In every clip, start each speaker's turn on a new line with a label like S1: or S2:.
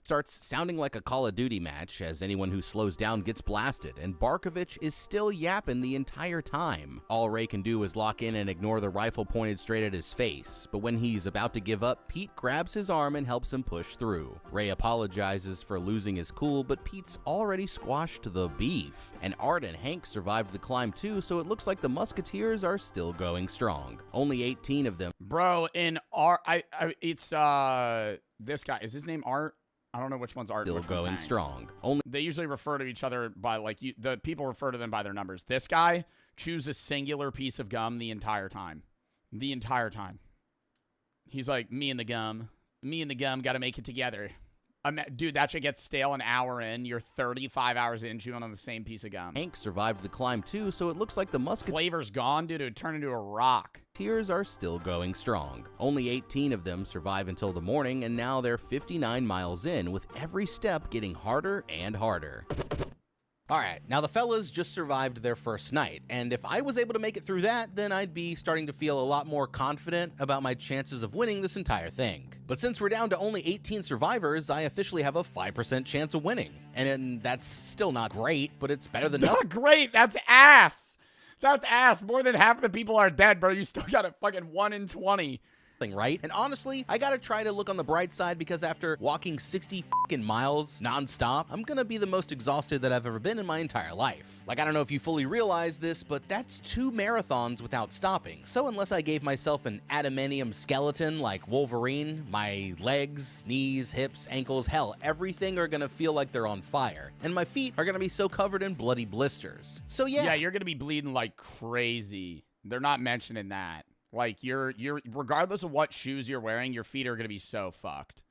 S1: Starts sounding like a Call of Duty match as anyone who slows down gets blasted, and Barkovich is still yapping the entire time. All Ray can do is lock in and ignore the rifle pointed straight at his face, but when he's about to give up, Pete grabs his arm and helps him push through. Ray apologizes for losing his cool, but Pete's already squashed the beef. And Art and Hank survived the climb too, so it looks like the Musketeers are still going strong. Only 18 of them.
S2: Bro, in Art, it's this guy. Is his name Art? I don't know which one's Art.
S1: Still going strong.
S2: They usually refer to each other by, like, the people refer to them by their numbers. This guy chews a singular piece of gum the entire time. The entire time. He's like, me and the gum. Me and the gum got to make it together. Dude, that shit gets stale an hour in. You're 35 hours in chewing on the same piece of gum.
S1: Hank survived the climb too, so it looks like the Musketeers.
S2: Flavor's gone, dude. It would turn into a rock.
S1: Tears are still going strong. Only 18 of them survive until the morning, and now they're 59 miles in, with every step getting harder and harder. Alright, now the fellas just survived their first night, and if I was able to make it through that, then I'd be starting to feel a lot more confident about my chances of winning this entire thing. But since we're down to only 18 survivors, I officially have a 5% chance of winning. And that's still not great, but it's better than nothing.
S2: Not great, that's ass! That's ass. More than half of the people are dead, bro. You still got a fucking 1 in 20.
S1: Right? And honestly, I gotta try to look on the bright side because after walking 60 fucking miles nonstop, I'm gonna be the most exhausted that I've ever been in my entire life. Like, I don't know if you fully realize this, but that's 2 marathons without stopping. So unless I gave myself an adamantium skeleton like Wolverine, my legs, knees, hips, ankles, hell, everything are gonna feel like they're on fire. And my feet are gonna be so covered in bloody blisters. So yeah,
S2: you're gonna be bleeding like crazy. They're not mentioning that. Like, you're regardless of what shoes you're wearing, your feet are going to be so fucked.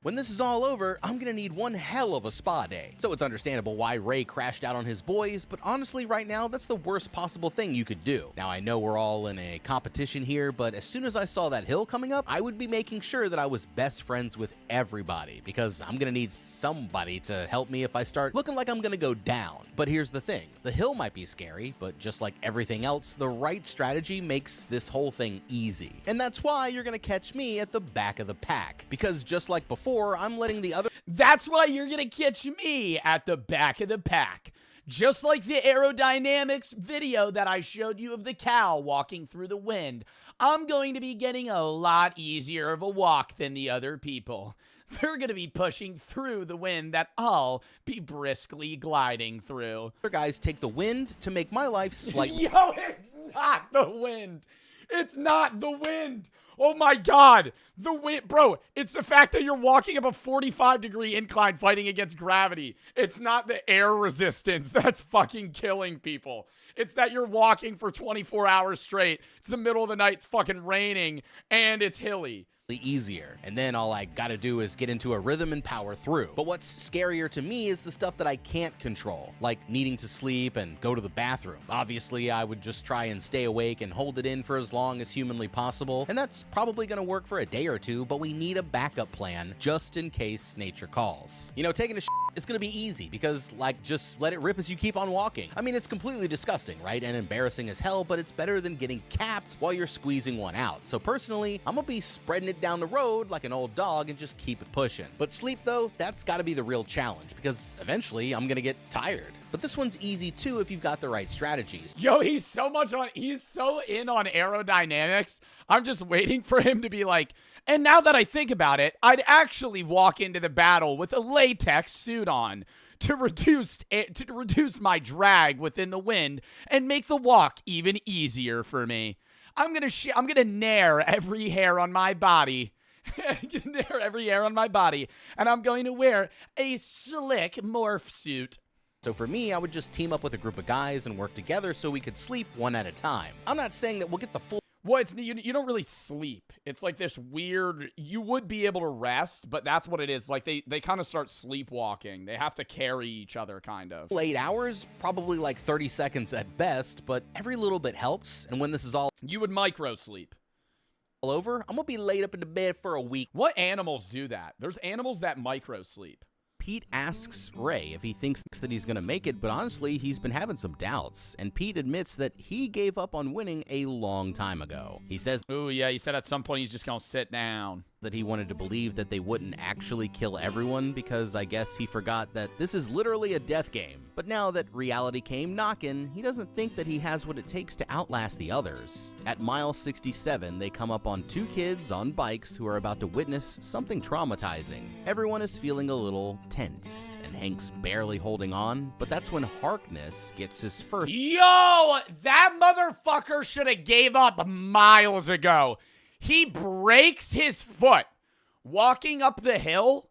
S1: When this is all over, I'm gonna need one hell of a spa day. So it's understandable why Ray crashed out on his boys, but honestly right now, that's the worst possible thing you could do. Now I know we're all in a competition here, but as soon as I saw that hill coming up, I would be making sure that I was best friends with everybody, because I'm gonna need somebody to help me if I start looking like I'm gonna go down. But here's the thing, the hill might be scary, but just like everything else, the right strategy makes this whole thing easy. And that's why you're gonna catch me at the back of the pack, because just like before, I'm letting the other—
S2: That's why you're gonna catch me at the back of the pack. Just like the aerodynamics video that I showed you of the cow walking through the wind, I'm going to be getting a lot easier of a walk than the other people. They're going to be pushing through the wind that I'll be briskly gliding through.
S1: Other guys take the wind to make my life slightly—
S2: Yo, it's not the wind. It's not the wind. Oh my God. The wind, bro, it's the fact that you're walking up a 45-degree incline fighting against gravity. It's not the air resistance that's fucking killing people. It's that you're walking for 24 hours straight. It's the middle of the night, it's fucking raining, and it's hilly.
S1: Easier, and then all I gotta do is get into a rhythm and power through. But what's scarier to me is the stuff that I can't control, like needing to sleep and go to the bathroom. Obviously, I would just try and stay awake and hold it in for as long as humanly possible, and that's probably gonna work for a day or two, but we need a backup plan just in case nature calls. You know, taking a shit is gonna be easy because, like, just let it rip as you keep on walking. I mean, it's completely disgusting, right? And embarrassing as hell, but it's better than getting capped while you're squeezing one out. So personally, I'm gonna be spreading it down the road like an old dog and just keep it pushing. But sleep though, that's gotta be the real challenge because eventually I'm gonna get tired. But this one's easy too if you've got the right strategies.
S2: Yo, he's so in on aerodynamics. I'm just waiting for him to be like, and now that I think about it, I'd actually walk into the battle with a latex suit on to reduce my drag within the wind and make the walk even easier for me. I'm gonna nair every hair on my body. Every hair on my body, and I'm going to wear a slick morph suit.
S1: So for me, I would just team up with a group of guys and work together so we could sleep one at a time. I'm not saying that we'll get the full—
S2: Well, you don't really sleep. It's like this weird— you would be able to rest, but that's what it is. Like they kind of start sleepwalking. They have to carry each other, kind of.
S1: 8 hours, probably like 30 seconds at best, but every little bit helps. And when this is all—
S2: You would micro sleep.
S1: Over, I'm gonna be laid up in the bed for a week.
S2: What animals do that? There's animals that micro sleep.
S1: Pete asks Ray if he thinks that he's gonna make it, but honestly, he's been having some doubts, and Pete admits that he gave up on winning a long time ago. He says—
S2: "Ooh, yeah, he said at some point he's just gonna sit down."
S1: that he wanted to believe that they wouldn't actually kill everyone because I guess he forgot that this is literally a death game. But now that reality came knocking, he doesn't think that he has what it takes to outlast the others. At mile 67, they come up on 2 kids on bikes who are about to witness something traumatizing. Everyone is feeling a little tense, and Hank's barely holding on, but that's when Harkness gets his first—
S2: Yo, that motherfucker should have gave up miles ago. He breaks his foot walking up the hill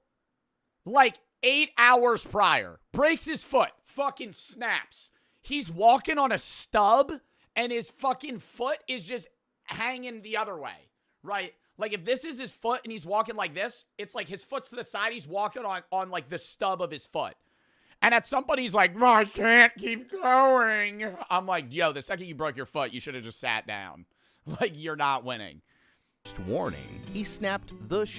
S2: like 8 hours prior. Breaks his foot. Fucking snaps. He's walking on a stub and his fucking foot is just hanging the other way, right? Like if this is his foot and he's walking like this, it's like his foot's to the side. He's walking on like the stub of his foot. And at some point he's like, I can't keep going. I'm like, yo, the second you broke your foot, you should have just sat down. Like you're not winning.
S1: Warning, he snapped the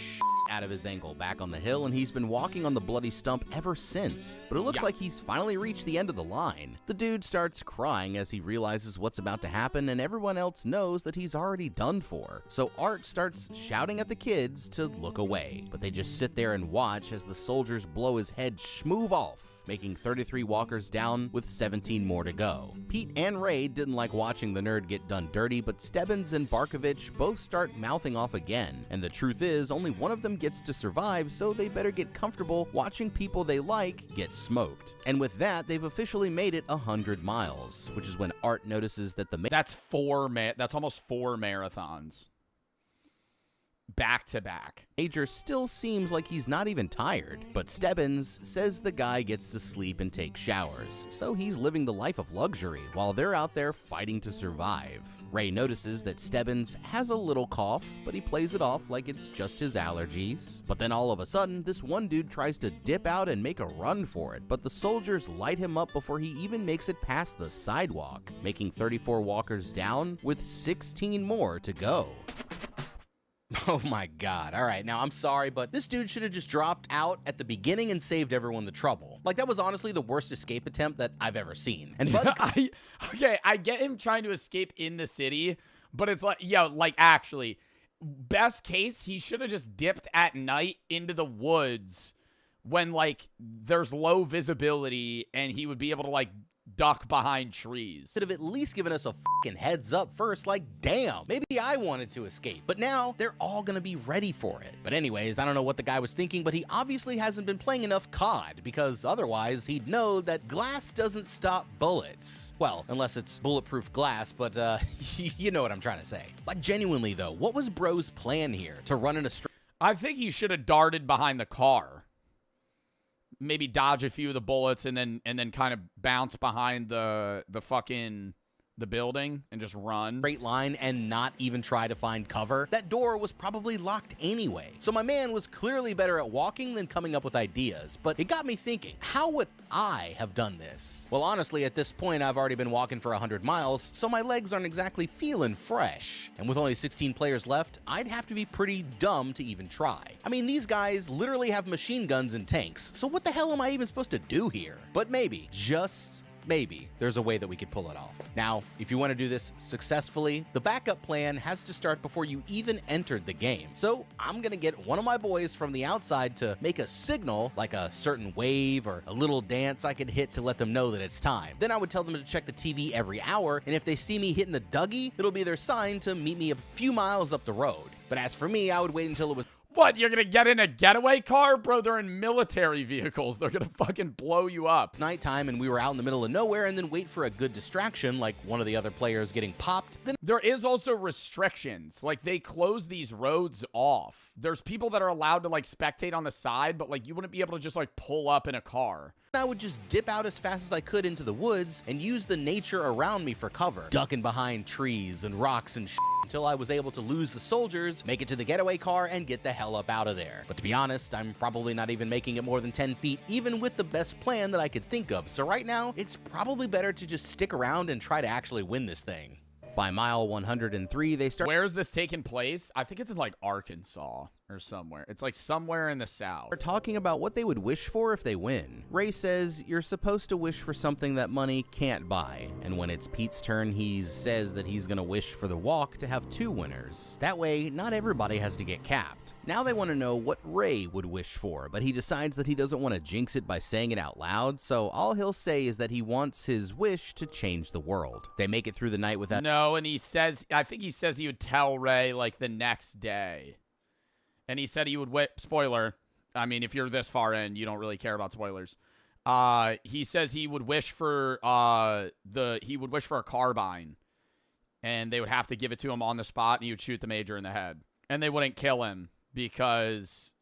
S1: out of his ankle back on the hill, and he's been walking on the bloody stump ever since. But it looks like he's finally reached the end of the line. The dude starts crying as he realizes what's about to happen, and everyone else knows that he's already done for. So Art starts shouting at the kids to look away, but they just sit there and watch as the soldiers blow his head schmoove off, making 33 walkers down with 17 more to go. Pete and Ray didn't like watching the nerd get done dirty, but Stebbins and Barkovich both start mouthing off again. And the truth is, only one of them gets to survive, so they better get comfortable watching people they like get smoked. And with that, they've officially made it 100 miles, which is when Art notices that the—
S2: That's almost 4 marathons. Back to back.
S1: Major still seems like he's not even tired, but Stebbins says the guy gets to sleep and take showers, so he's living the life of luxury while they're out there fighting to survive. Ray notices that Stebbins has a little cough, but he plays it off like it's just his allergies. But then all of a sudden, this one dude tries to dip out and make a run for it, but the soldiers light him up before he even makes it past the sidewalk, making 34 walkers down with 16 more to go. Oh my god. Alright, now I'm sorry, but this dude should have just dropped out at the beginning and saved everyone the trouble. Like, that was honestly the worst escape attempt that I've ever seen. And
S2: I get him trying to escape in the city, but it's like, yo, like, actually, best case, he should have just dipped at night into the woods when, like, there's low visibility and he would be able to, like, duck behind trees.
S1: Could have at least given us a fucking heads up first, like, damn, maybe I wanted to escape. But now, they're all gonna be ready for it. But anyways, I don't know what the guy was thinking, but he obviously hasn't been playing enough COD, because otherwise, he'd know that glass doesn't stop bullets. Well, unless it's bulletproof glass, but, you know what I'm trying to say. Like, genuinely, though, what was Bro's plan here? To run in a straight—
S2: I think he should have darted behind the car. Maybe dodge a few of the bullets and then kind of bounce behind the building and just run.
S1: Straight line and not even try to find cover. That door was probably locked anyway. So my man was clearly better at walking than coming up with ideas. But it got me thinking, how would I have done this? Well, honestly, at this point, I've already been walking for 100 miles, so my legs aren't exactly feeling fresh. And with only 16 players left, I'd have to be pretty dumb to even try. I mean, these guys literally have machine guns and tanks, so what the hell am I even supposed to do here? But maybe, just maybe, there's a way that we could pull it off. Now, if you want to do this successfully, the backup plan has to start before you even entered the game. So I'm gonna get one of my boys from the outside to make a signal, like a certain wave or a little dance I could hit to let them know that it's time. Then I would tell them to check the TV every hour, and if they see me hitting the Dougie, it'll be their sign to meet me a few miles up the road. But as for me, I would wait until it was—
S2: What, you're gonna get in a getaway car? Bro, they're in military vehicles. They're gonna fucking blow you up.
S1: It's nighttime and we were out in the middle of nowhere, and then wait for a good distraction, like one of the other players getting popped. Then
S2: there is also restrictions. Like, they close these roads off. There's people that are allowed to, like, spectate on the side, but, like, you wouldn't be able to just, like, pull up in a car.
S1: I would just dip out as fast as I could into the woods and use the nature around me for cover, ducking behind trees and rocks and shit until I was able to lose the soldiers, make it to the getaway car, and get the hell up out of there. But to be honest, I'm probably not even making it more than 10 feet, even with the best plan that I could think of. So right now, it's probably better to just stick around and try to actually win this thing. By mile 103, they start—
S2: Where is this taking place? I think it's in, like, Arkansas. or somewhere. It's like somewhere in the South.
S1: Are talking about what they would wish for if they win. Ray says you're supposed to wish for something that money can't buy, and when it's Pete's turn, he says that he's gonna wish for the walk to have 2 winners. That way, not everybody has to get capped. Now they want to know what Ray would wish for, but he decides that he doesn't want to jinx it by saying it out loud, so all he'll say is that he wants his wish to change the world. They make it through the night without—
S2: No, and I think he says he would tell Ray, like, the next day. And he said he would spoiler. I mean, if you're this far in, you don't really care about spoilers. He says he would wish for a carbine, and they would have to give it to him on the spot, and he would shoot the major in the head, and they wouldn't kill him because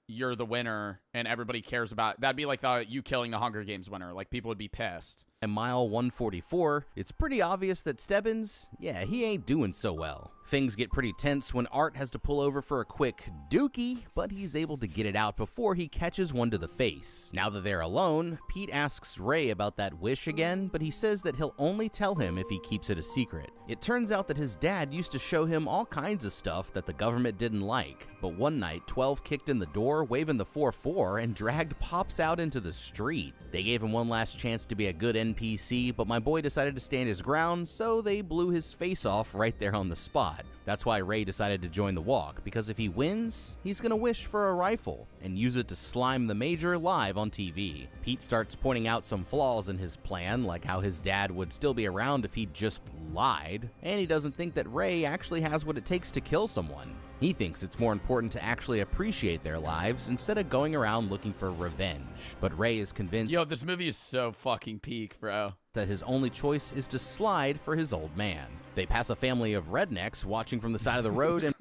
S2: you're the winner, and everybody cares about. That'd be like you killing the Hunger Games winner. Like, people would be pissed.
S1: At mile 144, it's pretty obvious that Stebbins, yeah, he ain't doing so well. Things get pretty tense when Art has to pull over for a quick dookie, but he's able to get it out before he catches one to the face. Now that they're alone, Pete asks Ray about that wish again, but he says that he'll only tell him if he keeps it a secret. It turns out that his dad used to show him all kinds of stuff that the government didn't like, but one night, 12 kicked in the door, waving the 4-4, and dragged Pops out into the street. They gave him one last chance to be a good NPC, but my boy decided to stand his ground, so they blew his face off right there on the spot. That's why Ray decided to join the walk, because if he wins, he's gonna wish for a rifle and use it to slime the major live on TV. Pete starts pointing out some flaws in his plan, like how his dad would still be around if he just lied, and he doesn't think that Ray actually has what it takes to kill someone. He thinks it's more important to actually appreciate their lives instead of going around looking for revenge. But Ray is convinced—
S2: Yo, this movie is so fucking peak, bro.
S1: —that his only choice is to slide for his old man. They pass a family of rednecks watching from the side of the road, and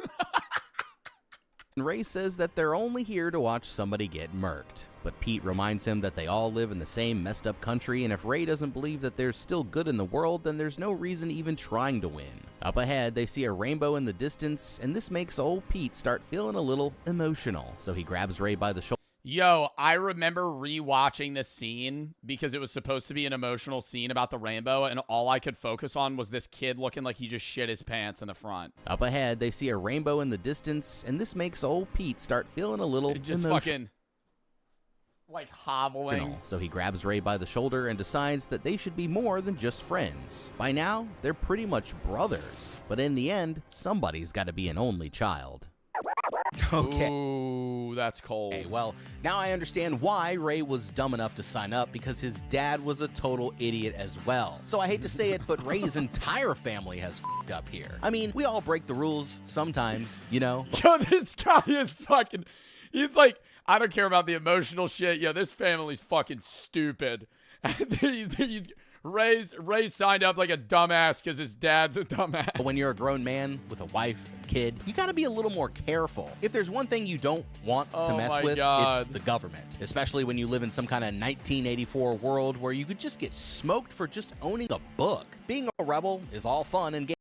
S1: Ray says that they're only here to watch somebody get murked. But Pete reminds him that they all live in the same messed up country, and if Ray doesn't believe that there's still good in the world, then there's no reason even trying to win. Up ahead, they see a rainbow in the distance, and this makes old Pete start feeling a little emotional, so he grabs Ray by the shoulder.
S2: Yo, I remember rewatching this scene because it was supposed to be an emotional scene about the rainbow, and all I could focus on was this kid looking like he just shit his pants in the front.
S1: Up ahead, they see a rainbow in the distance, and this makes old Pete start feeling a little
S2: fucking like hobbling.
S1: So he grabs Ray by the shoulder and decides that they should be more than just friends. By now, they're pretty much brothers, but in the end, somebody's got to be an only child.
S2: Okay. Ooh, that's cold.
S1: Okay, well, now I understand why Ray was dumb enough to sign up, because his dad was a total idiot as well. So I hate to say it, but Ray's entire family has f***ed up here. I mean, we all break the rules sometimes, you know?
S2: Yo, this guy is fucking... He's like, I don't care about the emotional shit. Yo, this family's fucking stupid. Ray signed up like a dumbass because his dad's a dumbass.
S1: But when you're a grown man with a wife, kid, you gotta be a little more careful. If there's one thing you don't want to mess with, it's the government. Especially when you live in some kind of 1984 world where you could just get smoked for just owning a book. Being a rebel is all fun and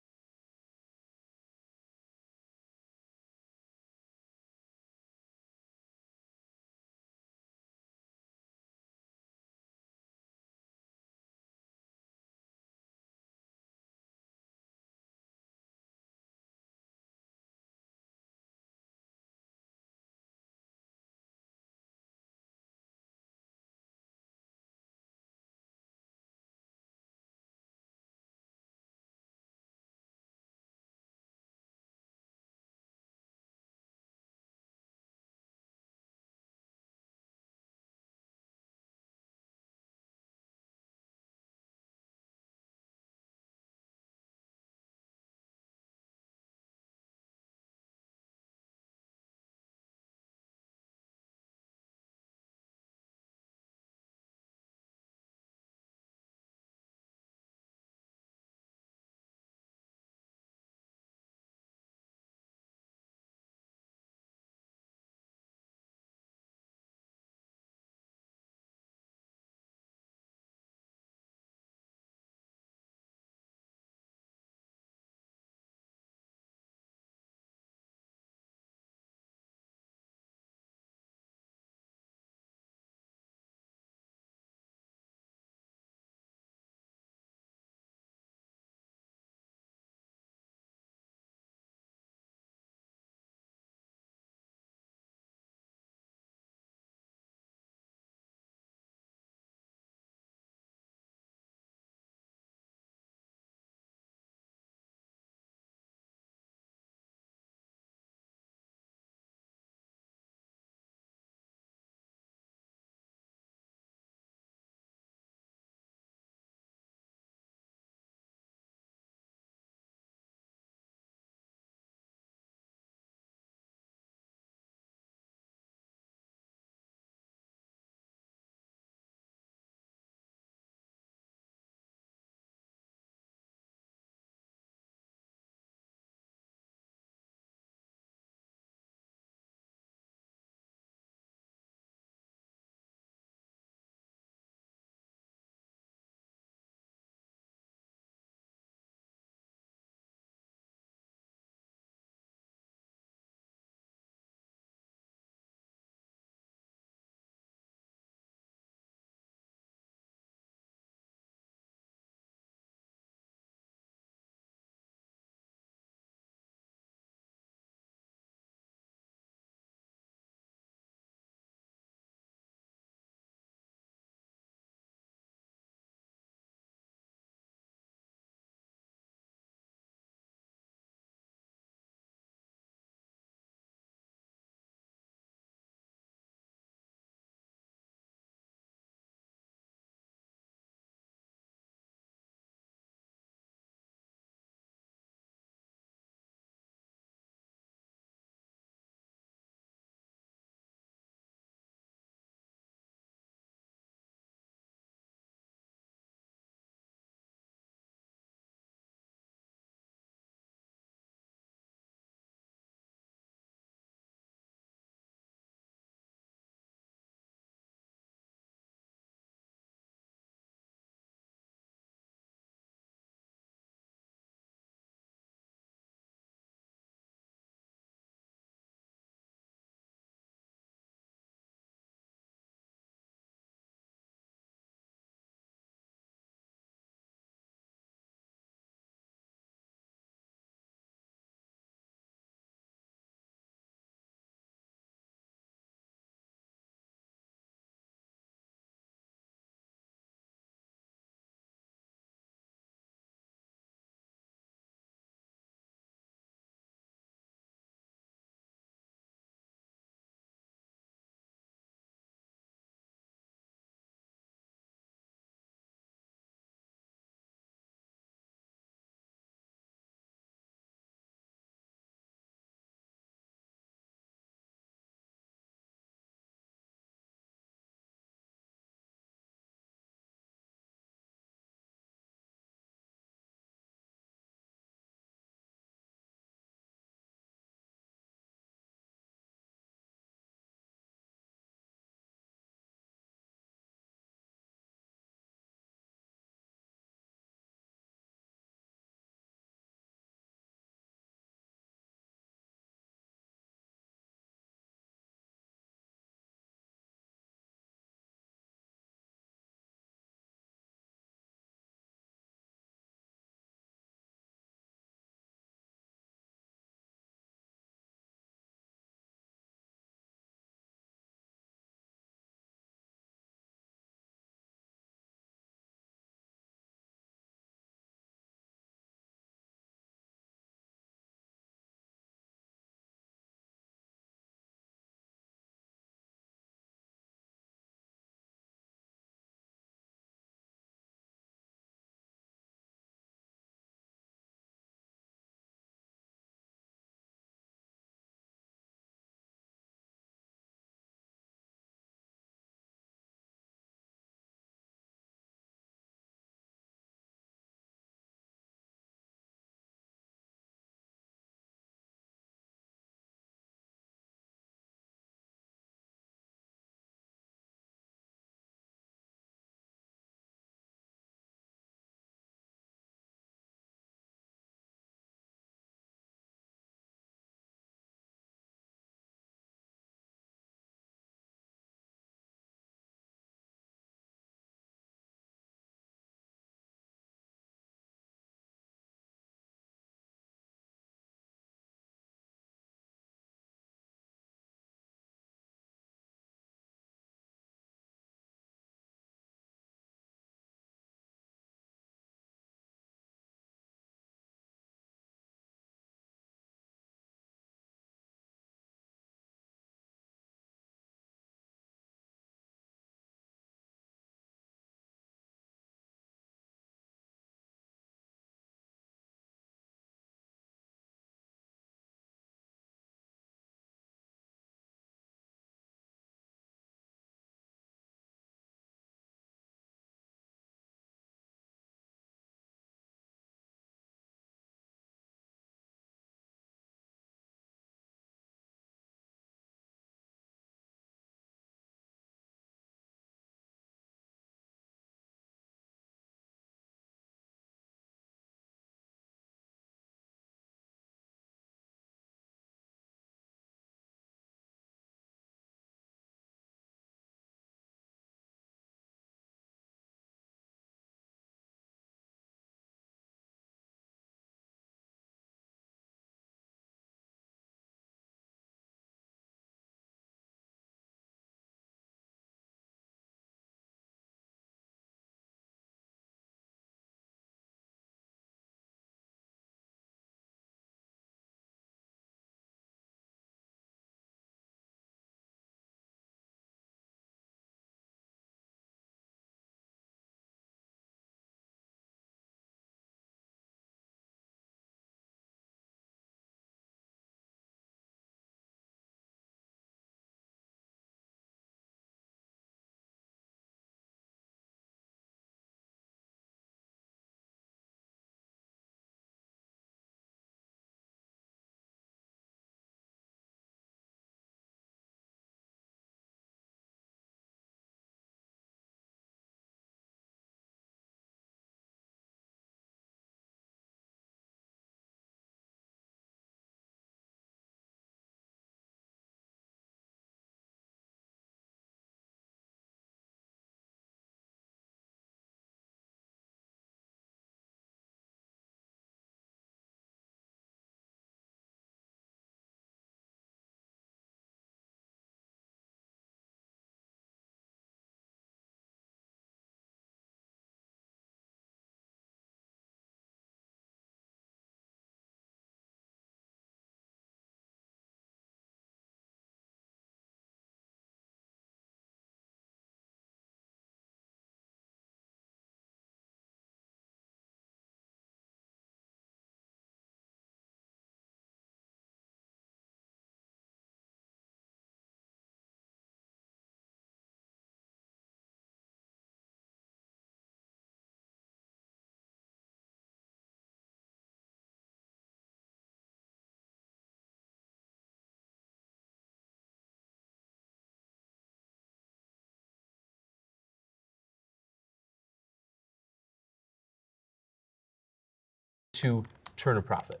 S3: to turn a profit.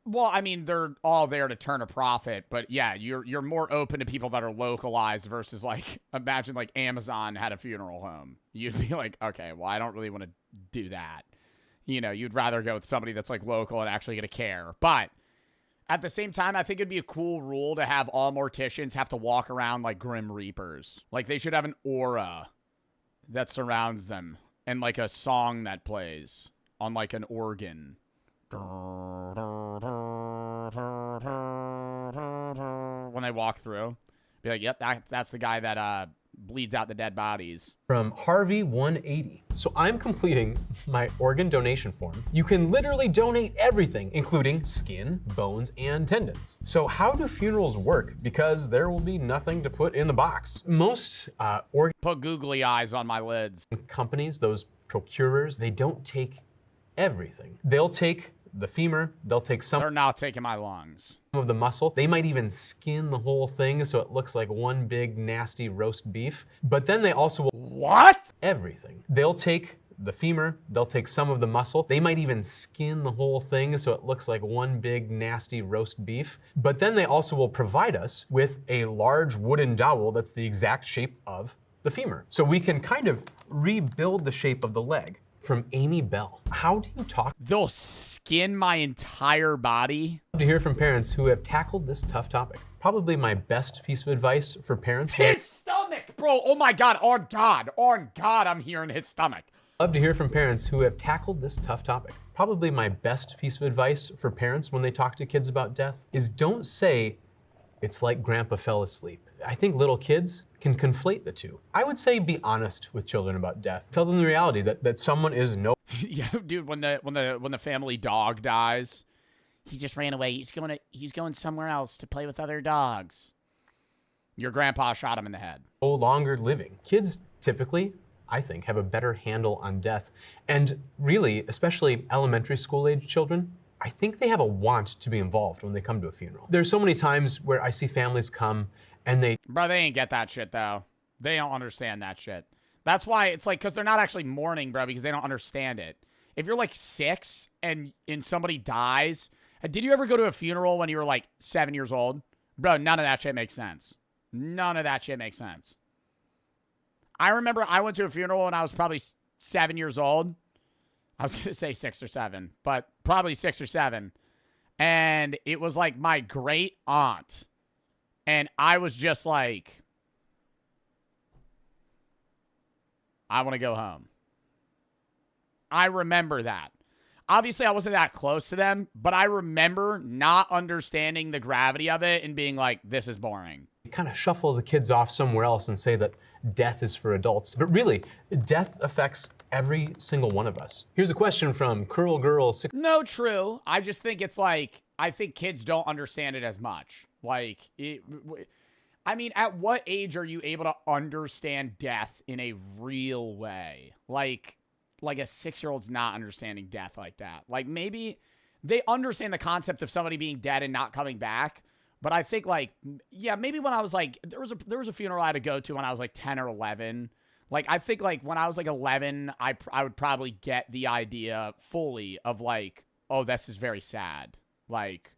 S2: Well, I mean, they're all there to turn a profit, but yeah, you're more open to people that are localized versus like, imagine like Amazon had a funeral home. You'd be like, okay, well, I don't really want to do that. You know, you'd rather go with somebody that's like local and actually gonna care. But at the same time, I think it'd be a cool rule to have all morticians have to walk around like Grim Reapers. Like they should have an aura that surrounds them and like a song that plays on like an organ. When they walk through, be like, yep, that's the guy that bleeds out the dead bodies.
S3: From Harvey 180. So I'm completing my organ donation form. You can literally donate everything, including skin, bones, and tendons. So how do funerals work? Because there will be nothing to put in the box. Most organ
S2: Put googly eyes on my lids.
S3: companies, those procurers, they don't take everything. They'll take the femur, they'll take some
S2: They're not taking my lungs.
S3: of the muscle. They might even skin the whole thing so it looks like one big nasty roast beef. But then they also will
S2: What?
S3: everything. They'll take the femur, they'll take some of the muscle. They might even skin the whole thing so it looks like one big nasty roast beef. But then they also will provide us with a large wooden dowel that's the exact shape of the femur. So we can kind of rebuild the shape of the leg. From Amy Bell. How do you talk
S2: They'll skin my entire body?
S3: to hear from parents who have tackled this tough topic? Probably my best piece of advice for parents.
S2: His stomach, bro. Oh my God. On God, I'm hearing his stomach.
S3: Love to hear from parents who have tackled this tough topic. Probably my best piece of advice for parents when they talk to kids about death is don't say, it's like grandpa fell asleep. I think little kids can conflate the two. I would say be honest with children about death. Tell them the reality that someone is no
S2: Yeah, dude, when the family dog dies, he just ran away. He's going somewhere else to play with other dogs. Your grandpa shot him in the head.
S3: longer living. Kids typically, I think, have a better handle on death. And really, especially elementary school age children, I think they have a want to be involved when they come to a funeral. There's so many times where I see families come and they
S2: Bro, they ain't get that shit, though. They don't understand that shit. That's why it's like, because they're not actually mourning, bro, because they don't understand it. If you're like 6 and somebody dies, did you ever go to a funeral when you were like 7 years old? Bro, none of that shit makes sense. None of that shit makes sense. I remember I went to a funeral when I was probably 7 years old. I was going to say 6 or 7, but probably 6 or 7. And it was like my great aunt. And I was just like, I want to go home. I remember that. Obviously, I wasn't that close to them, but I remember not understanding the gravity of it and being like, this is boring.
S3: kind of shuffle the kids off somewhere else and say that death is for adults. But really, death affects every single one of us. Here's a question from Curl Girl.
S2: No, true. I just think it's like, I think kids don't understand it as much. Like, I mean, at what age are you able to understand death in a real way? Like a 6-year-old's not understanding death like that. Like, maybe they understand the concept of somebody being dead and not coming back. But I think, like, yeah, maybe when I was like, there was a funeral I had to go to when I was like 10 or 11. Like, I think like when I was like 11, I would probably get the idea fully of like, oh, this is very sad. Like,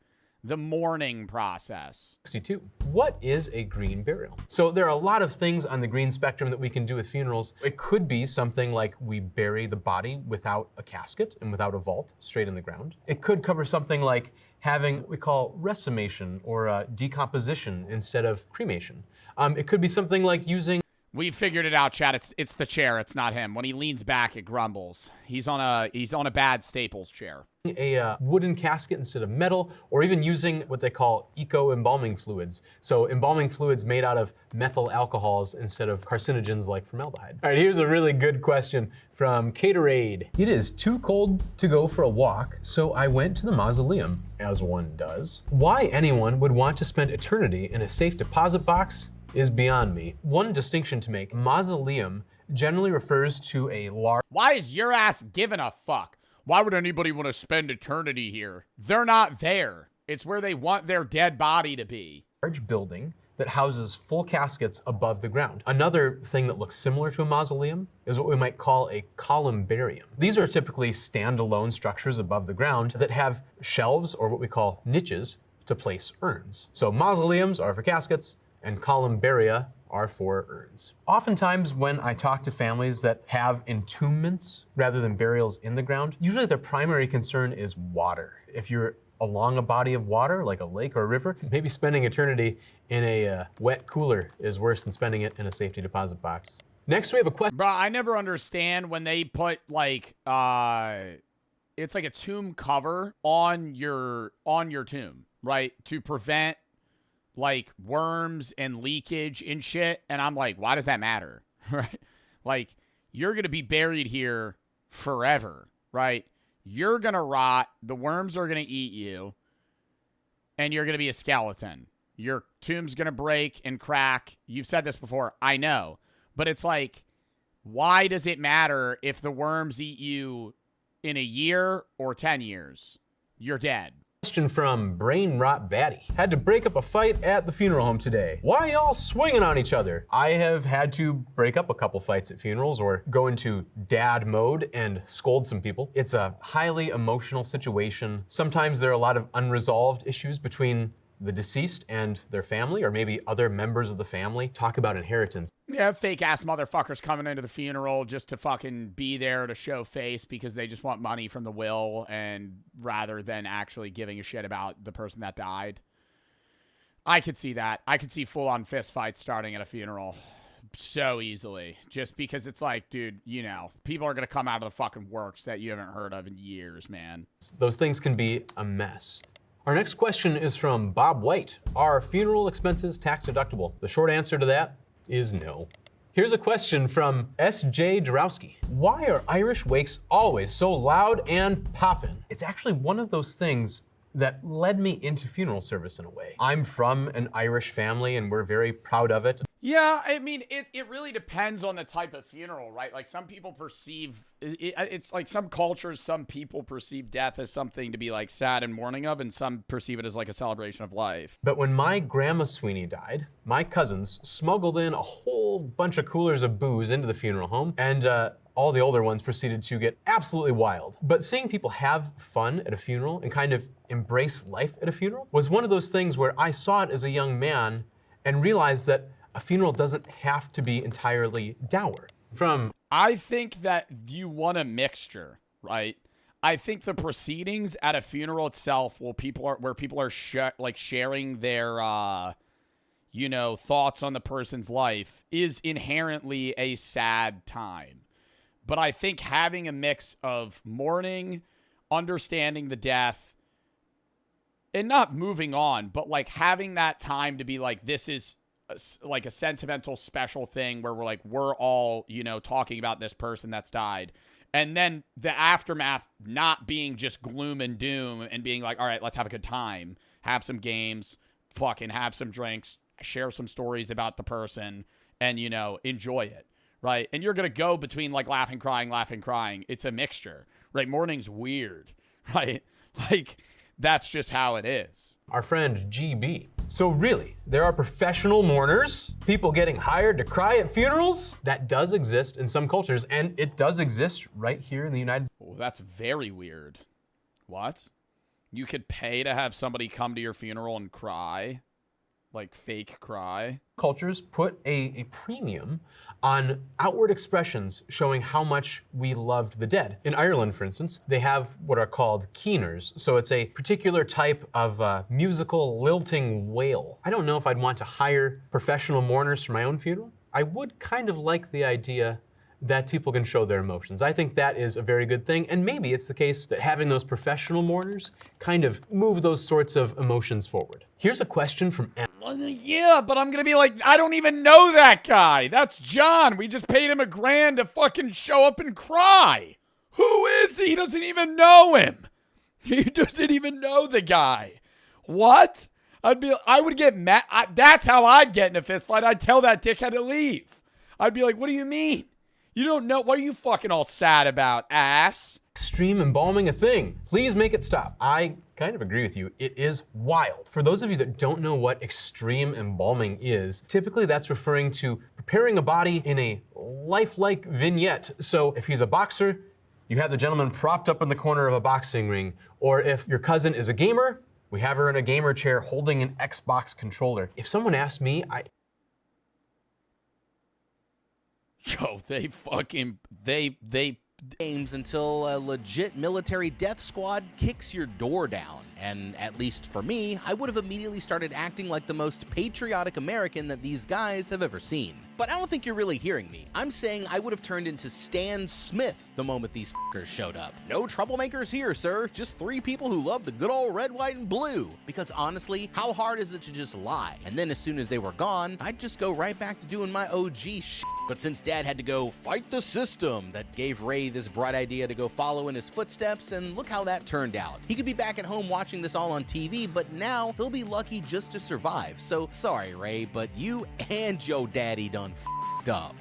S2: the mourning process.
S3: 62. What is a green burial? So there are a lot of things on the green spectrum that we can do with funerals. It could be something like we bury the body without a casket and without a vault, straight in the ground. It could cover something like having what we call recimation or decomposition instead of cremation. It could be something like using...
S2: We figured it out, Chad. It's the chair. It's not him. When he leans back, it grumbles. He's on a bad Staples chair.
S3: A wooden casket instead of metal, or even using what they call eco-embalming fluids. So embalming fluids made out of methyl alcohols instead of carcinogens like formaldehyde. All right, here's a really good question from Caterade. It is too cold to go for a walk, so I went to the mausoleum, as one does. Why anyone would want to spend eternity in a safe deposit box is beyond me. One distinction to make, mausoleum generally refers to a large...
S2: Why is your ass giving a fuck? Why would anybody want to spend eternity here? They're not there. It's where they want their dead body to be.
S3: Large building that houses full caskets above the ground. Another thing that looks similar to a mausoleum is what we might call a columbarium. These are typically standalone structures above the ground that have shelves, or what we call niches, to place urns. So mausoleums are for caskets, and columbaria are for urns. Oftentimes when I talk to families that have entombments rather than burials in the ground, usually their primary concern is water. If you're along a body of water, like a lake or a river, maybe spending eternity in a wet cooler is worse than spending it in a safety deposit box. Next, we have a question.
S2: Bro, I never understand when they put like it's like a tomb cover on your tomb, right? To prevent like worms and leakage and shit. And I'm like, why does that matter? Right? Like, you're gonna be buried here forever, right? You're gonna rot, the worms are gonna eat you, and you're gonna be a skeleton. Your tomb's gonna break and crack. You've said this before, I know. But it's like, why does it matter if the worms eat you in a year or 10 years? You're dead.
S3: Question from Brain Rot Batty. Had to break up a fight at the funeral home today. Why y'all swinging on each other? I have had to break up a couple fights at funerals or go into dad mode and scold some people. It's a highly emotional situation. Sometimes there are a lot of unresolved issues between the deceased and their family, or maybe other members of the family. Talk about inheritance.
S2: Yeah, fake ass motherfuckers coming into the funeral just to fucking be there to show face because they just want money from the will, and rather than actually giving a shit about the person that died. I could see that. I could see full-on fist fights starting at a funeral so easily, just because it's like, dude, you know, people are gonna come out of the fucking works that you haven't heard of in years, man.
S3: Those things can be a mess. Our next question is from Bob White. Are funeral expenses tax deductible? The short answer to that is no. Here's a question from S.J. Dorowski. Why are Irish wakes always so loud and poppin'? It's actually one of those things that led me into funeral service in a way. I'm from an Irish family and we're very proud of it.
S2: Yeah, I mean, it really depends on the type of funeral, right? Like, some people perceive, it's like some cultures, some people perceive death as something to be like sad and mourning of, and some perceive it as like a celebration of life.
S3: But when my grandma Sweeney died, my cousins smuggled in a whole bunch of coolers of booze into the funeral home, and all the older ones proceeded to get absolutely wild. But seeing people have fun at a funeral and kind of embrace life at a funeral was one of those things where I saw it as a young man and realized that a funeral doesn't have to be entirely dour.
S2: I think that you want a mixture, right? I think the proceedings at a funeral itself, where people are sharing their, you know, thoughts on the person's life, is inherently a sad time. But I think having a mix of mourning, understanding the death, and not moving on, but like having that time to be like, this is like a sentimental, special thing where we're all, you know, talking about this person that's died. And then the aftermath not being just gloom and doom and being like, all right, let's have a good time, have some games, fucking have some drinks, share some stories about the person, and, you know, enjoy it. Right? And you're going to go between like laughing, crying. It's a mixture, right? Mourning's weird, right? Like, that's just how it is.
S3: Our friend GB. So really, there are professional mourners, people getting hired to cry at funerals? That does exist in some cultures, and it does exist right here in the United States.
S2: Oh, that's very weird. What? You could pay to have somebody come to your funeral and cry? Like fake cry?
S3: Cultures put a premium on outward expressions showing how much we loved the dead. In Ireland, for instance, they have what are called keeners. So it's a particular type of musical lilting wail. I don't know if I'd want to hire professional mourners for my own funeral. I would kind of like the idea that people can show their emotions. I think that is a very good thing, and maybe it's the case that having those professional mourners kind of move those sorts of emotions forward. Here's a question from M.
S2: Yeah, but I'm gonna be like, I don't even know that guy. That's John. We just paid him $1,000 to fucking show up and cry. Who is he? He doesn't even know him. He doesn't even know the guy. What? I would get mad. That's how I'd get in a fist fight. I'd tell that dickhead to leave. I'd be like, what do you mean? You don't know? What are you fucking all sad about, ass?
S3: Extreme embalming a thing. Please make it stop. I kind of agree with you. It is wild. For those of you that don't know what extreme embalming is, typically that's referring to preparing a body in a lifelike vignette. So if he's a boxer, you have the gentleman propped up in the corner of a boxing ring. Or if your cousin is a gamer, we have her in a gamer chair holding an Xbox controller. If someone asked me,
S2: Yo, they
S1: games until a legit military death squad kicks your door down. And at least for me, I would have immediately started acting like the most patriotic American that these guys have ever seen. But I don't think you're really hearing me. I'm saying I would have turned into Stan Smith the moment these fuckers showed up. No troublemakers here, sir. Just 3 people who love the good old red, white, and blue. Because honestly, how hard is it to just lie? And then as soon as they were gone, I'd just go right back to doing my OG shit. But since Dad had to go fight the system, that gave Ray this bright idea to go follow in his footsteps, and look how that turned out. He could be back at home watching this all on TV, but now he'll be lucky just to survive. So sorry, Ray, but you and your daddy done f***ed up.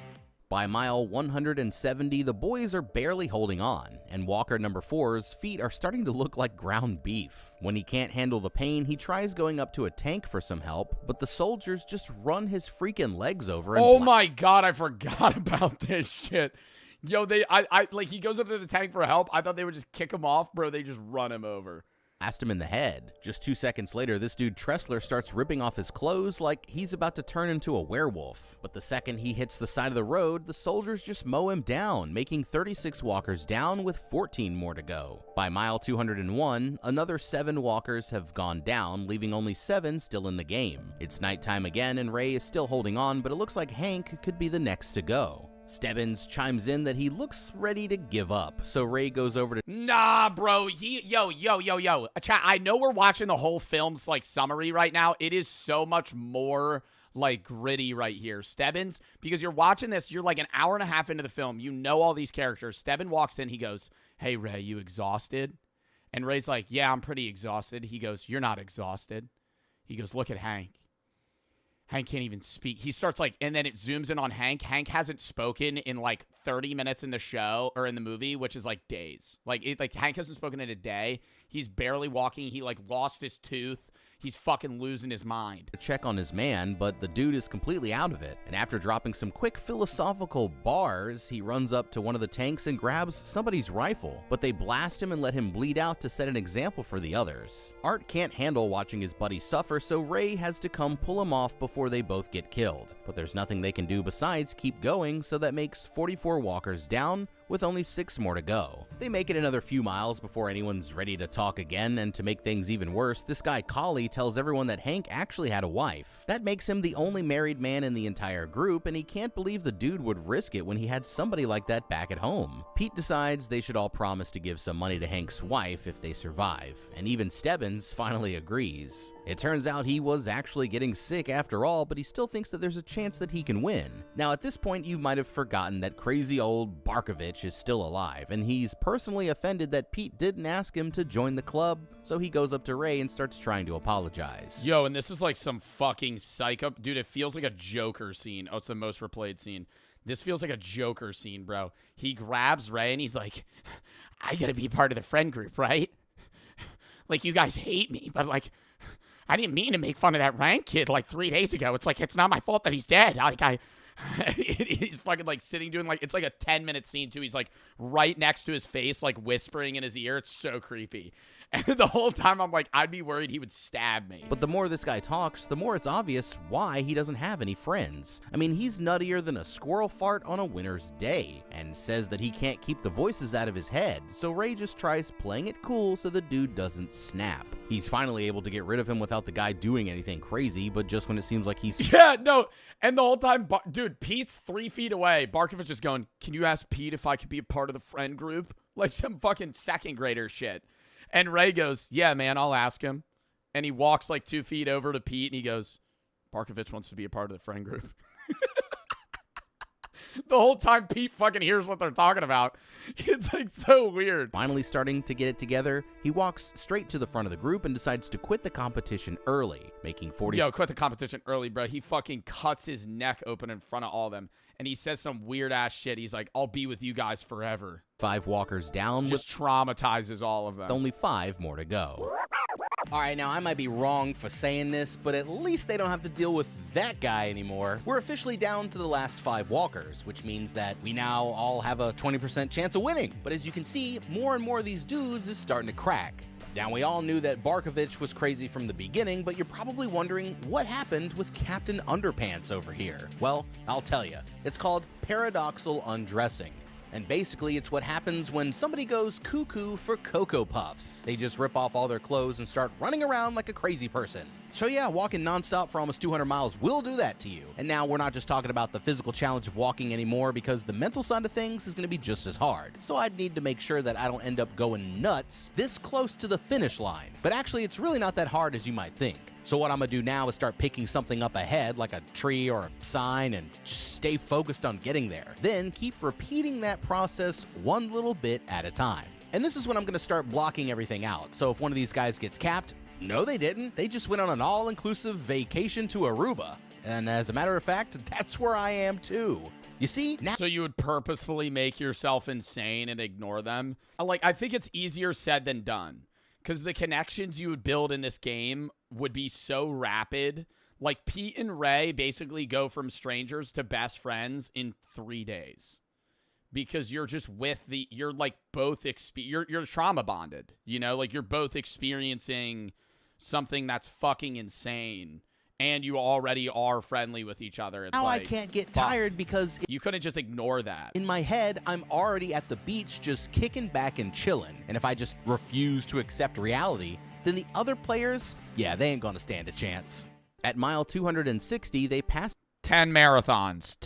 S1: By mile 170, the boys are barely holding on, and Walker number 4's feet are starting to look like ground beef. When he can't handle the pain, he tries going up to a tank for some help, but the soldiers just run his freaking legs over and
S2: Oh my god, I forgot about this shit. Yo, like he goes up to the tank for help. I thought they would just kick him off, bro. They just run him over.
S1: Blast him in the head. Just 2 seconds later, this dude Tressler starts ripping off his clothes like he's about to turn into a werewolf. But the second he hits the side of the road, the soldiers just mow him down, making 36 walkers down with 14 more to go. By mile 201, another 7 walkers have gone down, leaving only 7 still in the game. It's nighttime again, and Ray is still holding on, but it looks like Hank could be the next to go. Stebbins chimes in that he looks ready to give up, so Ray goes over to
S2: Nah, bro. Yo. Chat, I know we're watching the whole film's, like, summary right now. It is so much more, like, gritty right here. Stebbins, because you're watching this, you're like an hour and a half into the film. You know all these characters. Stebbins walks in. He goes, "Hey, Ray, you exhausted?" And Ray's like, "Yeah, I'm pretty exhausted." He goes, "You're not exhausted." He goes, "Look at Hank. Hank can't even speak." He starts like, and then it zooms in on Hank. Hank hasn't spoken in like 30 minutes in the show or in the movie, which is like days. Like Hank hasn't spoken in a day. He's barely walking. He like lost his tooth. He's fucking losing his mind.
S1: Check on his man, but the dude is completely out of it. And after dropping some quick philosophical bars, he runs up to one of the tanks and grabs somebody's rifle. But they blast him and let him bleed out to set an example for the others. Art can't handle watching his buddy suffer, so Ray has to come pull him off before they both get killed. But there's nothing they can do besides keep going, so that makes 44 walkers down, with only 6 more to go. They make it another few miles before anyone's ready to talk again, and to make things even worse, this guy Collie tells everyone that Hank actually had a wife. That makes him the only married man in the entire group, and he can't believe the dude would risk it when he had somebody like that back at home. Pete decides they should all promise to give some money to Hank's wife if they survive, and even Stebbins finally agrees. It turns out he was actually getting sick after all, but he still thinks that there's a chance that he can win. Now at this point, you might have forgotten that crazy old Barkovich is still alive, and he's personally offended that Pete didn't ask him to join the club, so he goes up to Ray and starts trying to apologize.
S2: Yo, and this is like some fucking psycho. Dude, it feels like a Joker scene. Oh, it's the most replayed scene. This feels like a Joker scene, bro. He grabs Ray and he's like, "I gotta be part of the friend group, right? Like, you guys hate me, but like, I didn't mean to make fun of that rank kid like 3 days ago. It's like, it's not my fault that he's dead. Like, he's fucking like sitting doing like, it's like a 10-minute scene too. He's like right next to his face, like whispering in his ear. It's so creepy. And the whole time I'm like, I'd be worried he would stab me.
S1: But the more this guy talks, the more it's obvious why he doesn't have any friends. I mean, he's nuttier than a squirrel fart on a winter's day, and says that he can't keep the voices out of his head, so Ray just tries playing it cool so the dude doesn't snap. He's finally able to get rid of him without the guy doing anything crazy, but just when it seems like he's...
S2: Yeah, no, and the whole time, dude, Pete's 3 feet away. Barkovich is going, "Can you ask Pete if I could be a part of the friend group?" Like some fucking second grader shit. And Ray goes, "Yeah, man, I'll ask him." And he walks like 2 feet over to Pete and he goes, "Barkovich wants to be a part of the friend group." The whole time Pete fucking hears what they're talking about. It's like so weird.
S1: Finally starting to get it together, he walks straight to the front of the group and decides to quit the competition early, making 40...
S2: Yo, quit the competition early, bro. He fucking cuts his neck open in front of all of them. And he says some weird ass shit. He's like, "I'll be with you guys forever."
S1: 5 walkers down,
S2: Just traumatizes all of them.
S1: with only 5 more to go. All right, now I might be wrong for saying this, but at least they don't have to deal with that guy anymore. We're officially down to the last 5 walkers, which means that we now all have a 20% chance of winning. But as you can see, more and more of these dudes is starting to crack. Now, we all knew that Barkovich was crazy from the beginning, but you're probably wondering what happened with Captain Underpants over here. Well, I'll tell you. It's called paradoxal undressing. And basically, it's what happens when somebody goes cuckoo for Cocoa Puffs. They just rip off all their clothes and start running around like a crazy person. So yeah, walking nonstop for almost 200 miles will do that to you. And now we're not just talking about the physical challenge of walking anymore, because the mental side of things is going to be just as hard. So I'd need to make sure that I don't end up going nuts this close to the finish line. But actually, it's really not that hard as you might think. So what I'm gonna do now is start picking something up ahead, like a tree or a sign, and just stay focused on getting there. Then keep repeating that process one little bit at a time. And this is when I'm gonna start blocking everything out. So if one of these guys gets capped, no they didn't. They just went on an all-inclusive vacation to Aruba. And as a matter of fact, that's where I am too. You see, now—
S2: So you would purposefully make yourself insane and ignore them? I think it's easier said than done. Because the connections you would build in this game would be so rapid. Like, Pete and Ray basically go from strangers to best friends in 3 days. Because you're just you're like both, you're trauma bonded. You know, like you're both experiencing something that's fucking insane. And you already are friendly with each other. It's
S1: now
S2: like,
S1: I can't get
S2: fucked.
S1: tired because
S2: You couldn't just ignore that.
S1: in my head, I'm already at the beach just kicking back and chilling. And if I just refuse to accept reality, then the other players, yeah, they ain't gonna stand a chance. At mile 260, they passed
S2: 10 marathons,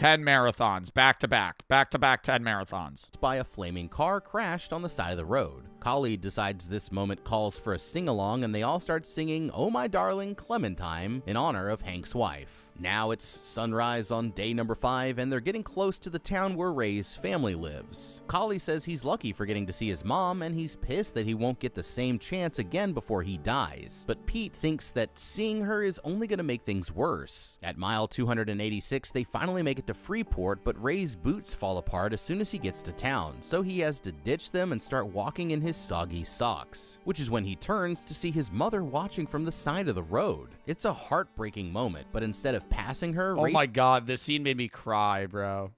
S2: back to back 10 marathons.
S1: by a flaming car crashed on the side of the road. Khalid decides this moment calls for a sing-along, and they all start singing "Oh My Darling Clementine" in honor of Hank's wife. Now it's sunrise on day number 5, and they're getting close to the town where Ray's family lives. Khalid says he's lucky for getting to see his mom, and he's pissed that he won't get the same chance again before he dies. But Pete thinks that seeing her is only going to make things worse. At mile 286, they finally make it to Freeport, but Ray's boots fall apart as soon as he gets to town, so he has to ditch them and start walking in his soggy socks. Which is when he turns to see his mother watching from the side of the road. It's a heartbreaking moment, but instead of passing her,
S2: Oh
S1: Ray
S2: my god, this scene made me cry, bro.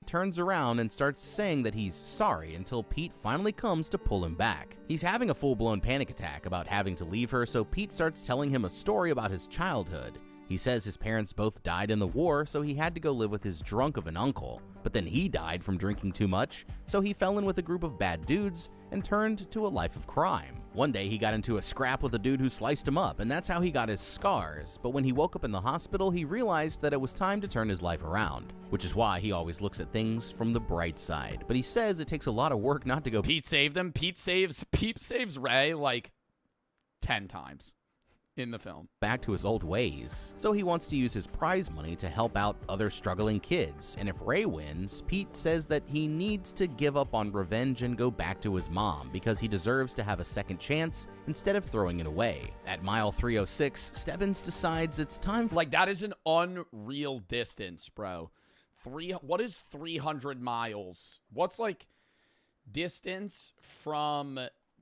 S1: turns around and starts saying that he's sorry until Pete finally comes to pull him back. He's having a full-blown panic attack about having to leave her, so Pete starts telling him a story about his childhood. He says his parents both died in the war, so he had to go live with his drunk of an uncle. But then he died from drinking too much, so he fell in with a group of bad dudes and turned to a life of crime. One day he got into a scrap with a dude who sliced him up, and that's how he got his scars. But when he woke up in the hospital, he realized that it was time to turn his life around, which is why he always looks at things from the bright side. But he says it takes a lot of work not to go—
S2: Pete saved them. Pete saves Ray like 10 times in the film.
S1: back to his old ways. So he wants to use his prize money to help out other struggling kids. And if Ray wins, Pete says that he needs to give up on revenge and go back to his mom because he deserves to have a second chance instead of throwing it away. At mile 306, Stebbins decides it's time for—
S2: Like, that is an unreal distance, bro. What is 300 miles? What's like distance from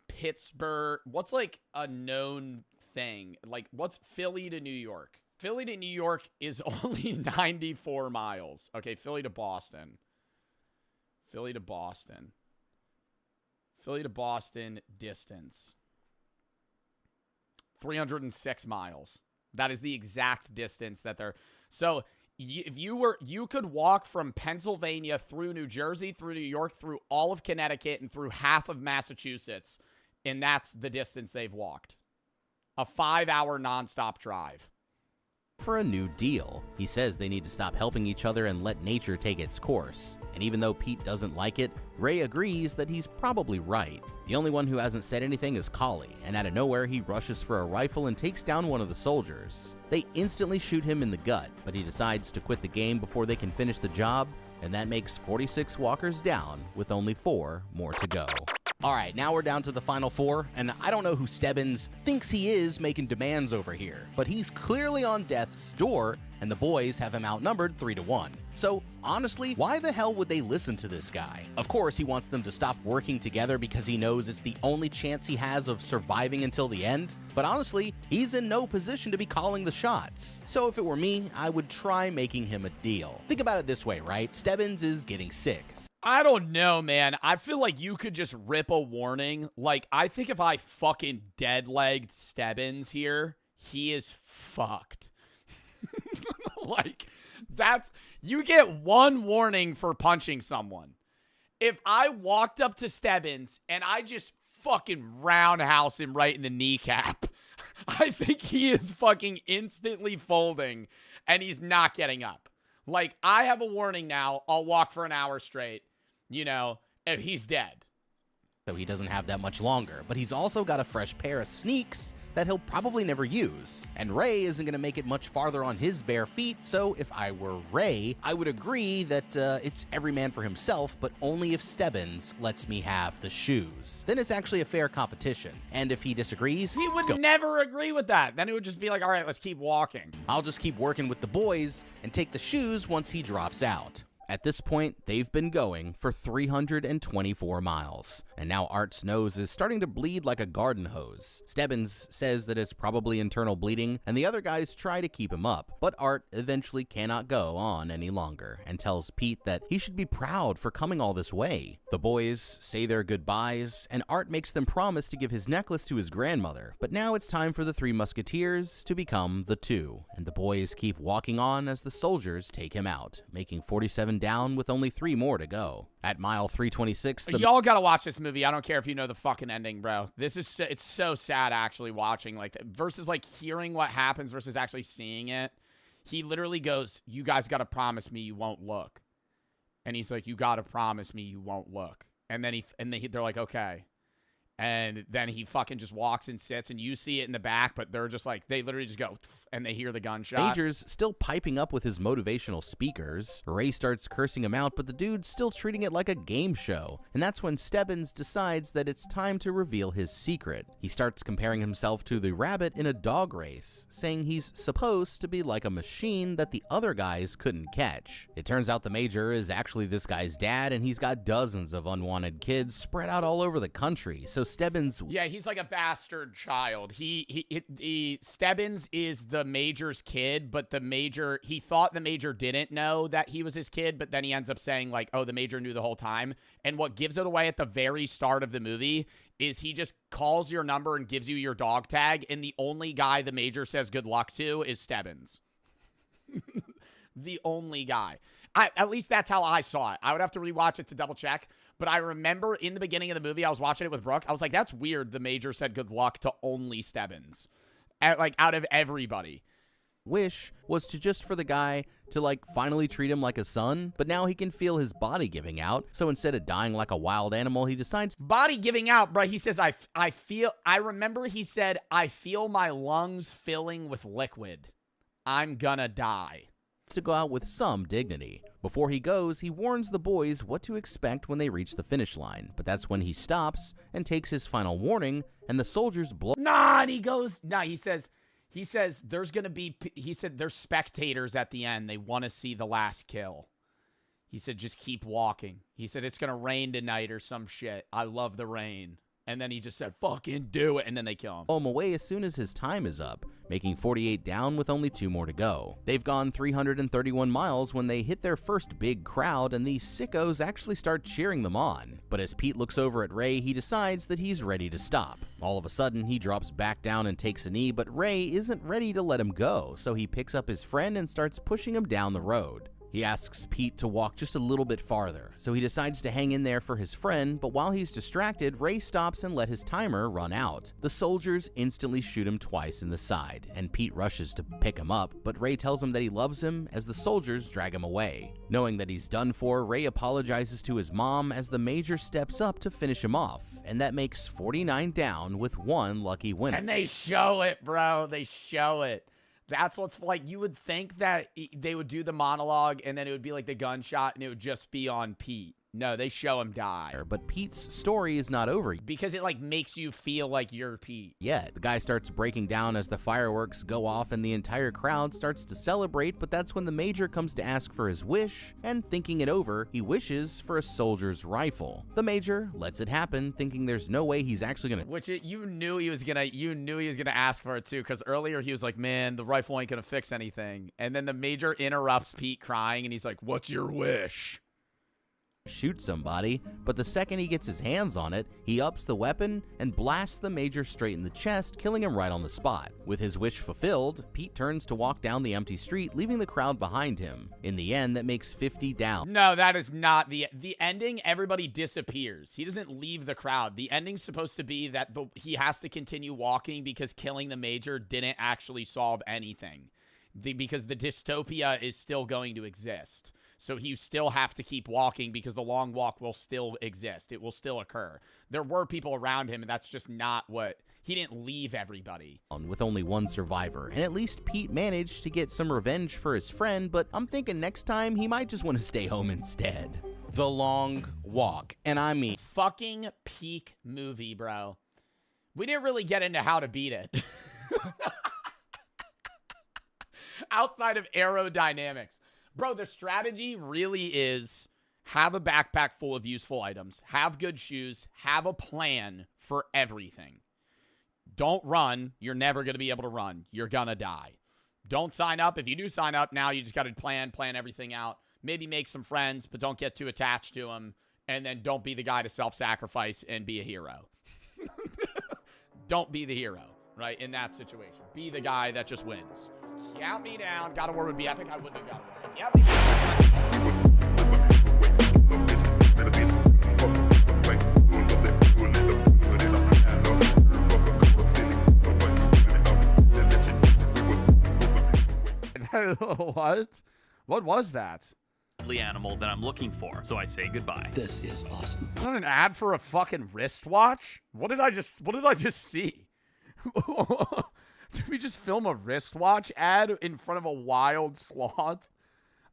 S2: Pittsburgh? What's like a known thing? Like, what's Philly to New York? Philly to New York is only 94 miles. Okay, Philly to Boston. Philly to Boston distance. 306 miles. That is the exact distance that they're— So if you could walk from Pennsylvania through New Jersey, through New York, through all of Connecticut, and through half of Massachusetts, and that's the distance they've walked. A 5-hour nonstop drive.
S1: for a new deal. He says they need to stop helping each other and let nature take its course. And even though Pete doesn't like it, Ray agrees that he's probably right. The only one who hasn't said anything is Collie, and out of nowhere he rushes for a rifle and takes down one of the soldiers. They instantly shoot him in the gut, but he decides to quit the game before they can finish the job, and that makes 46 walkers down, with only 4 more to go. Alright, now we're down to the final 4, and I don't know who Stebbins thinks he is making demands over here, but he's clearly on death's door, and the boys have him outnumbered 3-1. So honestly, why the hell would they listen to this guy? Of course, he wants them to stop working together because he knows it's the only chance he has of surviving until the end. But honestly, he's in no position to be calling the shots. So if it were me, I would try making him a deal. Think about it this way, right? Stebbins is getting sick.
S2: I don't know, man. I feel like you could just rip a warning. Like, I think if I fucking dead-legged Stebbins here, he is fucked. Like, you get one warning for punching someone. If I walked up to Stebbins and I just fucking roundhouse him right in the kneecap, I think he is fucking instantly folding and he's not getting up. Like, I have a warning now. I'll walk for an hour straight. You know, if he's dead.
S1: So he doesn't have that much longer, but he's also got a fresh pair of sneaks that he'll probably never use. And Ray isn't going to make it much farther on his bare feet, so if I were Ray, I would agree that it's every man for himself, but only if Stebbins lets me have the shoes. Then it's actually a fair competition. And if he disagrees,
S2: he would never agree with that. Then it would just be like, all right, let's keep walking.
S1: I'll just keep working with the boys and take the shoes once he drops out. At this point, they've been going for 324 miles, and now Art's nose is starting to bleed like a garden hose. Stebbins says that it's probably internal bleeding, and the other guys try to keep him up, but Art eventually cannot go on any longer and tells Pete that he should be proud for coming all this way. The boys say their goodbyes, and Art makes them promise to give his necklace to his grandmother, but now it's time for the three musketeers to become the two, and the boys keep walking on as the soldiers take him out, making 47 down with only 3 more to go. At mile 326,
S2: y'all gotta watch this movie. I don't care if you know the fucking ending, bro. It's so sad actually watching like versus like hearing what happens versus actually seeing it. He literally goes, "You guys gotta promise me you won't look," and he's like, "You gotta promise me you won't look." And then they're like, "Okay." And then he fucking just walks and sits, and you see it in the back, but they're just like, they literally just go, and they hear the gunshot.
S1: Major's still piping up with his motivational speakers. Ray starts cursing him out, but the dude's still treating it like a game show. And that's when Stebbins decides that it's time to reveal his secret. He starts comparing himself to the rabbit in a dog race, saying he's supposed to be like a machine that the other guys couldn't catch. It turns out the Major is actually this guy's dad, and he's got dozens of unwanted kids spread out all over the country. So Stebbins...
S2: Yeah, he's like a bastard child. Stebbins is the Major's kid, but he thought the Major didn't know that he was his kid, but then he ends up saying like, oh, the Major knew the whole time. And what gives it away at the very start of the movie is he just calls your number and gives you your dog tag, and the only guy the Major says good luck to is Stebbins. The only guy. At least that's how I saw it. I would have to rewatch it to double check. But I remember in the beginning of the movie, I was watching it with Brooke. I was like, that's weird. The Major said good luck to only Stebbins. Out of everybody.
S1: Wish was to just for the guy to like finally treat him like a son, but now he can feel his body giving out. So instead of dying like a wild animal, he decides
S2: body giving out, bro. He says, I remember he said, I feel my lungs filling with liquid. I'm gonna die.
S1: To go out with some dignity. Before he goes, he warns the boys what to expect when they reach the finish line, but that's when he stops and takes his final warning, and the soldiers blow.
S2: He says there's gonna be, he said there's spectators at the end. They want to see the last kill. He said just keep walking. He said it's gonna rain tonight or some shit. I love the rain. And then he just said, fucking do it. And then they kill him.
S1: Blow him away as soon as his time is up, making 48 down with only 2 more to go. They've gone 331 miles when they hit their first big crowd, and these sickos actually start cheering them on. But as Pete looks over at Ray, he decides that he's ready to stop. All of a sudden, he drops back down and takes a knee, but Ray isn't ready to let him go, so he picks up his friend and starts pushing him down the road. He asks Pete to walk just a little bit farther, so he decides to hang in there for his friend, but while he's distracted, Ray stops and let his timer run out. The soldiers instantly shoot him twice in the side, and Pete rushes to pick him up, but Ray tells him that he loves him as the soldiers drag him away. Knowing that he's done for, Ray apologizes to his mom as the Major steps up to finish him off, and that makes 49 down with 1 lucky winner.
S2: And they show it, bro. They show it. That's what's like. You would think that they would do the monologue and then it would be like the gunshot and it would just be on Pete. No, they show him die.
S1: But Pete's story is not over
S2: Because it, like, makes you feel like you're Pete.
S1: yet. The guy starts breaking down as the fireworks go off and the entire crowd starts to celebrate, but that's when the Major comes to ask for his wish, and thinking it over, he wishes for a soldier's rifle. The Major lets it happen, thinking there's no way he's actually gonna—
S2: Which you knew he was gonna ask for it too, because earlier he was like, man, the rifle ain't gonna fix anything. And then the Major interrupts Pete crying and he's like, what's your wish?
S1: shoot somebody, but the second he gets his hands on it, he ups the weapon and blasts the Major straight in the chest, killing him right on the spot. With his wish fulfilled, Pete turns to walk down the empty street, leaving the crowd behind him. In the end, that makes 50 down.
S2: No, that is not the ending. Everybody disappears. He doesn't leave the crowd. The ending's supposed to be that he has to continue walking because killing the Major didn't actually solve anything. Because the dystopia is still going to exist. So you still have to keep walking because the long walk will still exist. It will still occur. There were people around him, and that's just not what— he didn't leave everybody.
S1: With only one survivor, and at least Pete managed to get some revenge for his friend, but I'm thinking next time he might just want to stay home instead. The Long Walk, and I mean—
S2: fucking peak movie, bro. We didn't really get into how to beat it. Outside of aerodynamics. Bro, the strategy really is have a backpack full of useful items, have good shoes, have a plan for everything. Don't run. You're never going to be able to run. You're going to die. Don't sign up. If you do sign up now, you just got to plan everything out. Maybe make some friends, but don't get too attached to them. And then don't be the guy to self-sacrifice and be a hero. Don't be the hero, right, in that situation. Be the guy that just wins. Count me down. God of War would be epic. I wouldn't have God of War. If you have What? What was that?
S4: Animal that I'm looking for, so I say goodbye.
S5: This is awesome.
S2: Is that an ad for a fucking wristwatch? What did I just see? Did we just film a wristwatch ad in front of a wild sloth?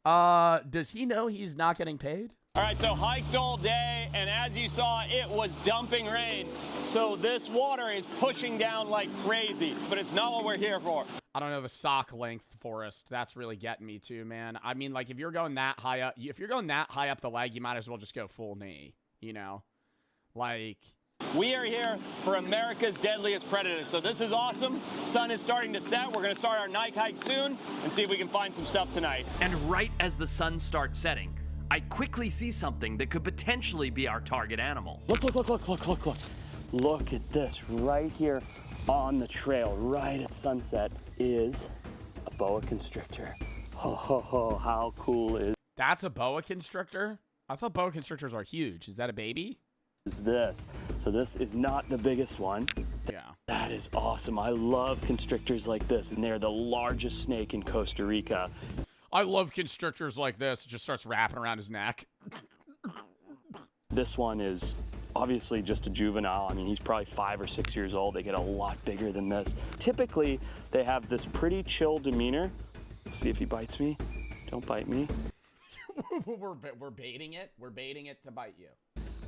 S2: Does he know he's not getting paid?
S6: All right, so hiked all day, and as you saw, it was dumping rain. So this water is pushing down like crazy, but it's not what we're here for.
S2: I don't know, the sock length forest. That's really getting me too, man. I mean, like, if you're going that high up, the leg, you might as well just go full knee, you know? Like...
S6: We are here for America's deadliest predator, so this is awesome. Sun is starting to set. We're going to start our night hike soon and see if we can find some stuff tonight.
S4: And right as the sun starts setting, I quickly see something that could potentially be our target animal.
S5: Look. Look at this. Right here on the trail, right at sunset, is a boa constrictor. Ho, ho, ho, how cool is
S2: That's a boa constrictor? I thought boa constrictors are huge. Is that a baby?
S5: this? So this is not the biggest one.
S2: Yeah.
S5: That is awesome. I love constrictors like this, and they're the largest snake in Costa Rica.
S2: I love constrictors like this. It just starts wrapping around his neck.
S5: This one is obviously just a juvenile. I mean, he's probably 5 or 6 years old. They get a lot bigger than this. Typically, they have this pretty chill demeanor. See if he bites me. Don't bite me.
S2: We're baiting it. We're baiting it to bite you.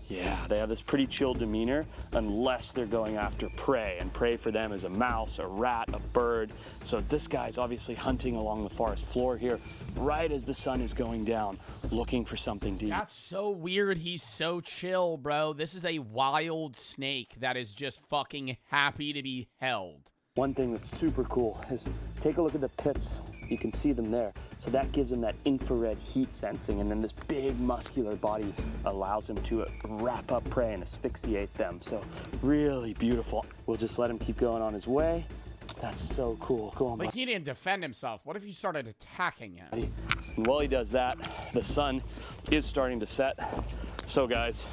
S5: Yeah, they have this pretty chill demeanor unless they're going after prey, and prey for them is a mouse, a rat, a bird. So this guy's obviously hunting along the forest floor here right as the sun is going down, looking for something to eat.
S2: That's so weird. He's so chill, bro. This is a wild snake that is just fucking happy to be held.
S5: One thing that's super cool is take a look at the pits. You can see them there. So that gives him that infrared heat sensing, and then this big muscular body allows him to wrap up prey and asphyxiate them. So really beautiful. We'll just let him keep going on his way. That's so cool. Go on,
S2: Like, he didn't defend himself. What if you started attacking him?
S5: And while he does that, the sun is starting to set. So guys,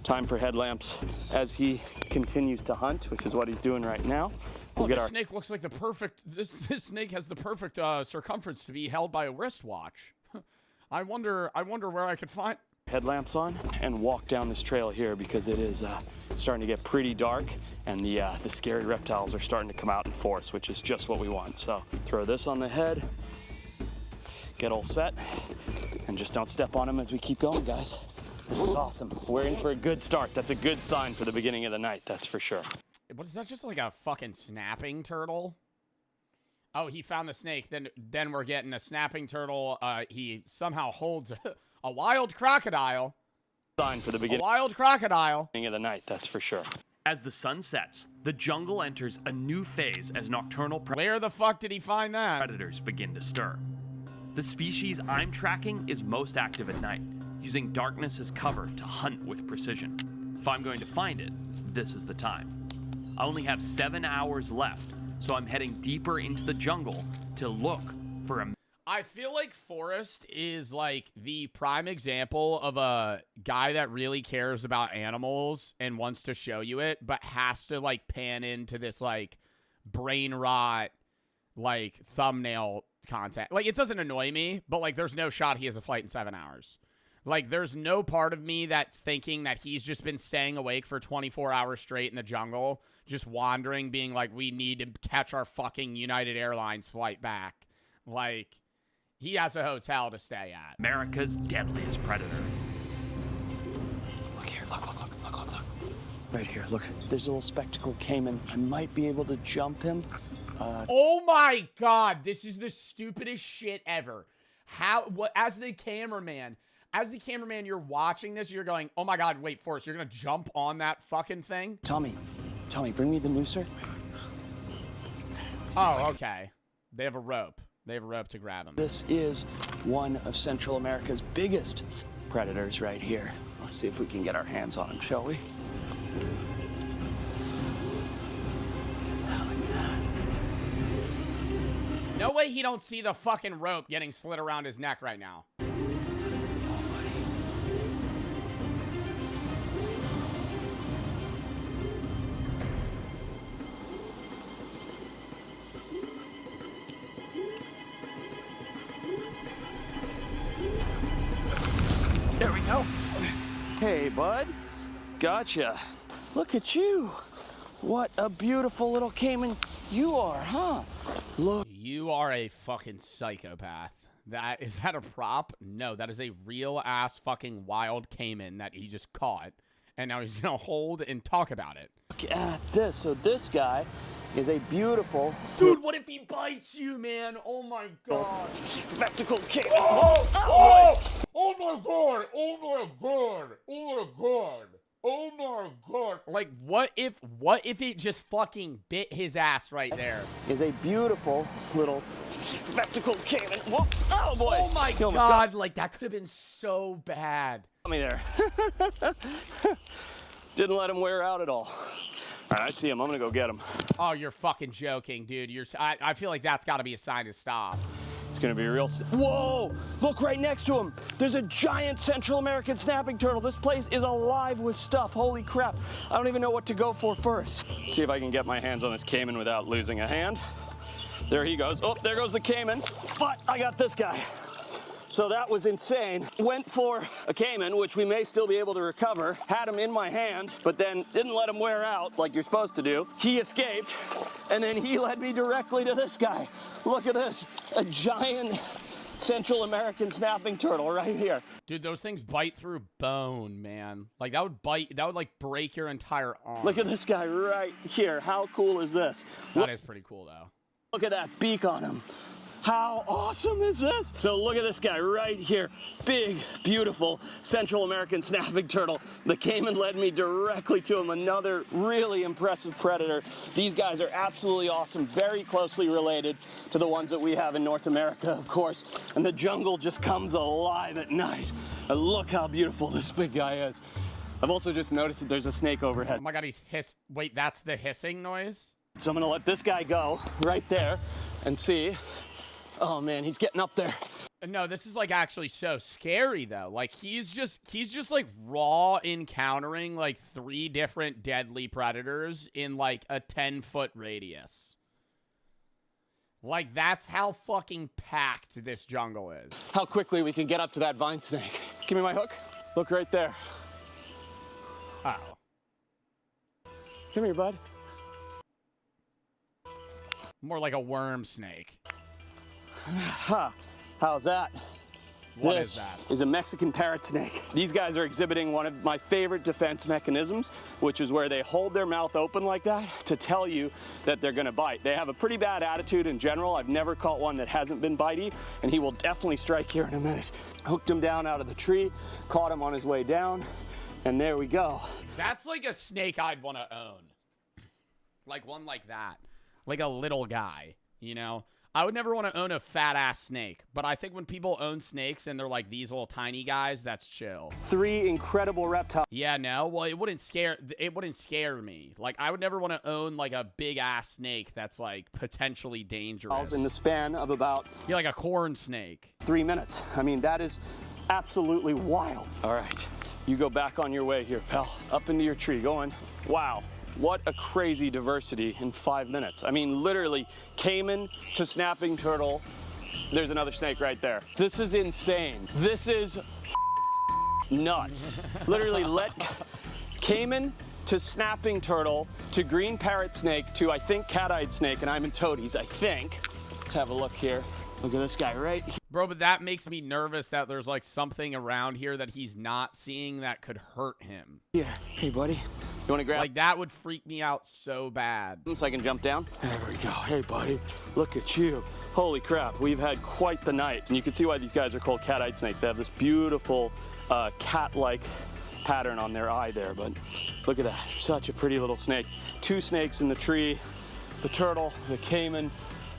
S5: time for headlamps as he continues to hunt, which is what he's doing right now.
S2: Oh, this snake looks like the perfect... This snake has the perfect circumference to be held by a wristwatch. I wonder where I could find...
S5: Headlamps on and walk down this trail here because it is starting to get pretty dark, and the scary reptiles are starting to come out in force, which is just what we want. So throw this on the head, get all set, and just don't step on them as we keep going, guys. This is awesome. We're in for a good start. That's a good sign for the beginning of the night, that's for sure.
S2: What is that, just like a fucking snapping turtle? Oh, he found the snake. Then we're getting a snapping turtle. He somehow holds a wild crocodile.
S5: Sign for the beginning.
S2: A wild crocodile.
S5: Of the night, that's for sure.
S4: As the sun sets, the jungle enters a new phase as nocturnal
S2: Where the fuck did he find that?
S4: predators begin to stir. The species I'm tracking is most active at night, using darkness as cover to hunt with precision. If I'm going to find it, this is the time. I only have 7 hours left, so I'm heading deeper into the jungle to look for a...
S2: I feel like Forrest is like the prime example of a guy that really cares about animals and wants to show you it, but has to like pan into this like brain rot, like thumbnail content. Like, it doesn't annoy me, but like there's no shot he has a flight in 7 hours. Like, there's no part of me that's thinking that he's just been staying awake for 24 hours straight in the jungle, just wandering, being like, we need to catch our fucking United Airlines flight back. Like, he has a hotel to stay at.
S4: America's deadliest predator.
S5: Look here, look. Right here, look. There's a little spectacled caiman. I might be able to jump him.
S2: Oh my God, this is the stupidest shit ever. As the cameraman, you're watching this, you're going, oh my God, wait, Forrest, you're gonna jump on that fucking thing?
S5: Tommy, bring me the nooser.
S2: Oh, okay. They have a rope. They have a rope to grab him.
S5: This is one of Central America's biggest predators right here. Let's see if we can get our hands on him, shall we?
S2: No way he don't see the fucking rope getting slid around his neck right now.
S5: There we go. Hey, bud. Gotcha. Look at you. What a beautiful little caiman you are, huh? Look.
S2: You are a fucking psychopath. Is that a prop? No, that is a real ass fucking wild caiman that he just caught. And now he's gonna hold and talk about it.
S5: Look at this. So this guy is a beautiful...
S2: Dude, what if he bites you, man? Oh my God.
S5: spectacled caiman.
S2: Oh, oh, oh my God. Oh my God. Oh my God. Oh my God. Like, what if it just fucking bit his ass right there?
S5: Is a beautiful little spectacled caiman. Whoa. Oh boy.
S2: Oh my God. Like, that could have been so bad.
S5: Got me there. Didn't let him wear out at all. All right, I see him. I'm gonna go get him.
S2: Oh, you're fucking joking, dude. I feel like that's got to be a sign to stop.
S5: It's gonna be real. Whoa! Look right next to him. There's a giant Central American snapping turtle. This place is alive with stuff. Holy crap! I don't even know what to go for first. Let's see if I can get my hands on this caiman without losing a hand. There he goes. Oh, there goes the caiman. But I got this guy. So that was insane. Went for a caiman, which we may still be able to recover. Had him in my hand, but then didn't let him wear out like you're supposed to do. He escaped, and then he led me directly to this guy. Look at this, a giant Central American snapping turtle right here.
S2: Dude, those things bite through bone, man. Like, that would like break your entire arm.
S5: Look at this guy right here. How cool is this?
S2: That is pretty cool, though.
S5: Look at that beak on him. How awesome is this? So look at this guy right here. Big, beautiful Central American snapping turtle. The caiman led me directly to him. Another really impressive predator. These guys are absolutely awesome, very closely related to the ones that we have in North America, of course. And the jungle just comes alive at night. And look how beautiful this big guy is. I've also just noticed that there's a snake overhead.
S2: Oh my God, wait, that's the hissing noise?
S5: So I'm gonna let this guy go right there and see. Oh man, he's getting up there.
S2: No, this is like actually so scary though. Like he's just like raw encountering like 3 different deadly predators in like a 10-foot radius. Like, that's how fucking packed this jungle is.
S5: How quickly we can get up to that vine snake. Give me my hook. Look right there.
S2: Oh.
S5: Come here, bud.
S2: More like a worm snake.
S5: Ha! How's that?
S2: What
S5: this
S2: is that?
S5: is a Mexican parrot snake. These guys are exhibiting one of my favorite defense mechanisms, which is where they hold their mouth open like that to tell you that they're gonna bite. They have a pretty bad attitude in general. I've never caught one that hasn't been bitey, and he will definitely strike here in a minute. Hooked him down out of the tree, caught him on his way down, and there we go.
S2: That's like a snake I'd want to own. Like one like that. Like a little guy, you know? I would never want to own a fat-ass snake, but I think when people own snakes and they're like these little tiny guys, that's chill.
S5: 3 incredible reptiles.
S2: Yeah, no, well, it wouldn't scare me. Like, I would never want to own like a big-ass snake that's like potentially dangerous.
S5: In the span of about
S2: Yeah, like a corn snake.
S5: 3 minutes. I mean, that is absolutely wild. All right, you go back on your way here, pal. Up into your tree, going. Wow. What a crazy diversity in 5 minutes. I mean, literally, caiman to snapping turtle. There's another snake right there. This is insane. This is nuts. Literally, caiman to snapping turtle to green parrot snake to, I think, cat-eyed snake, and I'm in toadies, I think. Let's have a look here. Look at this guy right here.
S2: Bro, but that makes me nervous that there's like something around here that he's not seeing that could hurt him.
S5: Here. Hey, buddy. You want to grab?
S2: Like, that would freak me out so bad.
S5: So I can jump down. There we go. Hey, buddy. Look at you. Holy crap. We've had quite the night. And you can see why these guys are called cat-eyed snakes. They have this beautiful cat-like pattern on their eye there. But look at that. Such a pretty little snake. 2 snakes in the tree. The turtle, the caiman.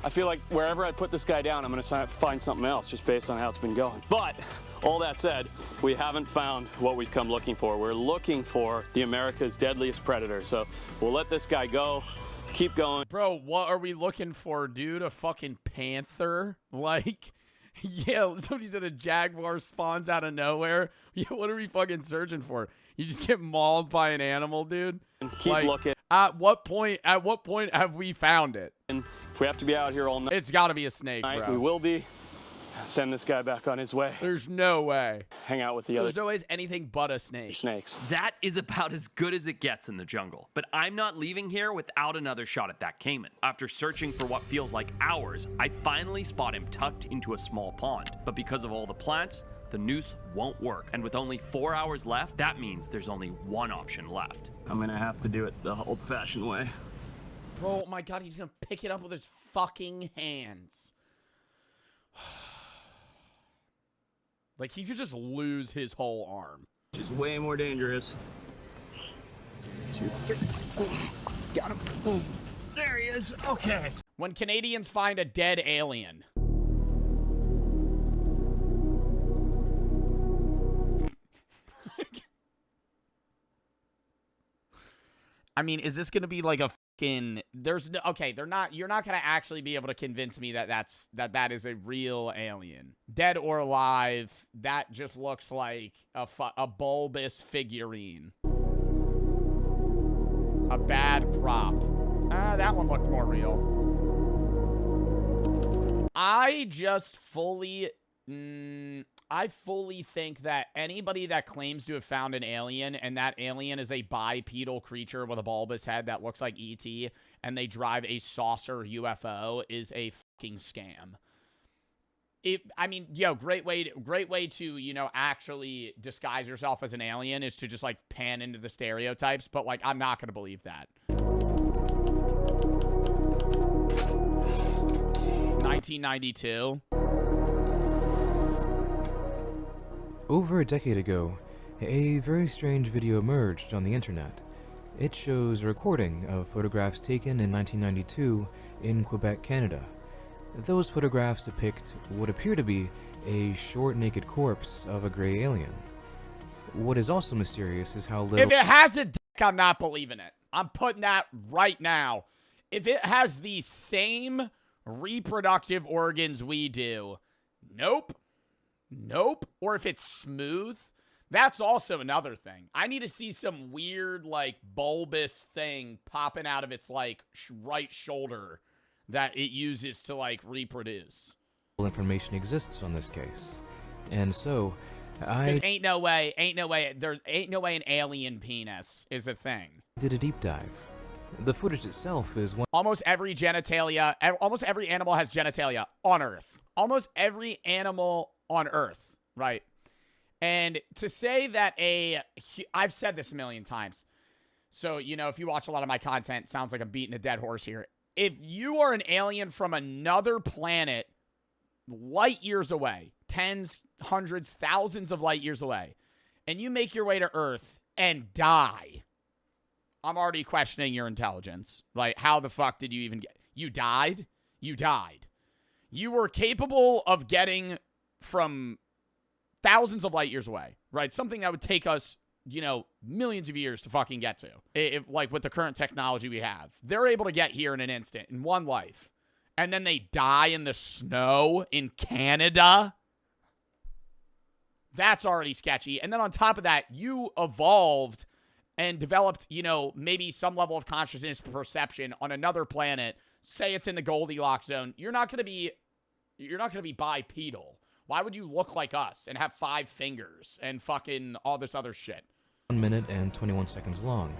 S5: I feel like wherever I put this guy down, I'm going to find something else just based on how it's been going. But all that said, we haven't found what we've come looking for. We're looking for the America's deadliest predator. So we'll let this guy go. Keep going.
S2: Bro, what are we looking for, dude? A fucking panther? Like, yeah, somebody said a jaguar spawns out of nowhere. Yeah, what are we fucking searching for? You just get mauled by an animal, dude?
S5: Keep looking.
S2: At what point have we found it?
S5: And if we have to be out here all night,
S2: It's got to be a snake, bro.
S5: we will be. Send this guy back on his way.
S2: There's no way.
S5: Hang out with the other
S2: There's no way it's anything but a snake.
S5: snakes.
S4: That is about as good as it gets in the jungle. But I'm not leaving here without another shot at that caiman. After searching for what feels like hours, I finally spot him tucked into a small pond. But because of all the plants, the noose won't work. And with only 4 hours left, that means there's only one option left.
S5: I'm gonna have to do it the old-fashioned way.
S2: Bro, oh my God, he's going to pick it up with his fucking hands. Like, he could just lose his whole arm.
S5: Which is way more dangerous. 2, 3. Got him. Boom. There he is. Okay.
S2: When Canadians find a dead alien. I mean, is this going to be like a fucking... There's no... Okay, they're not... You're not going to actually be able to convince me that that is a real alien. Dead or alive, that just looks like a bulbous figurine. A bad prop. That one looked more real. I just fully... I fully think that anybody that claims to have found an alien and that alien is a bipedal creature with a bulbous head that looks like E.T. and they drive a saucer UFO is a fucking scam. I mean, yo, great way to, you know, actually disguise yourself as an alien is to just like pan into the stereotypes, but like I'm not going to believe that. 1992.
S7: Over a decade ago, a very strange video emerged on the internet. It shows a recording of photographs taken in 1992 in Quebec, Canada. Those photographs depict what appear to be a short naked corpse of a gray alien. What is also mysterious is how little...
S2: If it has a dick, I'm not believing it. I'm putting that right now. If it has the same reproductive organs we do, nope. Nope. Or if it's smooth, that's also another thing. I need to see some weird, like, bulbous thing popping out of its, like, right shoulder that it uses to, like, reproduce.
S7: Information exists on this case. And so,
S2: ain't no way an alien penis is a thing.
S7: did a deep dive. The footage itself is one...
S2: Almost every animal has genitalia on Earth. Almost every animal on Earth right? And to say that I've said this a million times. So, you know, if you watch a lot of my content, it sounds like I'm beating a dead horse here. If you are an alien from another planet light years away, tens, hundreds, thousands of light years away, and you make your way to Earth and die, I'm already questioning your intelligence. Like, how the fuck did you even get... You died? You died. You were capable of getting from thousands of light years away, right? Something that would take us, you know, millions of years to fucking get to. If, like, with the current technology we have. They're able to get here in an instant, in one life. And then they die in the snow in Canada. That's already sketchy. And then on top of that, you evolved and developed, you know, maybe some level of consciousness perception on another planet. Say it's in the Goldilocks zone. You're not going to be bipedal. Why would you look like us and have 5 fingers and fucking all this other shit?
S7: 1 minute and 21 seconds long.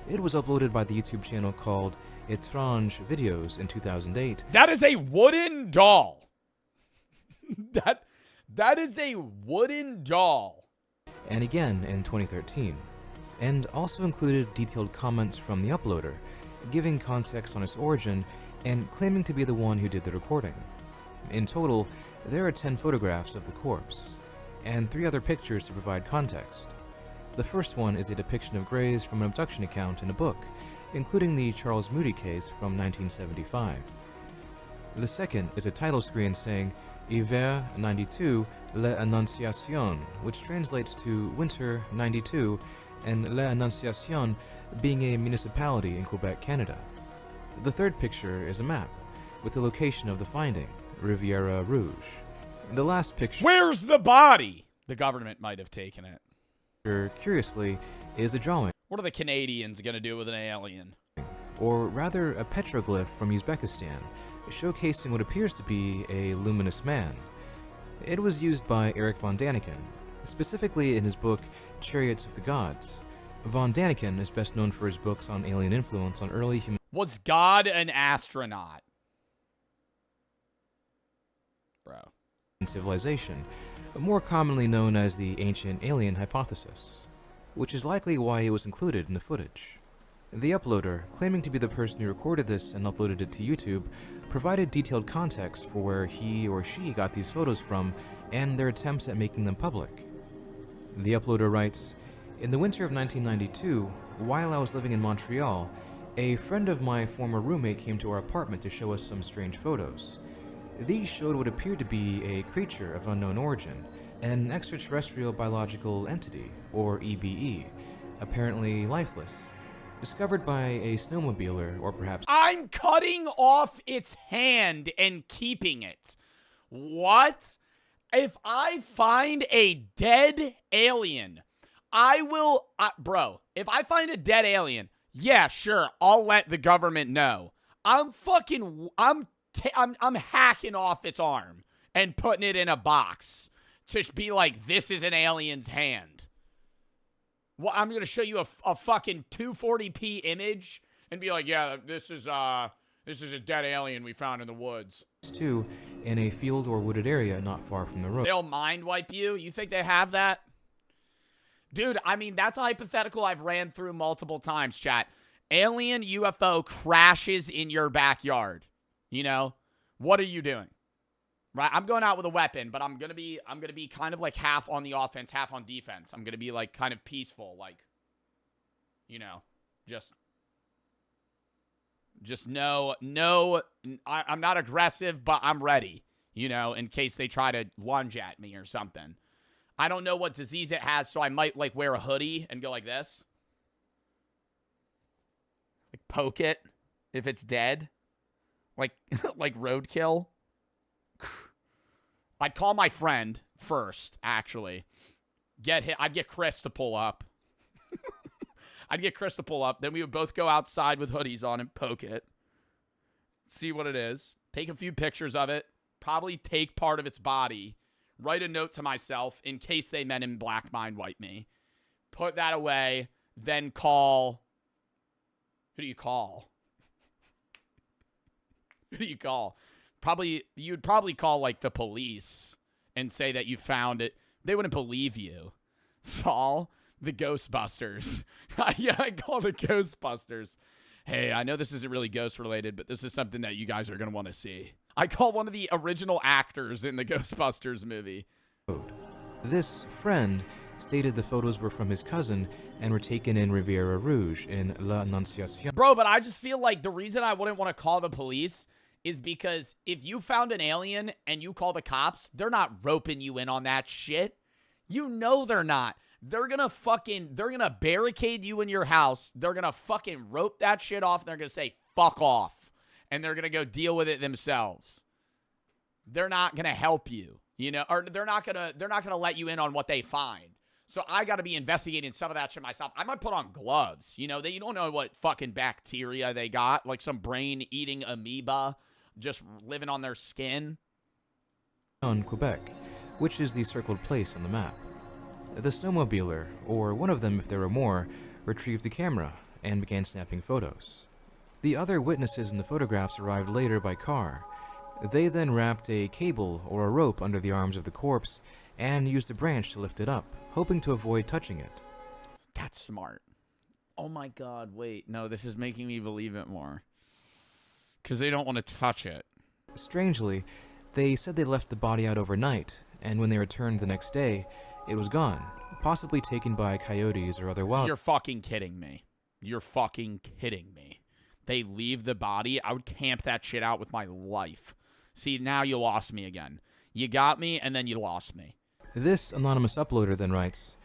S7: It was uploaded by the YouTube channel called Etrange Videos in 2008.
S2: That is a wooden doll. That is a wooden doll.
S7: And again in 2013. And also included detailed comments from the uploader, giving context on its origin and claiming to be the one who did the recording. In total, there are 10 photographs of the corpse, and 3 other pictures to provide context. The first one is a depiction of Grays from an abduction account in a book, including the Charles Moody case from 1975. The second is a title screen saying Hiver 92, l'Annonciation, which translates to Winter 92, and l'Annonciation being a municipality in Quebec, Canada. The third picture is a map, with the location of the finding, Riviera Rouge. The last picture...
S2: Where's the body? The government might have taken it.
S7: Curiously, is a drawing.
S2: What are the Canadians going to do with an alien?
S7: Or rather, a petroglyph from Uzbekistan, showcasing what appears to be a luminous man. It was used by Eric von Daniken, specifically in his book Chariots of the Gods. Von Daniken is best known for his books on alien influence on early human...
S2: Was God an astronaut? Bro.
S7: civilization, more commonly known as the ancient alien hypothesis, which is likely why it was included in the footage. The uploader, claiming to be the person who recorded this and uploaded it to YouTube, provided detailed context for where he or she got these photos from and their attempts at making them public. The uploader writes, "In the winter of 1992, while I was living in Montreal, a friend of my former roommate came to our apartment to show us some strange photos. These showed what appeared to be a creature of unknown origin, an extraterrestrial biological entity, or EBE, apparently lifeless, discovered by a snowmobiler or perhaps..."
S2: I'm cutting off its hand and keeping it. What? If I find a dead alien, I will... bro, if I find a dead alien, yeah, sure, I'll let the government know. I'm hacking off its arm and putting it in a box to be like, this is an alien's hand. Well, I'm going to show you a fucking 240p image and be like, yeah, this is a dead alien we found in the woods.
S7: Too, in a field or wooded area not far from the road.
S2: They'll mind wipe you? You think they have that? Dude, I mean, that's a hypothetical I've ran through multiple times, chat. Alien UFO crashes in your backyard. You know? What are you doing? Right? I'm going out with a weapon, but I'm gonna be kind of like half on the offense, half on defense. I'm gonna be like kind of peaceful, like, you know, just no, I'm not aggressive, but I'm ready, you know, in case they try to lunge at me or something. I don't know what disease it has, so I might like wear a hoodie and go like this. Like poke it if it's dead. Like like roadkill. I'd call my friend first, actually. I'd get Chris to pull up. Then we would both go outside with hoodies on and poke it. See what it is. Take a few pictures of it. Probably take part of its body. Write a note to myself in case they Men in Black mind wipe me. Put that away. Then call. Who do you call? Who do you call? You'd probably call like the police and say that you found it. They wouldn't believe you. Saul, the Ghostbusters. Yeah, I call the Ghostbusters. Hey, I know this isn't really ghost related, but this is something that you guys are going to want to see. I call one of the original actors in the Ghostbusters movie.
S7: This friend stated the photos were from his cousin and were taken in Riviera Rouge in La Annonciation.
S2: Bro, but I just feel like the reason I wouldn't want to call the police is because if you found an alien and you call the cops, they're not roping you in on that shit. You know they're not. They're gonna barricade you in your house. They're gonna fucking rope that shit off, and they're gonna say, fuck off. And they're gonna go deal with it themselves. They're not gonna help you, you know, or they're not gonna let you in on what they find. So I gotta be investigating some of that shit myself. I might put on gloves, you know, you don't know what fucking bacteria they got, like some brain-eating amoeba just living on their skin.
S7: On Quebec, which is the circled place on the map. The snowmobiler, or one of them if there were more, retrieved a camera and began snapping photos. The other witnesses in the photographs arrived later by car. They then wrapped a cable or a rope under the arms of the corpse and used a branch to lift it up, hoping to avoid touching it.
S2: That's smart. Oh my god, wait. No, this is making me believe it more. Because they don't want to touch it.
S7: Strangely, they said they left the body out overnight, and when they returned the next day, it was gone, possibly taken by coyotes or other wild.
S2: You're fucking kidding me. You're fucking kidding me. They leave the body? I would camp that shit out with my life. See, now you lost me again. You got me, and then you lost me.
S7: This anonymous uploader then writes,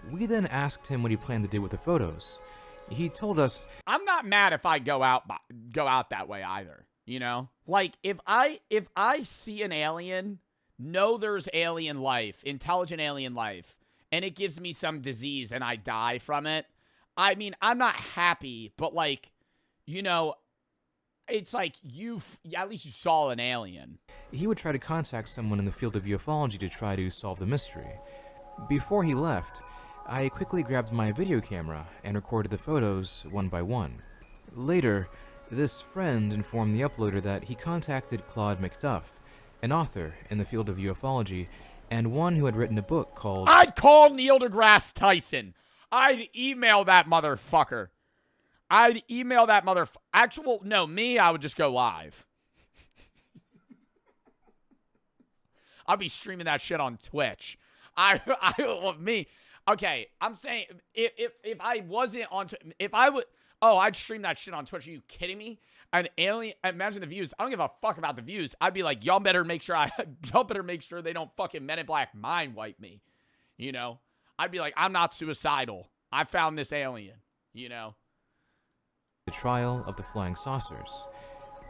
S7: "We then asked him what he planned to do with the photos. He told us..."
S2: I'm not mad if I go out that way either, you know? Like, if I see an alien, know there's alien life, intelligent alien life, and it gives me some disease and I die from it, I mean, I'm not happy, but like, you know, it's like at least you saw an alien.
S7: He would try to contact someone in the field of ufology to try to solve the mystery. Before he left, I quickly grabbed my video camera and recorded the photos one by one. Later, this friend informed the uploader that he contacted Claude McDuff, an author in the field of ufology, and one who had written a book called...
S2: I'd call Neil deGrasse Tyson. I'd email that motherfucker. I would just go live. I'd be streaming that shit on Twitch. Okay, I'm saying, if I wasn't on... I'd stream that shit on Twitch. Are you kidding me? An alien, imagine the views. I don't give a fuck about the views. I'd be like, y'all better make sure they don't fucking Men in Black mind wipe me. You know? I'd be like, I'm not suicidal. I found this alien. You know?
S7: The Trial of the Flying Saucers,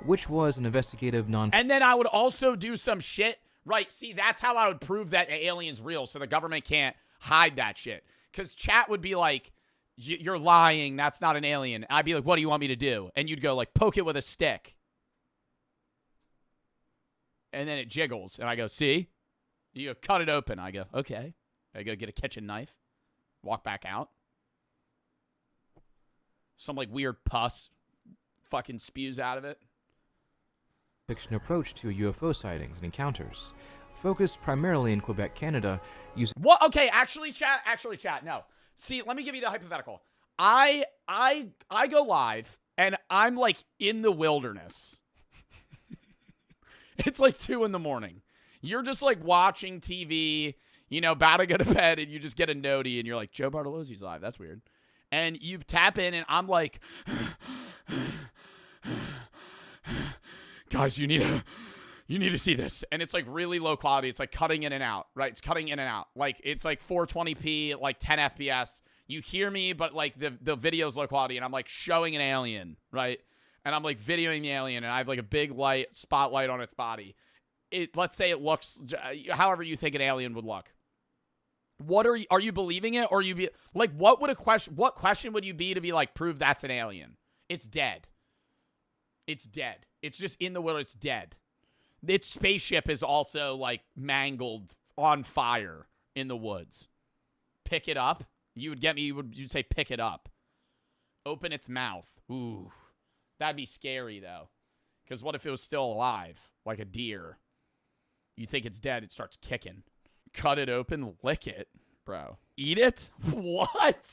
S7: which was an investigative
S2: And then I would also do some shit. Right, see, that's how I would prove that alien's real, so the government can't hide that shit. Because chat would be like, you're lying, that's not an alien. I'd be like, what do you want me to do? And you'd go like, poke it with a stick. And then it jiggles. And I go, see? You go, cut it open. I go, okay. I go get a kitchen knife. Walk back out. Some like weird pus fucking spews out of it.
S7: Fiction approach to UFO sightings and encounters, focused primarily in Quebec, Canada, using...
S2: What? Okay, actually, chat, no. See, let me give you the hypothetical. I go live, and I'm, like, in the wilderness. It's, like, 2 in the morning. You're just, like, watching TV, you know, about to go to bed, and you just get a noti, and you're like, Joe Bartolozzi's live. That's weird. And you tap in, and I'm like... Guys, you need to see this. And it's like really low quality. It's like cutting in and out, right? It's cutting in and out. Like it's like 420p, like 10 FPS. You hear me, but like the video's low quality, and I'm like showing an alien, right? And I'm like videoing the alien, and I have like a big spotlight on its body. Let's say it looks however you think an alien would look. What are you believing it, or what question would you be to be like, prove that's an alien? It's dead. It's dead. It's just in the world. It's dead. Its spaceship is also, like, mangled on fire in the woods. Pick it up. You'd say pick it up. Open its mouth. Ooh. That'd be scary, though. Because what if it was still alive? Like a deer. You think it's dead, it starts kicking. Cut it open, lick it, bro. Eat it? What?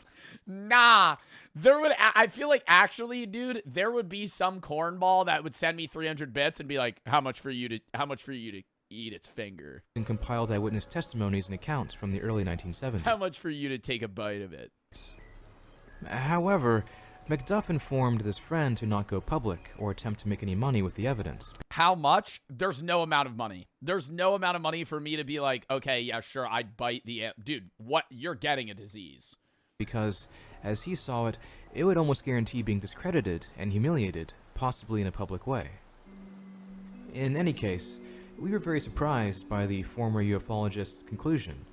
S2: Nah. I feel like actually, dude, there would be some cornball that would send me 300 bits and be like, how much for you to eat its finger?
S7: And compiled eyewitness testimonies and accounts from the early 1970s.
S2: How much for you to take a bite of it?
S7: However, McDuff informed this friend to not go public or attempt to make any money with the evidence.
S2: How much? There's no amount of money. There's no amount of money for me to be like, okay, yeah, sure, I'd bite the... Dude, what? You're getting a disease.
S7: Because, as he saw it, it would almost guarantee being discredited and humiliated, possibly in a public way. In any case, we were very surprised by the former ufologist's conclusion.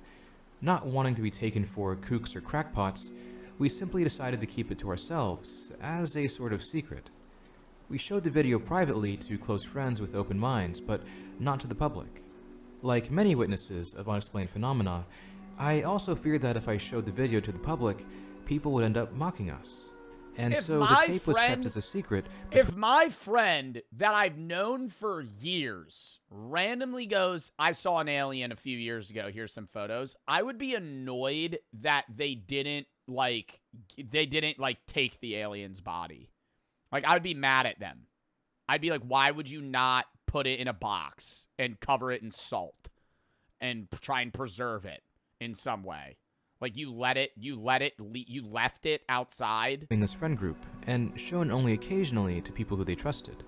S7: Not wanting to be taken for kooks or crackpots, we simply decided to keep it to ourselves, as a sort of secret. We showed the video privately to close friends with open minds, but not to the public. Like many witnesses of unexplained phenomena, I also feared that if I showed the video to the public, people would end up mocking us. And so the tape was kept as a secret.
S2: If my friend that I've known for years randomly goes, I saw an alien a few years ago, here's some photos, I would be annoyed that they didn't take the alien's body. Like, I would be mad at them. I'd be like, why would you not put it in a box and cover it in salt and try and preserve it in some way? Like, you left it outside.
S7: In this friend group, and shown only occasionally to people who they trusted.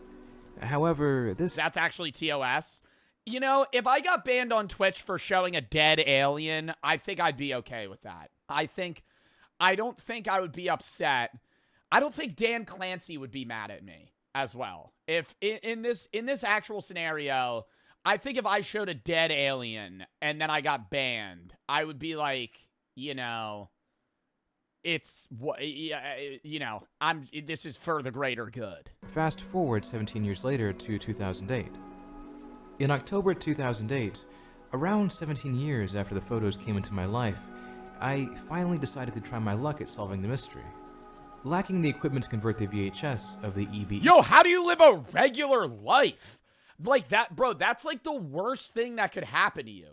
S7: However,
S2: That's actually TOS. You know, if I got banned on Twitch for showing a dead alien, I think I'd be okay with that. I don't think I would be upset. I don't think Dan Clancy would be mad at me as well. If in this actual scenario, I think if I showed a dead alien and then I got banned, I would be like, you know, this is for the greater good.
S7: Fast forward 17 years later to 2008. In October 2008, around 17 years after the photos came into my life, I finally decided to try my luck at solving the mystery. Lacking the equipment to convert the VHS of the EB...
S2: Yo, how do you live a regular life? Like that, bro, that's like the worst thing that could happen to you.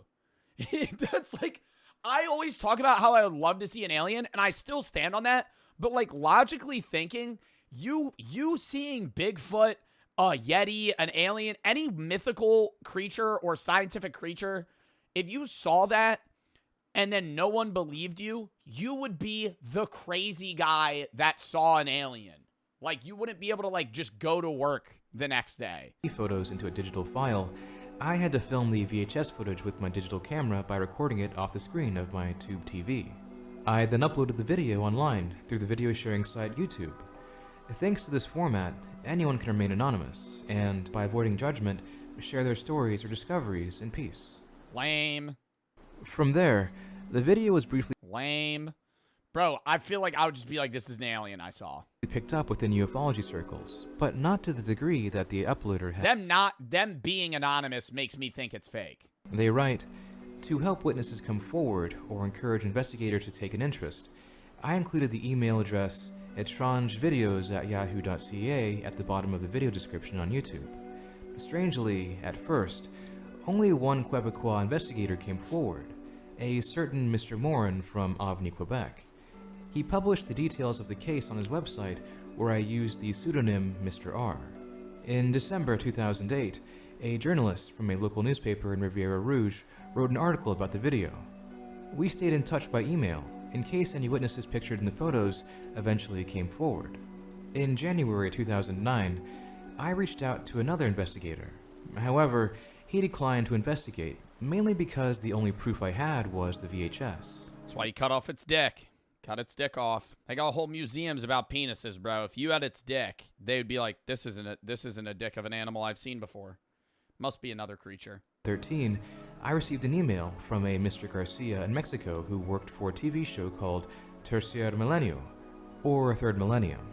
S2: That's like, I always talk about how I would love to see an alien, and I still stand on that, but like logically thinking, you seeing Bigfoot, a Yeti, an alien, any mythical creature or scientific creature, if you saw that, and then no one believed you, you would be the crazy guy that saw an alien. Like, you wouldn't be able to, like, just go to work the next day.
S7: Photos into a digital file, I had to film the VHS footage with my digital camera by recording it off the screen of my tube TV. I then uploaded the video online through the video sharing site YouTube. Thanks to this format, anyone can remain anonymous, and by avoiding judgment, share their stories or discoveries in peace.
S2: Lame.
S7: From there, the video was briefly
S2: lame. Bro, I feel like I would just be like, this is an alien I saw.
S7: Picked up within ufology circles, but not to the degree that the uploader had.
S2: Them being anonymous makes me think it's fake.
S7: They write, to help witnesses come forward or encourage investigators to take an interest, I included the email address etrangevideos@yahoo.ca at the bottom of the video description on YouTube. Strangely, at first, only one Quebecois investigator came forward, a certain Mr. Morin from Avni, Quebec. He published the details of the case on his website, where I used the pseudonym Mr. R. In December 2008, a journalist from a local newspaper in Riviera Rouge wrote an article about the video. We stayed in touch by email, in case any witnesses pictured in the photos eventually came forward. In January 2009, I reached out to another investigator. However, he declined to investigate, mainly because the only proof I had was the VHS.
S2: That's why you cut off its dick. Cut its dick off. They got whole museums about penises, bro. If you had its dick, they would be like, this isn't a dick of an animal I've seen before. Must be another creature.
S7: 2013, I received an email from a Mr. Garcia in Mexico who worked for a TV show called Tercer Milenio, or Third Millennium.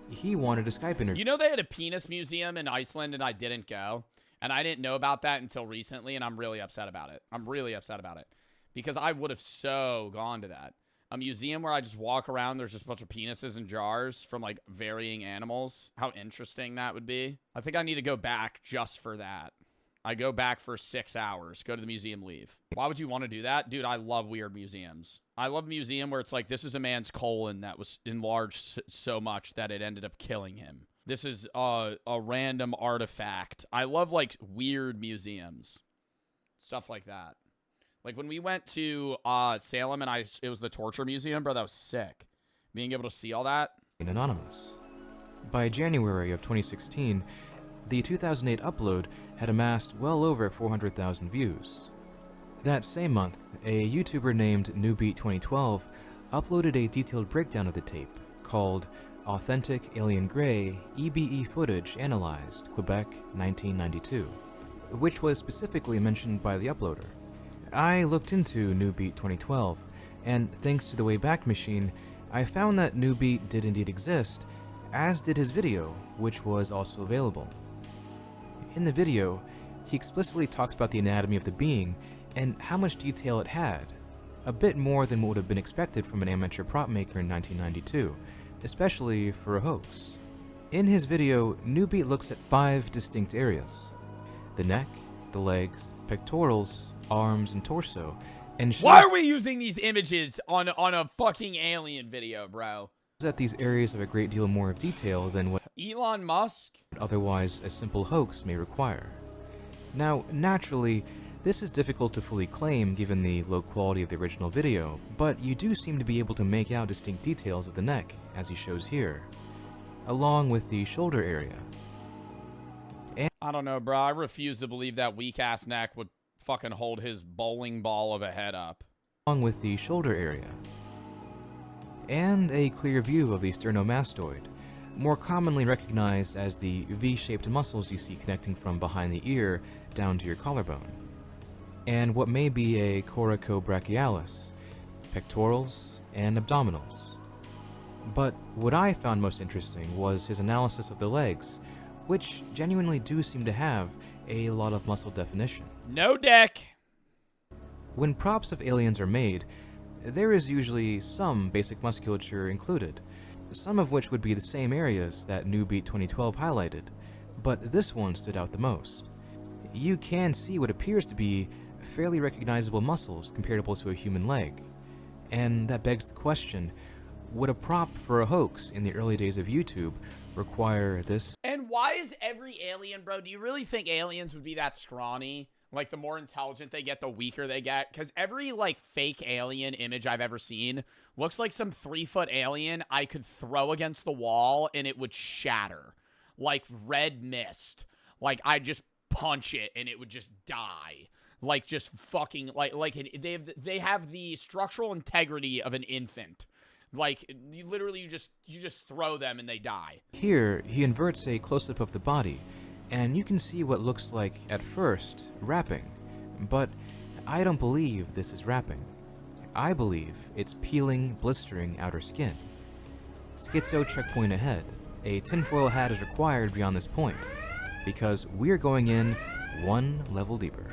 S7: He wanted a Skype interview.
S2: You know they had a penis museum in Iceland and I didn't go? And I didn't know about that until recently, and I'm really upset about it. I'm really upset about it. Because I would have so gone to that. A museum where I just walk around, there's just a bunch of penises in jars from, like, varying animals. How interesting that would be. I think I need to go back just for that. I go back for 6 hours. Go to the museum, leave. Why would you want to do that? Dude, I love weird museums. I love a museum where it's like, this is a man's colon that was enlarged so much that it ended up killing him. This is a random artifact. I love, like, weird museums. Stuff like that. Like, when we went to Salem and it was the torture museum, bro, that was sick. Being able to see all that.
S7: Anonymous. By January of 2016, the 2008 upload had amassed well over 400,000 views. That same month, a YouTuber named NewBeat2012 uploaded a detailed breakdown of the tape called Authentic Alien Grey EBE Footage Analyzed, Quebec, 1992, which was specifically mentioned by the uploader. I looked into NewBeat2012, and thanks to the Wayback Machine, I found that NewBeat did indeed exist, as did his video, which was also available. In the video, he explicitly talks about the anatomy of the being and how much detail it had, a bit more than what would have been expected from an amateur prop maker in 1992, especially for a hoax. In his video, NewBeat looks at 5 distinct areas: the neck, the legs, pectorals, arms, and torso, and shows
S2: Why are we using these images on a fucking alien video, bro?
S7: that these areas have a great deal more of detail than what
S2: Elon Musk?
S7: otherwise a simple hoax may require. Now, naturally, this is difficult to fully claim given the low quality of the original video, but you do seem to be able to make out distinct details of the neck, as he shows here, along with the shoulder area.
S2: I don't know, bro. I refuse to believe that weak-ass neck would fucking hold his bowling ball of a head up.
S7: Along with the shoulder area. And a clear view of the sternomastoid, more commonly recognized as the V-shaped muscles you see connecting from behind the ear down to your collarbone, and what may be a coracobrachialis, pectorals, and abdominals. But what I found most interesting was his analysis of the legs, which genuinely do seem to have a lot of muscle definition.
S2: No deck.
S7: When props of aliens are made, there is usually some basic musculature included, some of which would be the same areas that NewBeat2012 highlighted, but this one stood out the most. You can see what appears to be fairly recognizable muscles comparable to a human leg, and that begs the question, would a prop for a hoax in the early days of YouTube require this?
S2: And why is every alien, bro, do you really think aliens would be that scrawny? Like, the more intelligent they get, the weaker they get? Because every, like, fake alien image I've ever seen looks like some 3-foot alien I could throw against the wall and it would shatter. Like red mist. Like, I'd just punch it and it would just die. Like, just fucking, they have the structural integrity of an infant. Like, you just throw them and they die.
S7: Here, he inverts a close-up of the body, and you can see what looks like, at first, wrapping. But I don't believe this is wrapping. I believe it's peeling, blistering outer skin. Schizo checkpoint ahead. A tinfoil hat is required beyond this point, because we're going in one level deeper.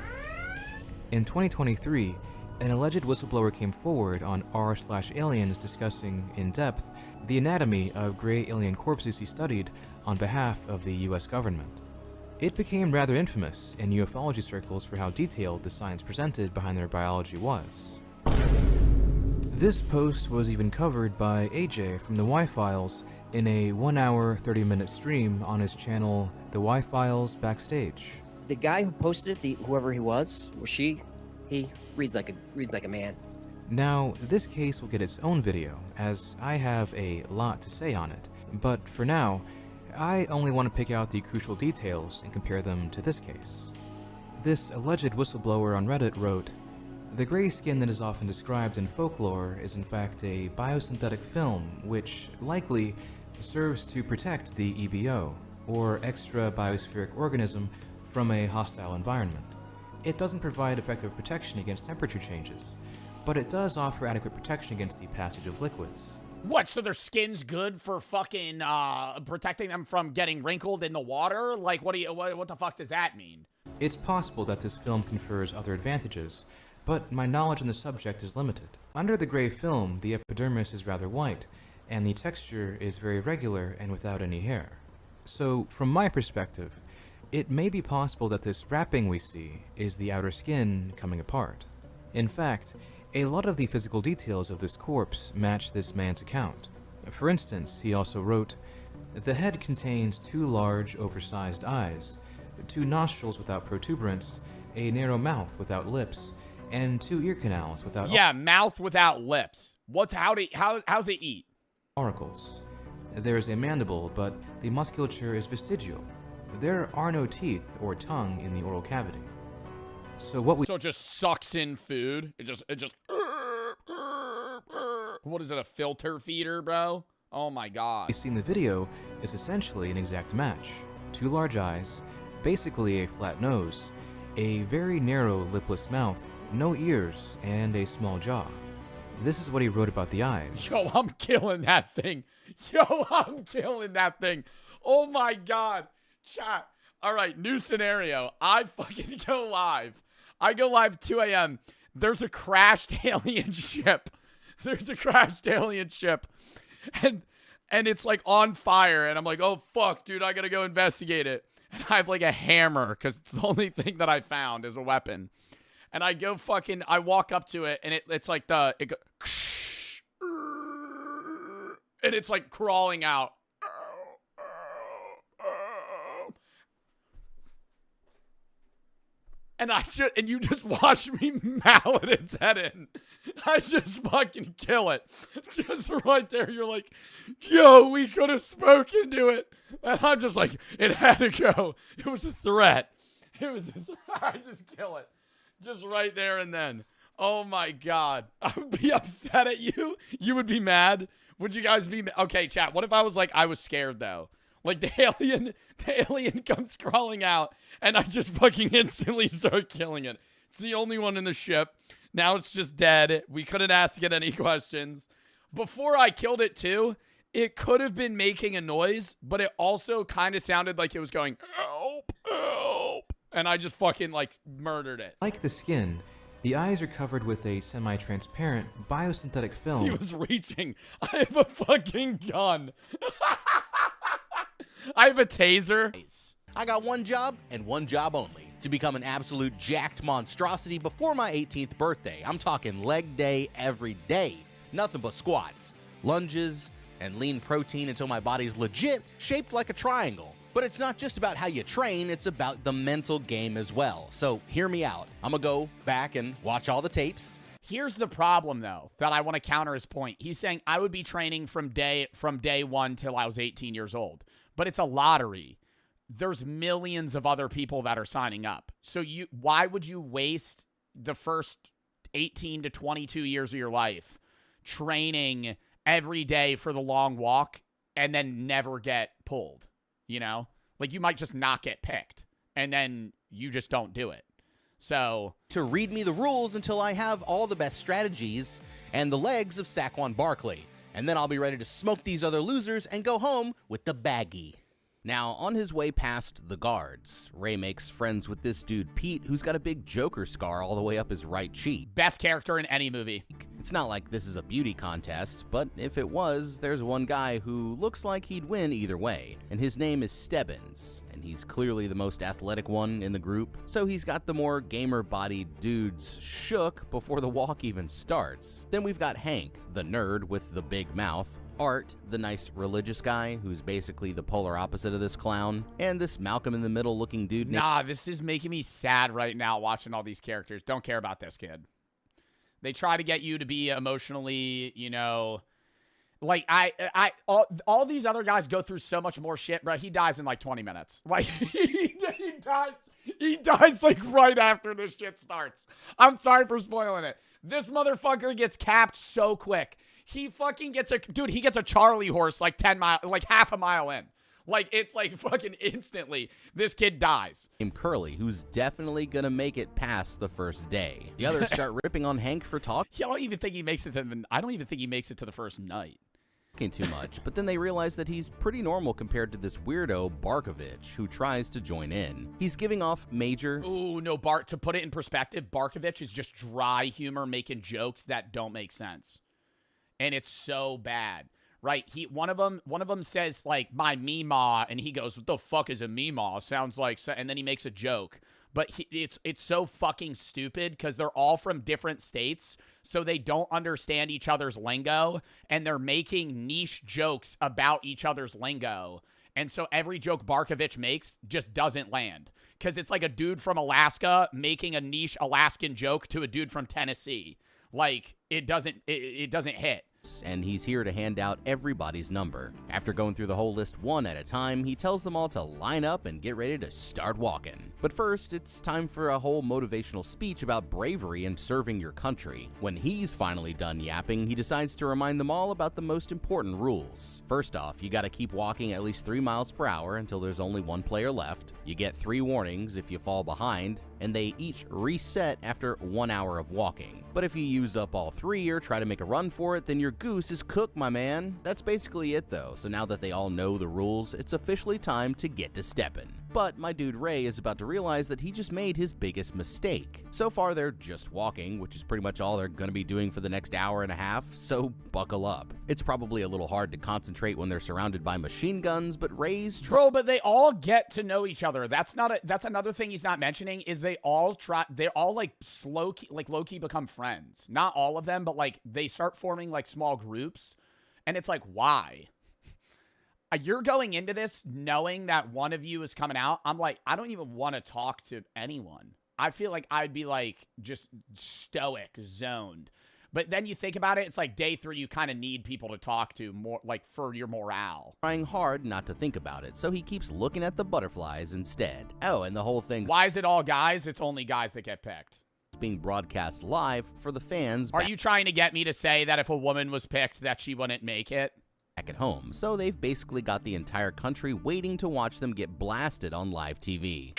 S7: In 2023, an alleged whistleblower came forward on r/aliens discussing, in depth, the anatomy of gray alien corpses he studied on behalf of the US government. It became rather infamous in ufology circles for how detailed the science presented behind their biology was. This post was even covered by AJ from the Y-Files in a 1-hour, 30-minute stream on his channel, The Y-Files Backstage.
S8: The guy who posted it, whoever he was, or she, he reads like a man.
S7: Now, this case will get its own video, as I have a lot to say on it, but for now, I only want to pick out the crucial details and compare them to this case. This alleged whistleblower on Reddit wrote, "The gray skin that is often described in folklore is in fact a biosynthetic film which, likely, serves to protect the EBO, or extra biospheric organism, from a hostile environment. It doesn't provide effective protection against temperature changes, but it does offer adequate protection against the passage of liquids."
S2: What, so their skin's good for fucking protecting them from getting wrinkled in the water? Like, what the fuck does that mean?
S7: It's possible that this film confers other advantages, but my knowledge on the subject is limited. Under the gray film, the epidermis is rather white, and the texture is very regular and without any hair. So, from my perspective, It may be possible that this wrapping we see is the outer skin coming apart. In fact, a lot of the physical details of this corpse match this man's account. For instance, he also wrote, "The head contains 2 large, oversized eyes, 2 nostrils without protuberance, a narrow mouth without lips, and 2 ear canals without
S2: Yeah, mouth without lips. How's it eat?
S7: auricles. There is a mandible, but the musculature is vestigial. There are no teeth or tongue in the oral cavity. So what we
S2: So it just sucks in food. It just what is it, a filter feeder, bro? Oh my god.
S7: see in the video is essentially an exact match. 2 large eyes, basically a flat nose, a very narrow lipless mouth, no ears, and a small jaw. This is what he wrote about the eyes.
S2: Yo, I'm killing that thing. Oh my god. Chat. All right, new scenario. I fucking go live. I go live 2 a.m. There's a crashed alien ship. And it's like on fire. And I'm like, oh fuck, dude, I gotta go investigate it. And I have like a hammer because it's the only thing that I found is a weapon. And I go fucking, I walk up to it and it's like it goes, and it's like crawling out. And you just watch me mallet its head in. I just fucking kill it. Just right there, you're like, yo, we could have spoken to it. And I'm just like, it had to go. It was a threat. I just kill it. Just right there and then. Oh my god. I would be upset at you. You would be mad. Would you guys be okay, chat? What if I was like, I was scared though? Like the alien comes crawling out and I just fucking instantly start killing it. It's the only one in the ship. Now it's just dead. We couldn't ask it any questions. Before I killed it too, it could have been making a noise, but it also kind of sounded like it was going, help, help. And I just fucking like murdered it.
S7: Like the skin, the eyes are covered with a semi-transparent biosynthetic film.
S2: He was reaching. I have a fucking gun. I have a taser.
S1: I got one job and one job only: to become an absolute jacked monstrosity before my 18th birthday. I'm talking leg day every day. Nothing but squats, lunges, and lean protein until my body's legit shaped like a triangle. But it's not just about how you train, it's about the mental game as well. So hear me out. I'm gonna go back and watch all the tapes.
S2: Here's the problem, though, that I want to counter his point. He's saying I would be training from day 1 till I was 18 years old. But it's a lottery. There's millions of other people that are signing up. So why would you waste the first 18 to 22 years of your life training every day for the long walk and then never get pulled? You know? Like, you might just not get picked, and then you just don't do it. So
S1: to read me the rules until I have all the best strategies and the legs of Saquon Barkley. And then I'll be ready to smoke these other losers and go home with the baggie. Now, on his way past the guards, Ray makes friends with this dude Pete, who's got a big Joker scar all the way up his right cheek.
S2: best character in any movie.
S1: It's not like this is a beauty contest, but if it was, there's one guy who looks like he'd win either way, and his name is Stebbins, and he's clearly the most athletic one in the group, so he's got the more gamer-bodied dudes shook before the walk even starts. Then we've got Hank, the nerd with the big mouth, Art, the nice religious guy who's basically the polar opposite of this clown, and this Malcolm in the Middle looking dude.
S2: Nah, this is making me sad right now watching all these characters. Don't care about this kid. They try to get you to be emotionally, you know, like all these other guys go through so much more shit, bro. He dies in like 20 minutes. Like he dies like right after this shit starts. I'm sorry for spoiling it. This motherfucker gets capped so quick. He fucking gets he gets a Charlie horse like 10 miles, like half a mile in. Like, it's like fucking instantly, this kid dies.
S1: Curly, who's definitely gonna make it past the first day. The others start ripping on Hank for talking.
S2: I don't even think he makes it to the first night.
S1: Too much, but then they realize that he's pretty normal compared to this weirdo Barkovich who tries to join in. He's giving off major...
S2: Ooh, no, Bart, to put it in perspective, Barkovich is just dry humor making jokes that don't make sense. And it's so bad. right? One of them says like my Meemaw, and he goes, "What the fuck is a Meemaw?" Sounds like, and then he makes a joke. But it's so fucking stupid because they're all from different states, so they don't understand each other's lingo, and they're making niche jokes about each other's lingo. And so every joke Barkovich makes just doesn't land because it's like a dude from Alaska making a niche Alaskan joke to a dude from Tennessee. Like, it doesn't hit.
S1: And he's here to hand out everybody's number. After going through the whole list one at a time, he tells them all to line up and get ready to start walking. But first, it's time for a whole motivational speech about bravery and serving your country. When he's finally done yapping, he decides to remind them all about the most important rules. First off, you gotta keep walking at least 3 miles per hour until there's only one player left. You get 3 warnings if you fall behind, and they each reset after 1 hour of walking. But if you use up all 3 or try to make a run for it, then your goose is cooked, my man. That's basically it though, so now that they all know the rules, it's officially time to get to steppin'. But my dude Ray is about to realize that he just made his biggest mistake. So far they're just walking, which is pretty much all they're gonna be doing for the next hour and a half, so buckle up. It's probably a little hard to concentrate when they're surrounded by machine guns, but Ray's
S2: Bro, but they all get to know each other. That's another thing he's not mentioning is they're all like low-key become friends. Not all of them, but like they start forming like small groups, and it's like, why? You're going into this knowing that one of you is coming out. I'm like, I don't even want to talk to anyone. I feel like I'd be like just stoic, zoned. But then you think about it, it's like day 3, you kind of need people to talk to more, like for your morale.
S1: trying hard not to think about it, so he keeps looking at the butterflies instead. Oh, and the whole thing's
S2: Why is it all guys? It's only guys that get picked.
S1: being broadcast live for the fans
S2: Are you trying to get me to say that if a woman was picked that she wouldn't make it?
S1: back at home, so they've basically got the entire country waiting to watch them get blasted on live TV.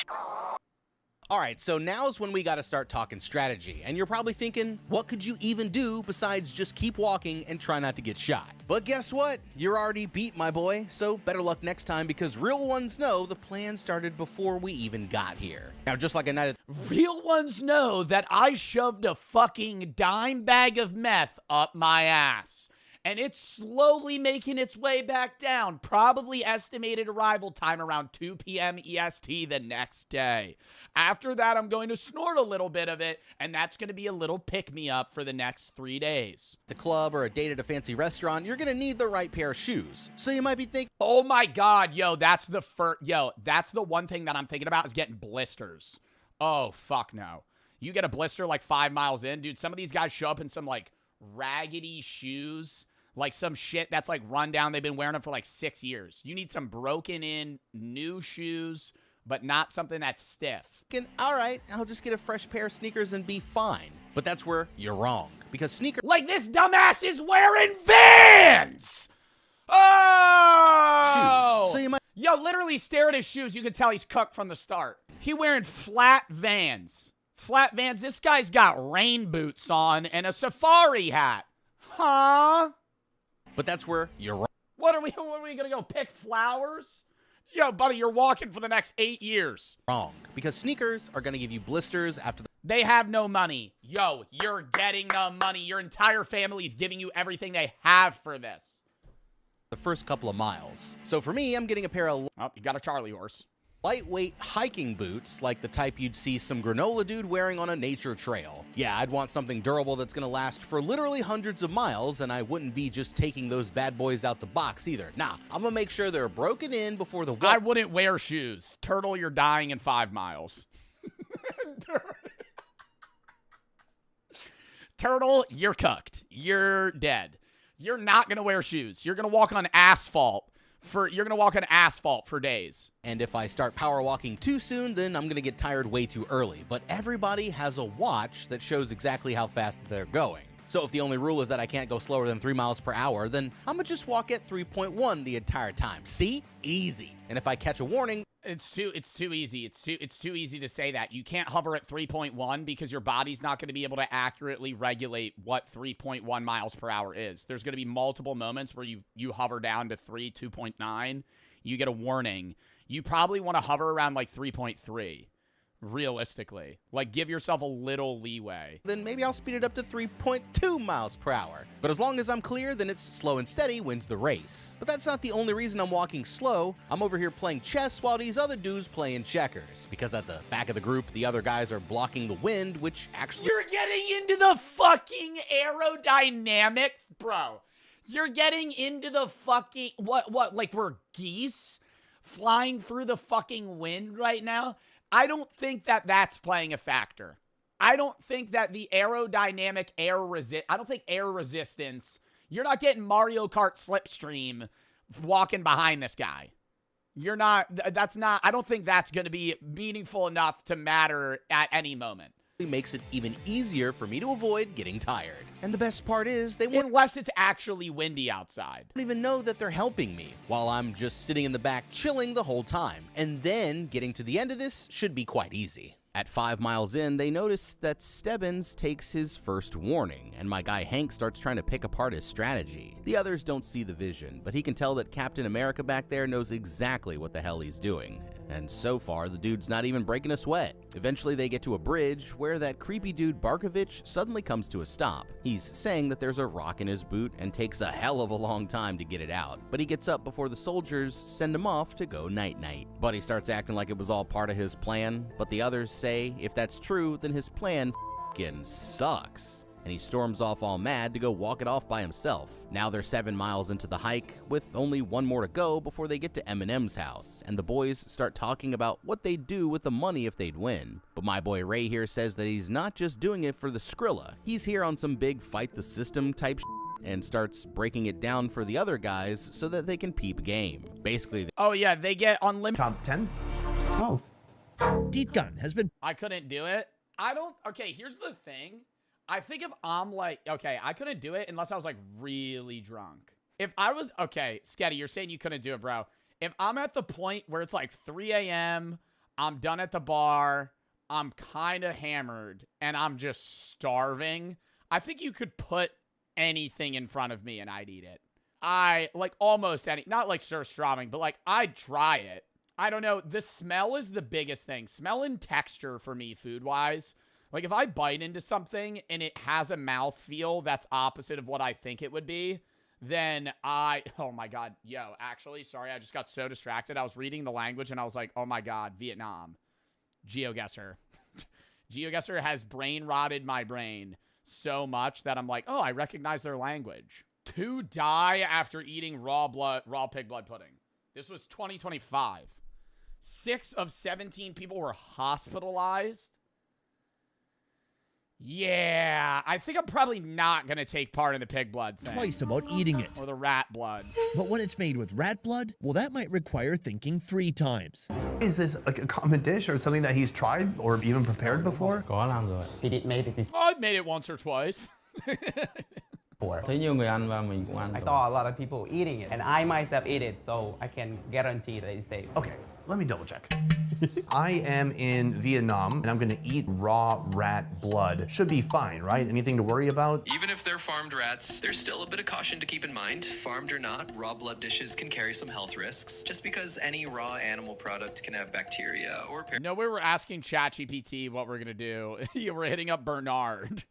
S1: Alright, so now's when we gotta start talking strategy, and you're probably thinking, what could you even do besides just keep walking and try not to get shot? But guess what? You're already beat, my boy, so better luck next time because real ones know the plan started before we even got here. Now, just like a night at
S2: Real ones know that I shoved a fucking dime bag of meth up my ass. And it's slowly making its way back down. Probably estimated arrival time around 2 p.m. EST the next day. After that, I'm going to snort a little bit of it, and that's going to be a little pick-me-up for the next 3 days.
S1: the club or a date at a fancy restaurant, you're gonna need the right pair of shoes. So you might be thinking,
S2: Oh my God, that's the one thing that I'm thinking about is getting blisters. Oh, fuck no. You get a blister like 5 miles in, dude. Some of these guys show up in some like raggedy shoes. Like some shit that's like run down. They've been wearing them for like 6 years. You need some broken in new shoes, but not something that's stiff.
S1: all right, I'll just get a fresh pair of sneakers and be fine. But that's where you're wrong, because sneakers
S2: Like this dumbass is wearing Vans! Oh!
S1: shoes. So you might
S2: Yo, literally stare at his shoes. You can tell he's cooked from the start. He wearing flat Vans. Flat Vans. This guy's got rain boots on and a safari hat. Huh?
S1: but that's where you're wrong.
S2: What are we gonna go pick flowers? Yo, buddy, you're walking for the next 8 years.
S1: Because sneakers are gonna give you blisters after
S2: They have no money. Yo, you're getting the money. Your entire family's giving you everything they have for this.
S1: the first couple of miles. So for me, I'm getting a pair of
S2: Oh, you got a Charlie horse.
S1: lightweight hiking boots, like the type you'd see some granola dude wearing on a nature trail. Yeah, I'd want something durable that's gonna last for literally hundreds of miles, and I wouldn't be just taking those bad boys out the box either. Nah, I'm gonna make sure they're broken in before the
S2: I wouldn't wear shoes. Turtle, you're dying in 5 miles. Turtle, you're cooked. You're dead. You're not gonna wear shoes. You're gonna walk on asphalt for days.
S1: And if I start power walking too soon, then I'm gonna get tired way too early. But everybody has a watch that shows exactly how fast they're going. So if the only rule is that I can't go slower than 3 miles per hour, then I'm gonna just walk at 3.1 the entire time. See? Easy. And if I catch a warning,
S2: It's too easy. It's too easy to say that. You can't hover at 3.1 because your body's not going to be able to accurately regulate what 3.1 miles per hour is. There's going to be multiple moments where you hover down to 2.9. You get a warning. You probably want to hover around like 3.3. realistically. Like, give yourself a little leeway.
S1: Then maybe I'll speed it up to 3.2 miles per hour. But as long as I'm clear, then it's slow and steady wins the race. But that's not the only reason I'm walking slow. I'm over here playing chess while these other dudes playing checkers. Because at the back of the group, the other guys are blocking the wind, which actually—
S2: You're getting into the fucking aerodynamics, bro. You're getting into the fucking— what, like we're geese flying through the fucking wind right now? I don't think that that's playing a factor. I don't think that the aerodynamic I don't think air resistance, you're not getting Mario Kart Slipstream walking behind this guy. You're not, that's not, I don't think that's going to be meaningful enough to matter at any moment.
S1: makes it even easier for me to avoid getting tired. And the best part is, they won't
S2: Unless it's actually windy outside.
S1: even know that they're helping me, while I'm just sitting in the back chilling the whole time. And then getting to the end of this should be quite easy. At 5 miles in, they notice that Stebbins takes his first warning, and my guy Hank starts trying to pick apart his strategy. The others don't see the vision, but he can tell that Captain America back there knows exactly what the hell he's doing. And so far, the dude's not even breaking a sweat. Eventually, they get to a bridge where that creepy dude Barkovich suddenly comes to a stop. He's saying that there's a rock in his boot and takes a hell of a long time to get it out, but he gets up before the soldiers send him off to go night-night. Buddy starts acting like it was all part of his plan, but the others say if that's true, then his plan f***ing sucks. And he storms off all mad to go walk it off by himself. Now they're 7 miles into the hike, with only one more to go before they get to Eminem's house, and the boys start talking about what they'd do with the money if they'd win. But my boy Ray here says that he's not just doing it for the Skrilla. He's here on some big fight the system type and starts breaking it down for the other guys so that they can peep game. Basically,
S2: Oh yeah, they get unlimited.
S9: Top 10?
S10: Oh. Deep Gun has been
S2: I couldn't do it. I don't, okay, here's the thing. I think if I'm like, okay, I couldn't do it unless I was like really drunk. If I was, okay, Sketty, you're saying you couldn't do it, bro. If I'm at the point where it's like 3 a.m., I'm done at the bar, I'm kind of hammered, and I'm just starving, I think you could put anything in front of me and I'd eat it. Like almost any, not like surströmming, but like I'd try it. I don't know. The smell is the biggest thing. Smell and texture for me, food-wise. Like, if I bite into something and it has a mouthfeel that's opposite of what I think it would be, then oh my God. Yo, actually, sorry, I just got so distracted. I was reading the language and I was like, oh my God, Vietnam. GeoGuessr. GeoGuessr has brain-rotted my brain so much that I'm like, oh, I recognize their language. 2 die after eating raw pig blood pudding. This was 2025. 6 of 17 people were hospitalized. Yeah, I think I'm probably not going to take part in the pig blood thing.
S10: twice about eating it.
S2: Or the rat blood.
S10: But when it's made with rat blood, well, that might require thinking 3 times.
S9: Is this like a common dish or something that he's tried or even prepared before?
S11: Có làm rồi.
S2: I've made it once or twice.
S11: Thấy nhiều người ăn và mình cũng ăn.
S12: I saw a lot of people eating it, and I myself ate it, so I can guarantee that it's safe.
S9: Okay, let me double check. I am in Vietnam and I'm gonna eat raw rat blood. Should be fine, right? Anything to worry about?
S13: Even if they're farmed rats, there's still a bit of caution to keep in mind. Farmed or not, raw blood dishes can carry some health risks. Just because any raw animal product can have bacteria or
S2: No, we were asking ChatGPT what we're going to do. You were hitting up Bernard.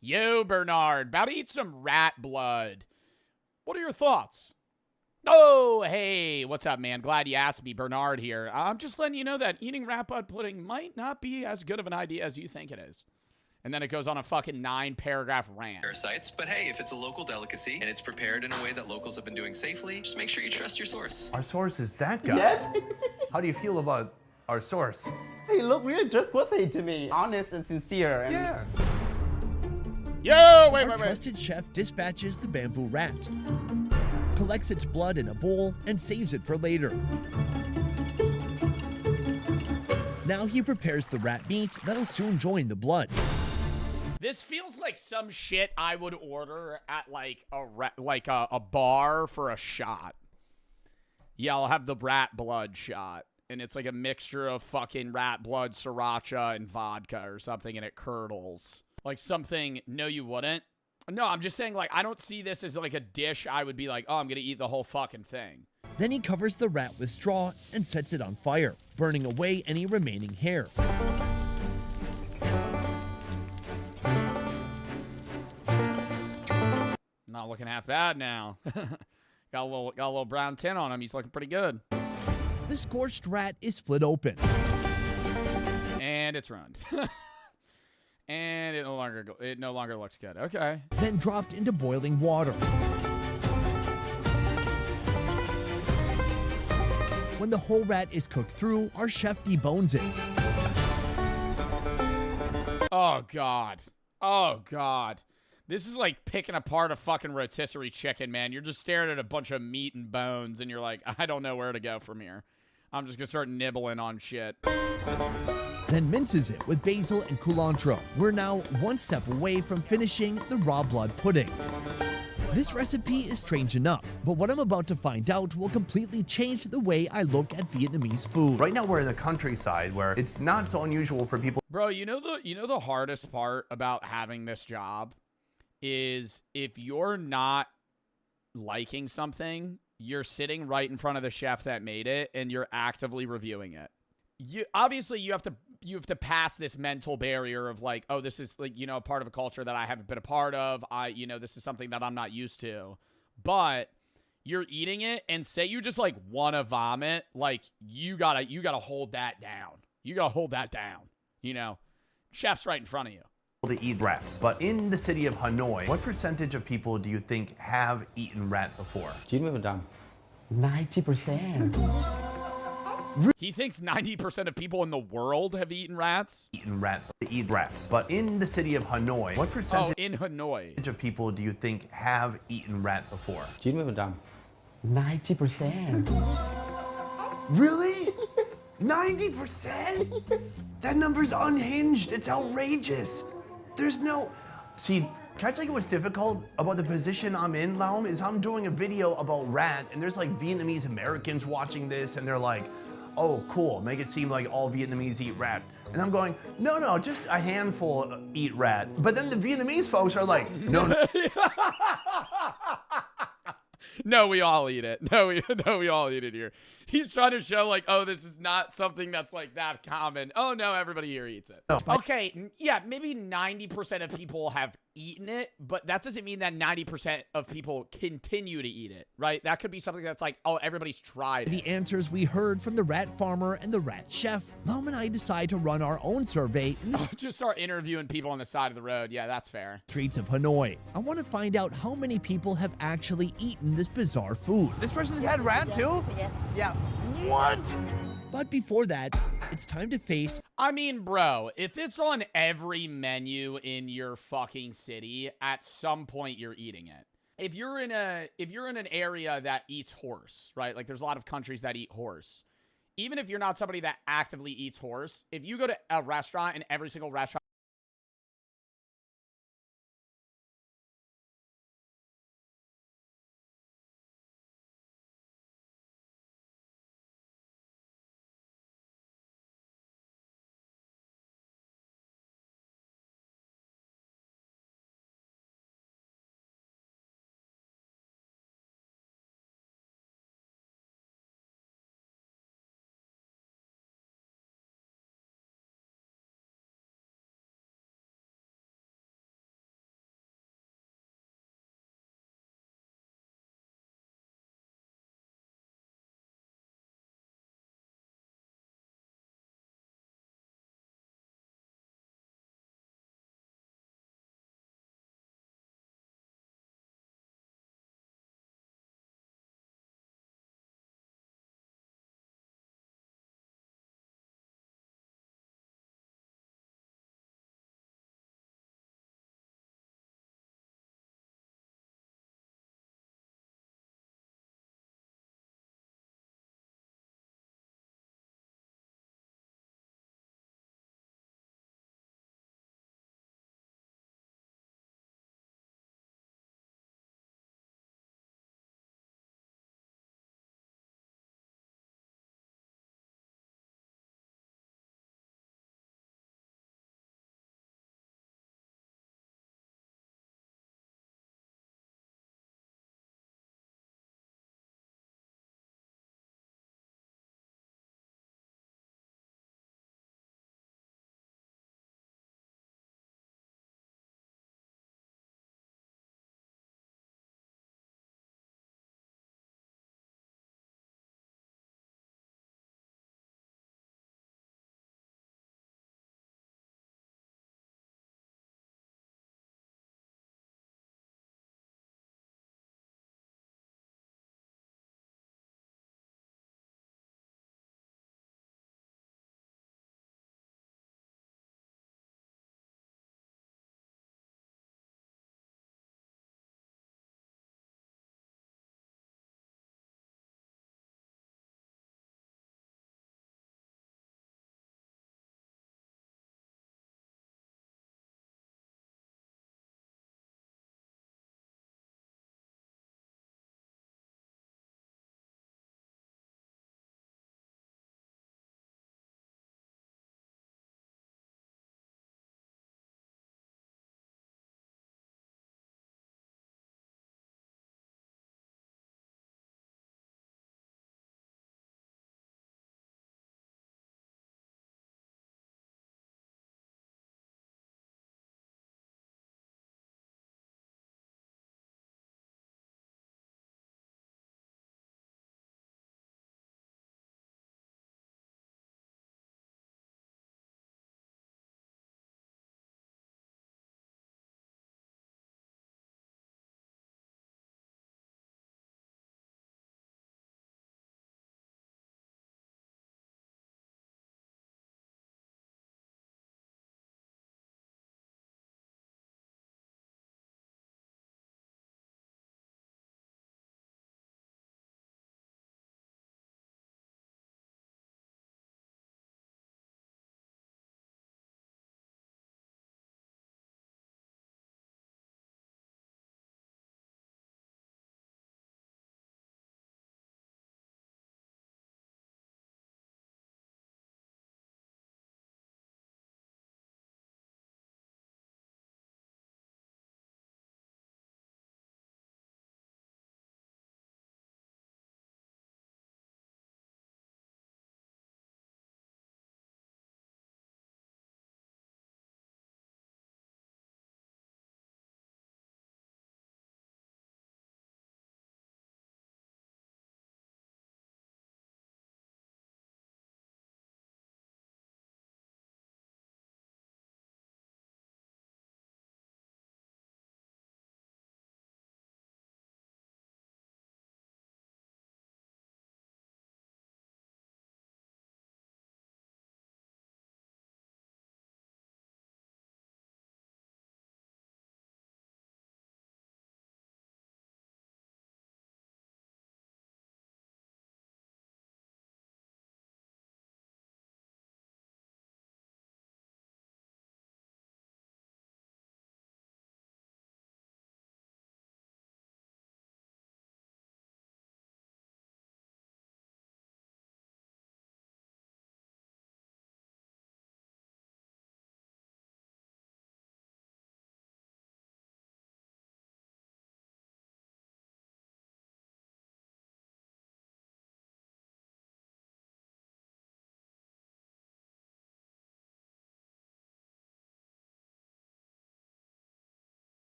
S2: Yo, Bernard, about to eat some rat blood. What are your thoughts? Oh, hey, what's up, man? Glad you asked me. Bernard here. I'm just letting you know that eating rat blood pudding might not be as good of an idea as you think it is. And then it goes on a fucking 9-paragraph rant.
S13: parasites. But hey, if it's a local delicacy and it's prepared in a way that locals have been doing safely, just make sure you trust your source.
S9: Our source is that guy.
S12: Yes.
S9: How do you feel about our source?
S12: Hey, look, we're just worthy to me. Honest and sincere. And
S9: Yeah.
S2: Yo, wait.
S10: Our trusted chef dispatches the bamboo rat, collects its blood in a bowl, and saves it for later. Now he prepares the rat meat that'll soon join the blood.
S2: This feels like some shit I would order at like a bar for a shot. Yeah, I'll have the rat blood shot. And it's like a mixture of fucking rat blood, sriracha, and vodka or something, and it curdles. Like something, no you wouldn't. No, I'm just saying, like, I don't see this as like a dish I would be like, oh, I'm gonna eat the whole fucking thing.
S10: Then he covers the rat with straw and sets it on fire, burning away any remaining hair.
S2: Not looking half bad now. got a little brown tint on him. He's looking pretty good.
S10: The scorched rat is split open.
S2: And it's ruined. And it no longer looks good. Okay.
S10: Then dropped into boiling water. When the whole rat is cooked through, our chef debones it.
S2: Oh, God. Oh, God. This is like picking apart a fucking rotisserie chicken, man. You're just staring at a bunch of meat and bones, and you're like, I don't know where to go from here. I'm just going to start nibbling on shit.
S10: Then minces it with basil and culantro. We're now one step away from finishing the raw blood pudding. This recipe is strange enough, but what I'm about to find out will completely change the way I look at Vietnamese food.
S9: Right now we're in the countryside where it's not so unusual for people.
S2: Bro, you know the hardest part about having this job is if you're not liking something, you're sitting right in front of the chef that made it and you're actively reviewing it. You obviously you have to pass this mental barrier of like, oh, this is like, a part of a culture that I haven't been a part of. This is something that I'm not used to. But you're eating it, and say you just like want to vomit, like you gotta hold that down. You gotta hold that down. Chef's right in front of you.
S9: To eat rats. But in the city of Hanoi, what percentage of people do you think have eaten rat before?
S11: 90%.
S12: 90%.
S2: He thinks 90% of people in the world have eaten rats.
S9: Eat rats. But in the city of Hanoi, what percentage
S2: in Hanoi
S9: of people do you think have eaten rat before?
S11: 90%.
S12: 90%.
S9: Really? 90%? That number's unhinged. It's outrageous. There's no... See, can I tell you what's difficult about the position I'm in, Laum? Is I'm doing a video about rat, and there's like Vietnamese Americans watching this, and they're like, oh, cool, make it seem like all Vietnamese eat rat. And I'm going, no, just a handful eat rat. But then the Vietnamese folks are like, no.
S2: No, we all eat it. No, we all eat it here. He's trying to show like, oh, this is not something that's like that common. Oh no, everybody here eats it. Okay, yeah, maybe 90% of people have eaten it, but that doesn't mean that 90% of people continue to eat it, right? That could be something that's like, oh, everybody's tried it.
S10: The answers we heard from the rat farmer and the rat chef, Laum and I decide to run our own survey in the
S2: just start interviewing people on the side of the road. Yeah, that's fair.
S10: streets of Hanoi. I want to find out how many people have actually eaten this bizarre food.
S12: This person's had rat too?
S14: Yes.
S12: Yeah.
S10: What? But before that, it's time to face...
S2: I mean, bro, if it's on every menu in your fucking city, at some point you're eating it. If you're in an area that eats horse, right? Like there's a lot of countries that eat horse. Even if you're not somebody that actively eats horse, if you go to a restaurant and every single restaurant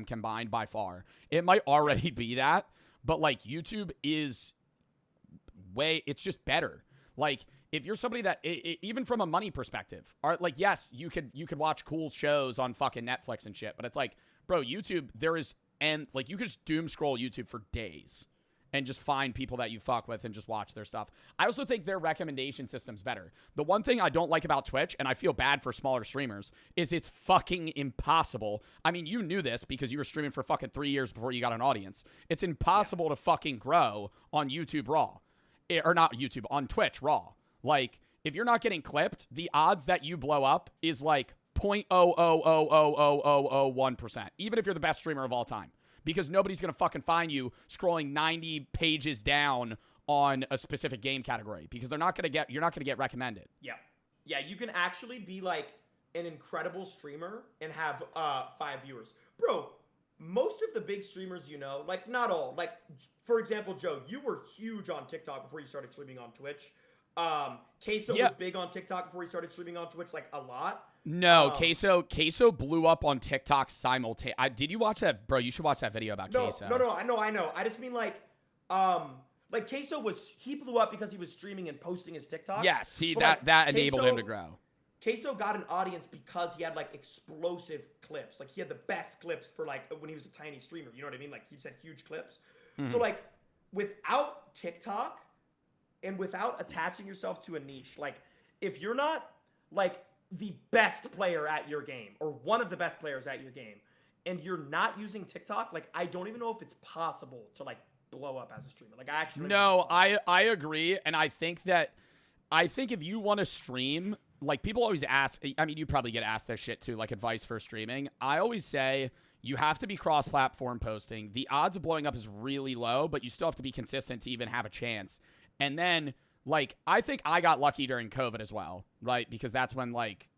S2: combined by far. It might already be that, but like YouTube is it's just better. Like if you're somebody that even from a money perspective, like yes, you could watch cool shows on fucking Netflix and shit, but it's like, bro, YouTube like you could just doom scroll YouTube for days and just find people that you fuck with and just watch their stuff. I also think their recommendation system's better. The one thing I don't like about Twitch, and I feel bad for smaller streamers, is it's fucking impossible. I mean, you knew this because you were streaming for fucking 3 years before you got an audience. It's impossible to fucking grow on YouTube Raw. Or not YouTube, on Twitch Raw. Like, if you're not getting clipped, the odds that you blow up is like 0.0000001%, even if you're the best streamer of all time. Because nobody's going to fucking find you scrolling 90 pages down on a specific game category. Because you're not going to get recommended.
S14: Yeah. Yeah, you can actually be like an incredible streamer and have 5 viewers. Bro, most of the big streamers like not all. Like, for example, Joe, you were huge on TikTok before you started streaming on Twitch. Queso was big on TikTok before he started streaming on Twitch, like a lot.
S2: No, Queso blew up on TikTok simultaneously. Did you watch that, bro? You should watch that video about Queso.
S14: No, I know. I just mean like Queso he blew up because he was streaming and posting his TikToks.
S2: Yes, that enabled him to grow.
S14: Queso got an audience because he had like explosive clips. Like he had the best clips for like when he was a tiny streamer. You know what I mean? Like he just had huge clips. So like without TikTok and without attaching yourself to a niche, like if you're not like the best player at your game or one of the best players at your game and you're not using TikTok, like I don't even know if it's possible to like blow up as a streamer. Like I actually
S2: I agree, and I think if you want to stream, like people always ask, I mean you probably get asked this shit too, like advice for streaming. I always say you have to be cross-platform posting. The odds of blowing up is really low, but you still have to be consistent to even have a chance. And then, like, I think I got lucky during COVID as well, right? Because that's when, like,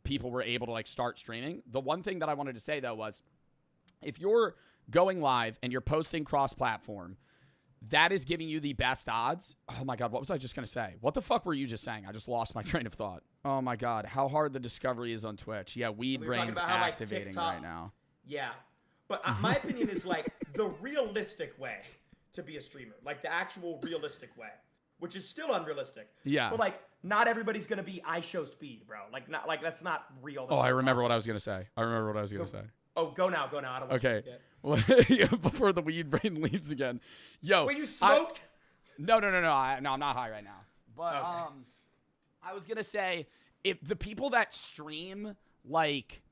S2: people were able to, like, start streaming. The one thing that I wanted to say, though, was if you're going live and you're posting cross-platform, that is giving you the best odds. Oh, my God, what was I just going to say? What the fuck were you just saying? I just lost my train of thought. Oh, my God, how hard the discovery is on Twitch. Yeah, weed brain's activating right now.
S14: Yeah, but my opinion is like the realistic way to be a streamer, like the actual realistic way, which is still unrealistic.
S2: Yeah.
S14: But like, not everybody's gonna be I show speed, bro. Like, not like that's not real.
S2: Oh, I remember what I was gonna say.
S14: Oh, go now. I don't want
S2: okay. Before the weed brain leaves again. Yo.
S14: Wait, you smoked?
S2: No. I'm not high right now. But okay. I was gonna say, if the people that stream like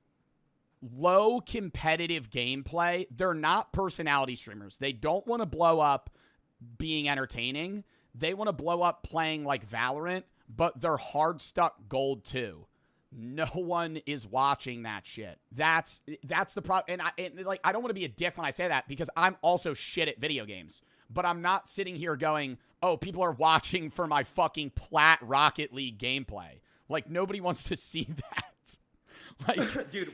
S2: low competitive gameplay, they're not personality streamers. They don't want to blow up being entertaining. They want to blow up playing like Valorant, but they're hard stuck gold too. No one is watching that shit. That's the problem. And like I don't want to be a dick when I say that because I'm also shit at video games. But I'm not sitting here going, "Oh, people are watching for my fucking plat Rocket League gameplay." Like nobody wants to see that. Like
S14: dude,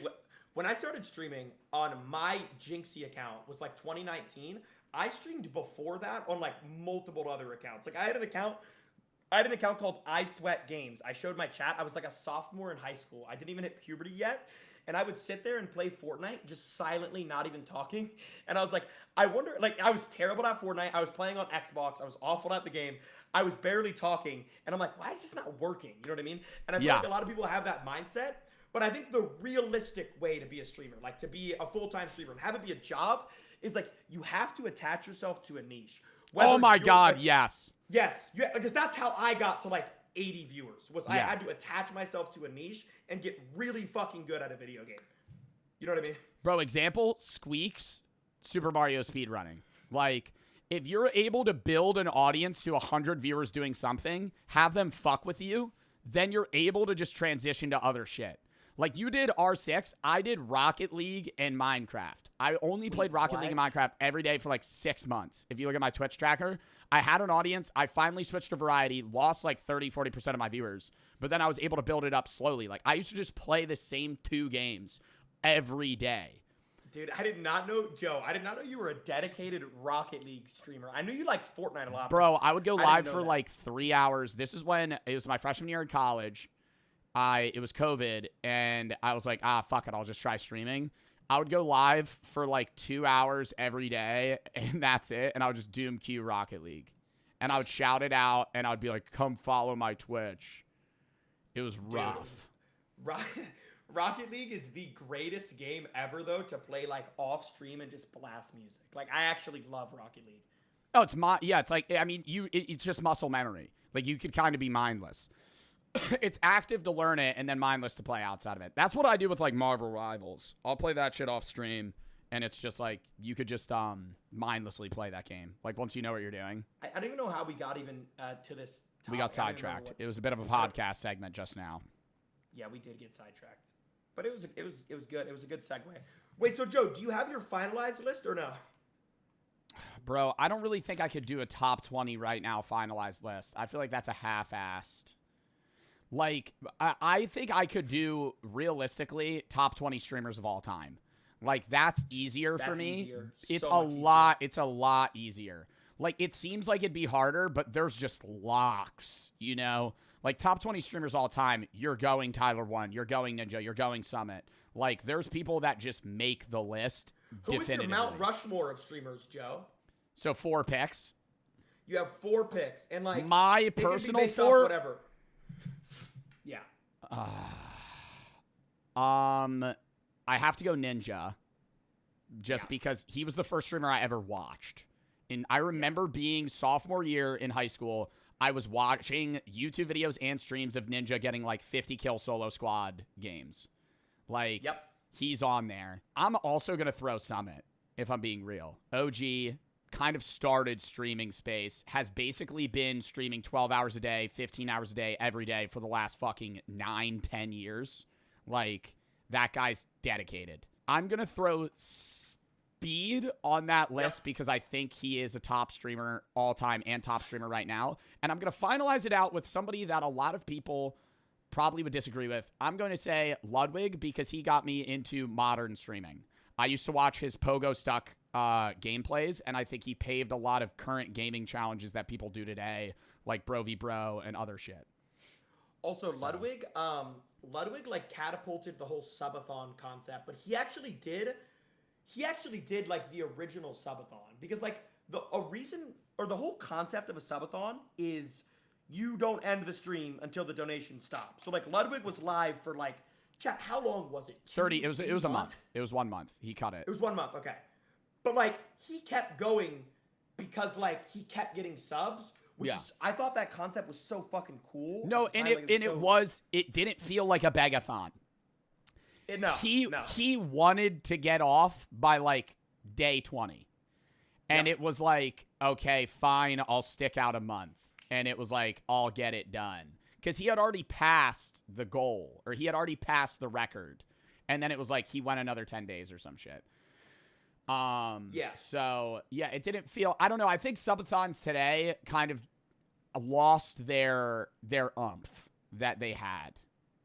S14: when I started streaming on my Jinxie account was like 2019. I streamed before that on like multiple other accounts. Like I had an account called I Sweat Games. I showed my chat. I was like a sophomore in high school. I didn't even hit puberty yet. And I would sit there and play Fortnite just silently, not even talking. And I was like, I wonder, like I was terrible at Fortnite. I was playing on Xbox. I was awful at the game. I was barely talking. And I'm like, why is this not working? You know what I mean? And I feel like a lot of people have that mindset. But I think the realistic way to be a streamer, like to be a full-time streamer and have it be a job, is like you have to attach yourself to a niche.
S2: Oh my God, yes.
S14: Yes, because that's how I got to like 80 viewers, was I had to attach myself to a niche and get really fucking good at a video game. You know what I mean?
S2: Bro, example, Squeaks, Super Mario speedrunning. Like, if you're able to build an audience to 100 viewers doing something, have them fuck with you, then you're able to just transition to other shit. Like you did R6, I did Rocket League and Minecraft. I only played Rocket League and Minecraft every day for like 6 months. If you look at my Twitch tracker, I had an audience. I finally switched to variety, lost like 30-40% of my viewers. But then I was able to build it up slowly. Like I used to just play the same 2 games every day.
S14: Dude, I did not know, Joe, I did not know you were a dedicated Rocket League streamer. I knew you liked Fortnite a lot.
S2: Bro, I would go live for like 3 hours. This is when it was my freshman year in college. It was COVID, and I was like, fuck it, I'll just try streaming. I would go live for like 2 hours every day, and that's it. And I would just doom queue Rocket League. And I would shout it out, and I would be like, come follow my Twitch. It was rough.
S14: Rocket League is the greatest game ever, though, to play like off stream and just blast music. Like, I actually love Rocket League.
S2: Oh, it's like, I mean, it's just muscle memory. Like, you could kind of be mindless. It's active to learn it and then mindless to play outside of it. That's what I do with like Marvel Rivals. I'll play that shit off stream, and it's just like you could just mindlessly play that game. Like once you know what you're doing.
S14: I don't even know how we got even to this topic.
S2: We got sidetracked. It was a bit of a podcast segment just now.
S14: Yeah, we did get sidetracked, but it was good. It was a good segue. Wait, so Joe, do you have your finalized list or no?
S2: Bro, I don't really think I could do a top 20 right now finalized list. I feel like that's a half-assed. Like, I think I could do, realistically, top 20 streamers of all time. Like, that's easier for me.
S14: Easier.
S2: It's
S14: So
S2: a
S14: much
S2: lot. It's a lot easier. Like, it seems like it'd be harder, but there's just locks, you know? Like, top 20 streamers all time, you're going Tyler 1, you're going Ninja, you're going Summit. Like, there's people that just make the list definitively.
S14: Who is your Mount Rushmore of streamers, Joe?
S2: So, 4 picks.
S14: You have 4 picks, and like
S2: my
S14: it can be
S2: personal
S14: based off
S2: 4.
S14: whatever. Yeah.
S2: I have to go Ninja, just because he was the first streamer I ever watched. And I remember being sophomore year in high school, I was watching YouTube videos and streams of Ninja getting like 50 kill solo squad games. Like, he's on there. I'm also going to throw Summit, if I'm being real. OG kind of started streaming space, has basically been streaming 12 hours a day, 15 hours a day, every day for the last fucking 9-10 years. Like, that guy's dedicated. I'm going to throw Speed on that list because I think he is a top streamer all time and top streamer right now. And I'm going to finalize it out with somebody that a lot of people probably would disagree with. I'm going to say Ludwig because he got me into modern streaming. I used to watch his Pogo Stuck gameplays, and I think he paved a lot of current gaming challenges that people do today, like Bro v Bro and other shit.
S14: Also, Ludwig like catapulted the whole subathon concept, but he actually did like the original subathon, because like the whole concept of a subathon is you don't end the stream until the donation stops. So like Ludwig was live for like, chat, how long was it?
S2: 30. It was a month. It was 1 month. He cut it.
S14: It was 1 month. Okay. But like he kept going because like he kept getting subs, which is, I thought that concept was so fucking cool.
S2: No, and it didn't feel like a begathon. He wanted to get off by like day 20. And it was like, okay, fine, I'll stick out a month. And it was like, I'll get it done. Because he had already passed the goal, or he had already passed the record. And then it was like he went another 10 days or some shit. So, yeah, it didn't feel... I don't know. I think subathons today kind of lost their oomph that they had.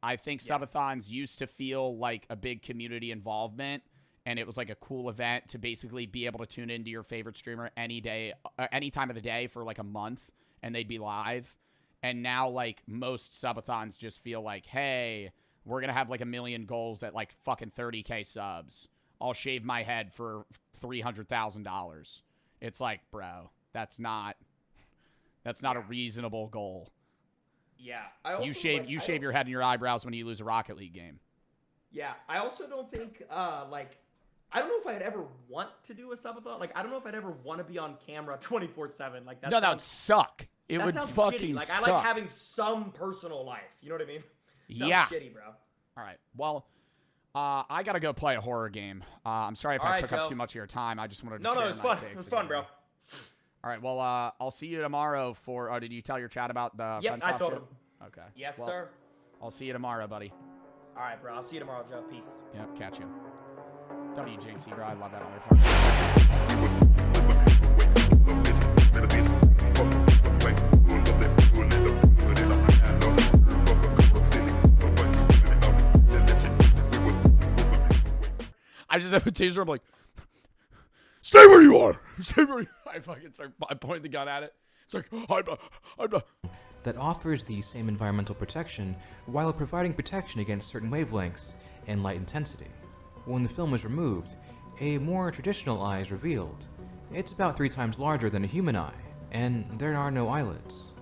S2: I think subathons used to feel like a big community involvement, and it was like a cool event to basically be able to tune into your favorite streamer any day, any time of the day for like a month, and they'd be live. And now, like, most subathons just feel like, hey, we're going to have like 1 million goals at like fucking 30K subs. I'll shave my head for $300,000. It's like, bro, that's not a reasonable goal.
S14: Yeah.
S2: You shave your head and your eyebrows when you lose a Rocket League game.
S14: Yeah. I also don't think, I don't know if I'd ever want to do a subathon. Like, I don't know if I'd ever want to be on camera 24/7. Like, that
S2: would suck. It would fucking
S14: like,
S2: suck.
S14: I like having some personal life. You know what I mean? Sounds shitty, bro.
S2: All right. Well, I got to go play a horror game. I'm sorry if I took up too much of your time. I just wanted to share
S14: No, it's fun. It was fun, bro.
S2: All right. Well, I'll see you tomorrow for... did you tell your chat about the...
S14: Yep, I told him.
S2: Okay.
S14: Yes, sir.
S2: I'll see you tomorrow, buddy.
S14: All right, bro. I'll see you tomorrow, Joe. Peace.
S2: Yep, catch you. W Jinxie, bro. I love that motherfucker. I just have a taser. I'm like, stay where you are. Stay where you are. I fucking start pointing the gun at it. It's like, I'm not.
S7: That offers the same environmental protection while providing protection against certain wavelengths and light intensity. when the film is removed, a more traditional eye is revealed. It's about 3 times larger than a human eye, and there are no eyelids.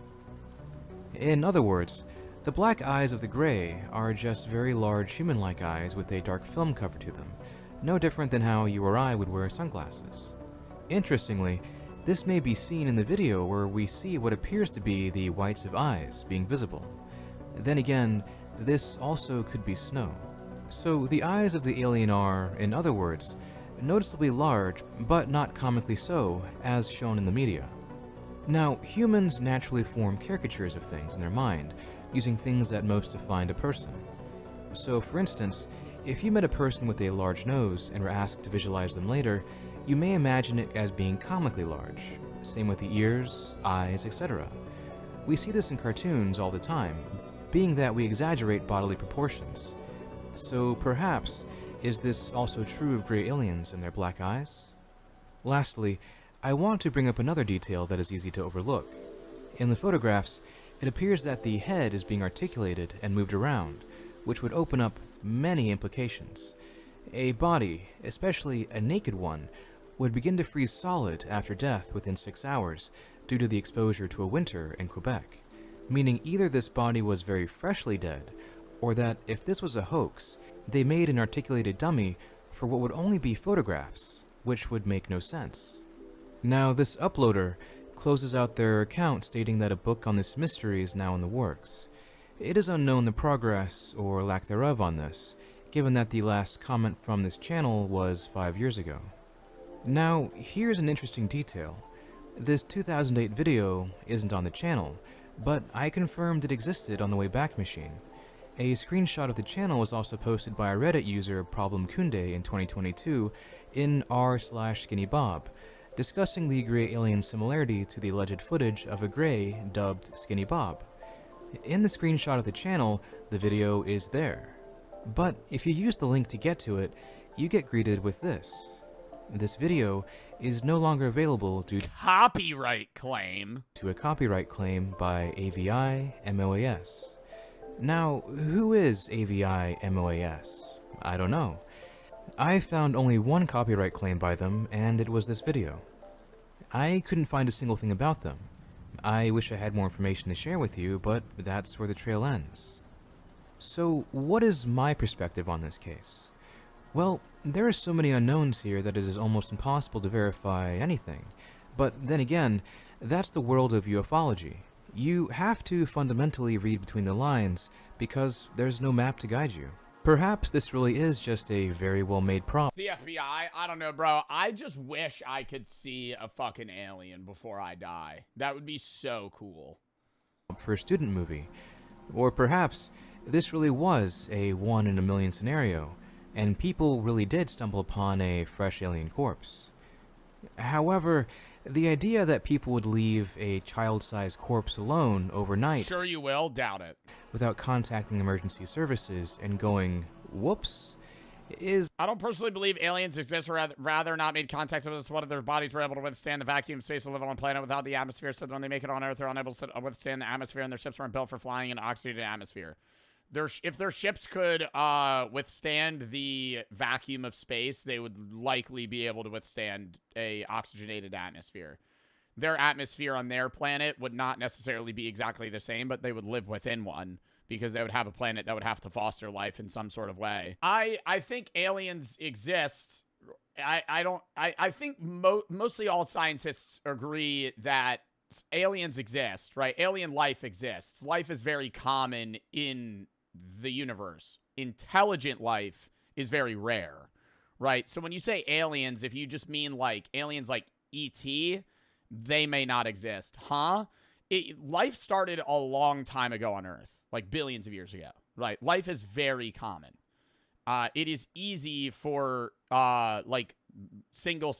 S7: In other words, the black eyes of the gray are just very large human-like eyes with a dark film cover to them, no different than how you or I would wear sunglasses. Interestingly, this may be seen in the video where we see what appears to be the whites of eyes being visible. Then again, this also could be snow. So the eyes of the alien are, in other words, noticeably large, but not comically so, as shown in the media. Now, humans naturally form caricatures of things in their mind, using things that most define a person. So, for instance, if you met a person with a large nose and were asked to visualize them later, you may imagine it as being comically large. Same with the ears, eyes, etc. We see this in cartoons all the time, being that we exaggerate bodily proportions. So perhaps, is this also true of gray aliens and their black eyes? Lastly, I want to bring up another detail that is easy to overlook. In the photographs, it appears that the head is being articulated and moved around, which would open up many implications. A body, especially a naked one, would begin to freeze solid after death within 6 hours due to the exposure to a winter in Quebec, meaning either this body was very freshly dead, or that if this was a hoax, they made an articulated dummy for what would only be photographs, which would make no sense. Now, this uploader closes out their account stating that a book on this mystery is now in the works. It is unknown the progress or lack thereof on this, given that the last comment from this channel was 5 years ago. Now, here's an interesting detail. This 2008 video isn't on the channel, but I confirmed it existed on the Wayback Machine. A screenshot of the channel was also posted by a Reddit user, Problem Kunde, in 2022 in r/SkinnyBob, discussing the gray alien similarity to the alleged footage of a gray dubbed Skinny Bob. In the screenshot of the channel, the video is there. But if you use the link to get to it, you get greeted with this. This video is no longer available due to
S2: Copyright claim.
S7: to a copyright claim by AVI MOAS. Now, who is AVI MOAS? I don't know. I found only one copyright claim by them, and it was this video. I couldn't find a single thing about them. I wish I had more information to share with you, but that's where the trail ends. So, what is my perspective on this case? Well, there are so many unknowns here that it is almost impossible to verify anything. But then again, that's the world of ufology. You have to fundamentally read between the lines, because there's no map to guide you. Perhaps this really is just a very well-made prop.
S2: The FBI, I don't know, bro. I just wish I could see a fucking alien before I die. That would be so cool.
S7: For a student movie. Or perhaps this really was a 1 in a million scenario, and people really did stumble upon a fresh alien corpse. However, the idea that people would leave a child-sized corpse alone overnight,
S2: Sure you will, doubt it.
S7: without contacting emergency services and going, whoops, is...
S2: I don't personally believe aliens exist, or rather not made contact with us. One of their bodies were able to withstand the vacuum space and live on a planet without the atmosphere, so that when they make it on Earth, they're unable to withstand the atmosphere, and their ships weren't built for flying in an oxygenated atmosphere. If their ships could withstand the vacuum of space, they would likely be able to withstand a oxygenated atmosphere. Their atmosphere on their planet would not necessarily be exactly the same, but they would live within one, because they would have a planet that would have to foster life in some sort of way. I think aliens exist. I think mostly all scientists agree that aliens exist, right? Alien life exists. Life is very common in the universe. Intelligent life is very rare, right? So when you say aliens, if you just mean like aliens like E.T., they may not exist. Life started a long time ago on Earth, like billions of years ago, right? Life is very common. It is easy for like single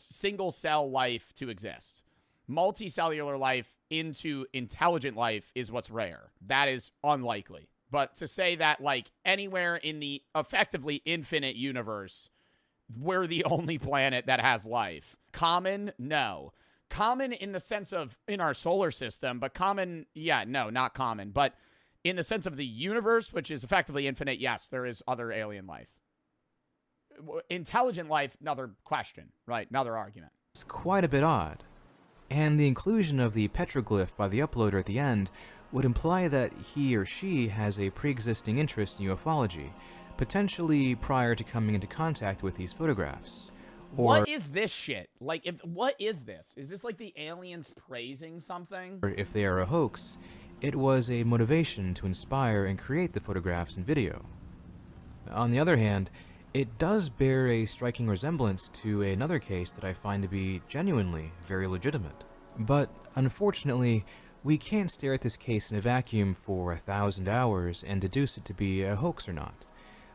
S2: cell life to exist. Multicellular life into intelligent life is what's rare. That is unlikely. But to say that, like, anywhere in the effectively infinite universe, we're the only planet that has life. Common? No. Common in the sense of in our solar system, but common, yeah, no, not common. But in the sense of the universe, which is effectively infinite, yes, there is other alien life. intelligent life, another question, right? Another argument.
S7: It's quite a bit odd. And the inclusion of the petroglyph by the uploader at the end would imply that he or she has a pre-existing interest in ufology, potentially prior to coming into contact with these photographs. Or
S2: what is this shit? Like, what is this? Is this like the aliens praising something?
S7: Or if they are a hoax, it was a motivation to inspire and create the photographs and video. On the other hand, it does bear a striking resemblance to another case that I find to be genuinely very legitimate. But unfortunately, we can't stare at this case in a vacuum for 1,000 hours and deduce it to be a hoax or not.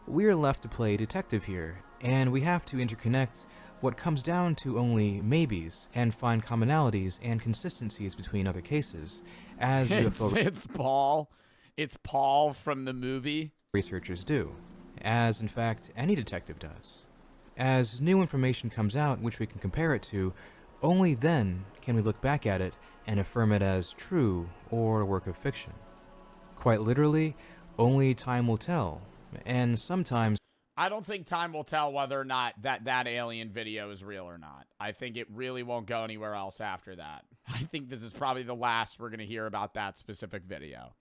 S7: We're left to play detective here, and we have to interconnect what comes down to only maybes and find commonalities and consistencies between other cases, as
S2: it's Paul. It's Paul from the movie.
S7: Researchers do, as in fact any detective does. As new information comes out which we can compare it to, only then can we look back at it and affirm it as true or a work of fiction. Quite literally, only time will tell, and sometimes
S2: I don't think time will tell whether or not that alien video is real or not. I think it really won't go anywhere else after that. I think this is probably the last we're going to hear about that specific video.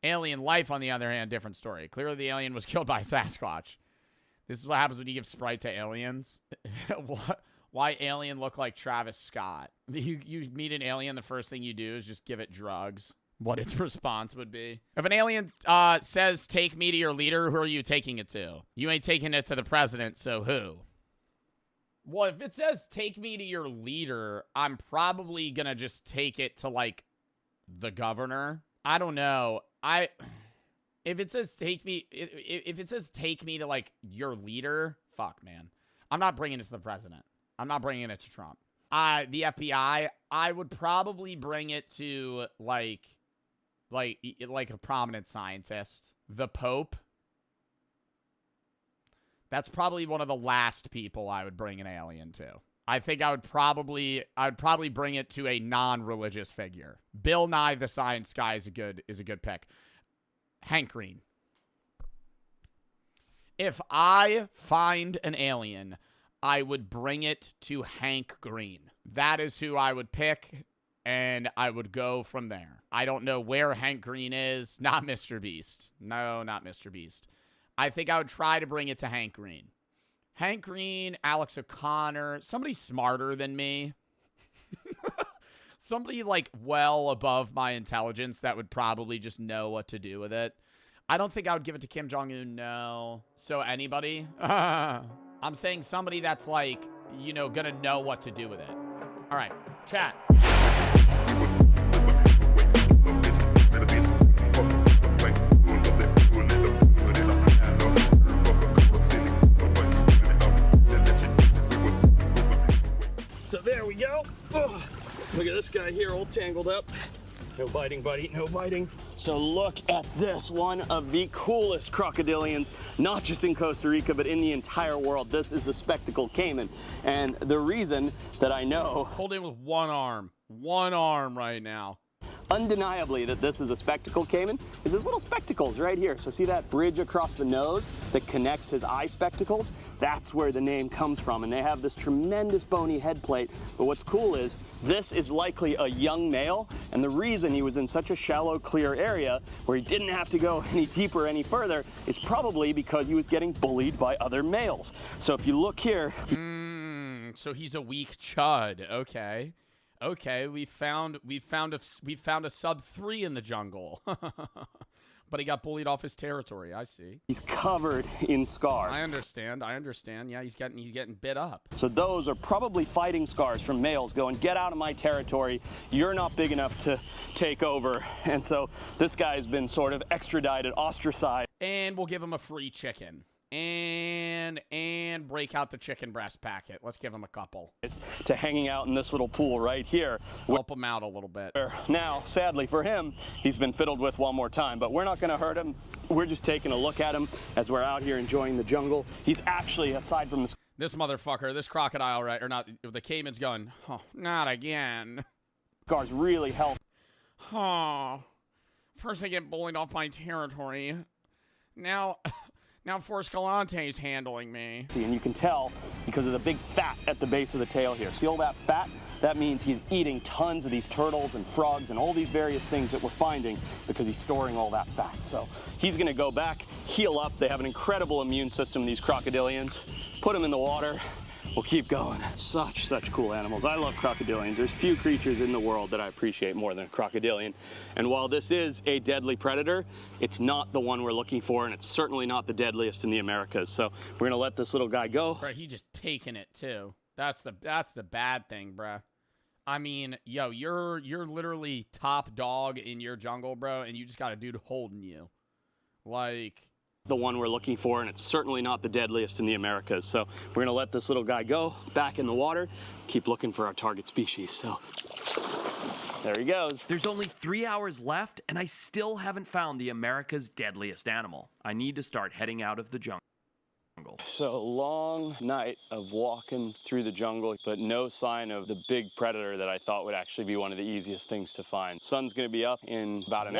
S2: Alien life, on the other hand, different story. Clearly the alien was killed by Sasquatch. This is what happens when you give Sprite to aliens. Why alien look like Travis Scott? You meet an alien, the first thing you do is just give it drugs. What its response would be. If an alien says, take me to your leader, who are you taking it to? You ain't taking it to the president, so who? Well, if it says, take me to your leader, I'm probably gonna just take it to, like, the governor. I don't know. If it says, take me to, like, your leader, fuck, man. I'm not bringing it to the president. I'm not bringing it to Trump. The FBI, I would probably bring it to, like a prominent scientist. The Pope. That's probably one of the last people I would bring an alien to. I think I would probably bring it to a non-religious figure. Bill Nye the Science Guy is a good pick. Hank Green. If I find an alien, I would bring it to Hank Green. That is who I would pick, and I would go from there. I don't know where Hank Green is. Not Mr. Beast. No, not Mr. Beast. I think I would try to bring it to Hank Green. Hank Green, Alex O'Connor, somebody smarter than me. Somebody, like, well above my intelligence that would probably just know what to do with it. I don't think I would give it to Kim Jong-un, no. So anybody? I'm saying somebody that's, like, you know, gonna know what to do with it. All right, chat.
S6: So there we go. Oh, look at this guy here, all tangled up. No biting, buddy, no biting. So look at this, one of the coolest crocodilians, not just in Costa Rica, but in the entire world. This is the spectacled caiman. And the reason that I know...
S2: Holding with one arm right now.
S5: Undeniably that this is a spectacled caiman is his little spectacles right here. So see that bridge across the nose that connects his eye spectacles? That's where the name comes from. And they have this tremendous bony head plate. But what's cool is this is likely a young male. And the reason he was in such a shallow, clear area where he didn't have to go any deeper, any further, is probably because he was getting bullied by other males. So if you look here...
S2: So he's a weak chud. Okay. Okay, we found a sub 3 in the jungle. But he got bullied off his territory. I see.
S5: He's covered in scars.
S2: I understand. Yeah, he's getting bit up.
S5: So those are probably fighting scars from males going, get out of my territory. You're not big enough to take over. And so this guy's been sort of extradited, ostracized.
S2: And we'll give him a free chicken. And break out the chicken breast packet. Let's give him a couple.
S5: To hanging out in this little pool right here.
S2: Help him out a little bit.
S5: Now, sadly for him, he's been fiddled with one more time, but we're not going to hurt him. We're just taking a look at him as we're out here enjoying the jungle. He's actually, aside from
S2: this motherfucker, this crocodile, right, or not, the caiman's going, oh, not again.
S5: Scars really help.
S2: Oh, first I get bullied off my territory. Now Now Force Galante's handling me.
S5: And you can tell because of the big fat at the base of the tail here. See all that fat? That means he's eating tons of these turtles and frogs and all these various things that we're finding because he's storing all that fat. So he's gonna go back, heal up. They have an incredible immune system, these crocodilians. Put them in the water. We'll keep going. Such cool animals. I love crocodilians. There's few creatures in the world that I appreciate more than a crocodilian. And while this is a deadly predator, it's not the one we're looking for, and it's certainly not the deadliest in the Americas. So we're gonna let this little guy go.
S2: Bro, he just taking it too. That's the bad thing, bro. I mean, yo, you're literally top dog in your jungle, bro, and you just got a dude holding you. Like,
S5: the one we're looking for, and it's certainly not the deadliest in the Americas. So we're gonna let this little guy go back in the water, keep looking for our target species. So there he goes.
S4: There's only 3 hours left, and I still haven't found the America's deadliest animal. I need to start heading out of the jungle.
S5: So long night of walking through the jungle, but no sign of the big predator that I thought would actually be one of the easiest things to find. Sun's gonna be up in about an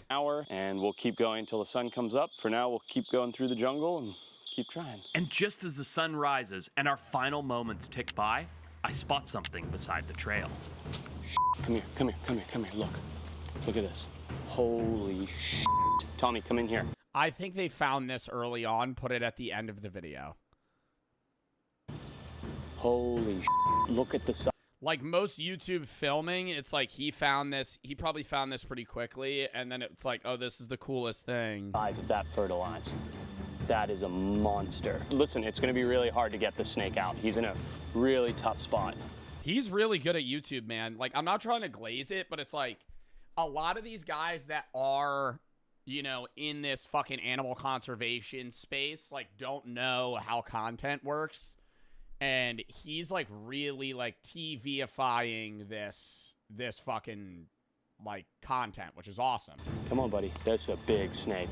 S5: hour, and we'll keep going till the sun comes up. For now, we'll keep going through the jungle and keep trying.
S4: And just as the sun rises and our final moments tick by, I spot something beside the trail.
S5: Come here, look at this. Holy shit. Tommy, come in here.
S2: I think they found this early on, put it at the end of the video.
S5: Holy shit. Look at the size.
S2: Like most YouTube filming, it's like he probably found this pretty quickly, and then it's like, oh, this is the coolest thing.
S5: Size of that fertilizer. That is a monster. Listen, it's gonna be really hard to get the snake out. He's in a really tough spot.
S2: He's really good at YouTube, man. Like, I'm not trying to glaze it, but it's like a lot of these guys that are, you know, in this fucking animal conservation space, like, don't know how content works. And he's, like, really, like, TV-ifying this fucking, like, content, which is awesome.
S5: Come on, buddy. That's a big snake.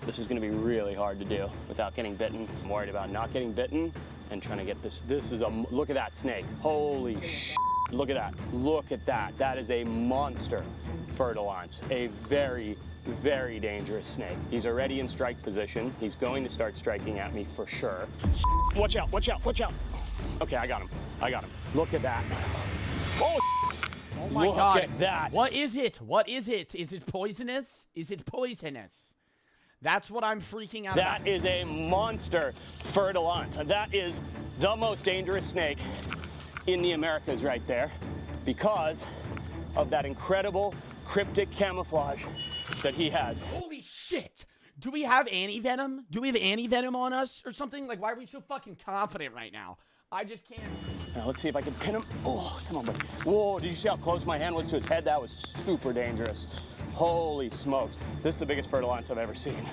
S5: This is gonna be really hard to do without getting bitten. I'm worried about not getting bitten and trying to get this. Look at that snake. Holy shit. Look at that. Look at that. That is a monster fertilizer. A very, very dangerous snake. He's already in strike position. He's going to start striking at me for sure. Watch out, watch out, watch out. Okay, I got him. Look at that. Oh
S2: my God.
S5: Look at that.
S2: What is it? What is it? Is it poisonous? Is it poisonous? That's what I'm freaking out about.
S5: That is a monster fertilizer. That is the most dangerous snake in the Americas right there because of that incredible cryptic camouflage that he has.
S2: Holy shit! Do we have anti-venom? Do we have anti-venom on us or something? Like, why are we so fucking confident right now? I just can't.
S5: Now, let's see if I can pin him. Oh, come on, buddy. Whoa, did you see how close my hand was to his head? That was super dangerous. Holy smokes. This is the biggest fertilizer I've ever seen.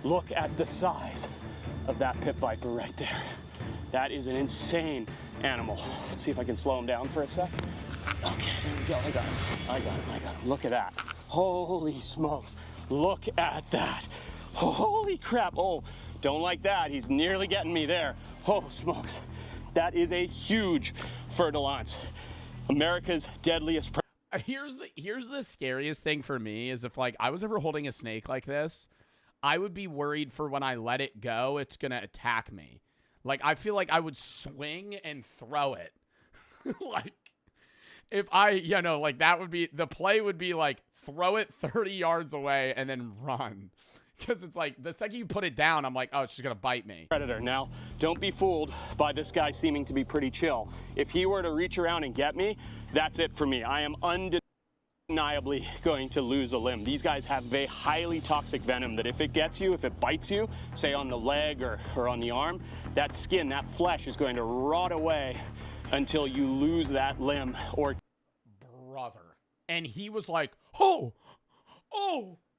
S5: Look at the size of that pit viper right there. That is an insane animal. Let's see if I can slow him down for a sec. Okay, there we go. I got him. Look at that. Holy smokes. Look at that. Holy crap. Oh, don't like that. He's nearly getting me there. Oh, smokes. That is a huge fertilizer. America's deadliest
S2: Here's the scariest thing for me is if, like, I was ever holding a snake like this, I would be worried for when I let it go, it's gonna attack me. Like, I feel like I would swing and throw it. Like, if I, you know, like, that would be, the play would be, like, throw it 30 yards away and then run. Because it's like, the second you put it down, I'm like, oh, it's just going to bite me.
S5: Predator. Now, don't be fooled by this guy seeming to be pretty chill. If he were to reach around and get me, that's it for me. I am undeniably going to lose a limb. These guys have a highly toxic venom that if it gets you, if it bites you, say on the leg or on the arm, that skin, that flesh is going to rot away until you lose that limb or...
S2: Brother. And he was like, oh,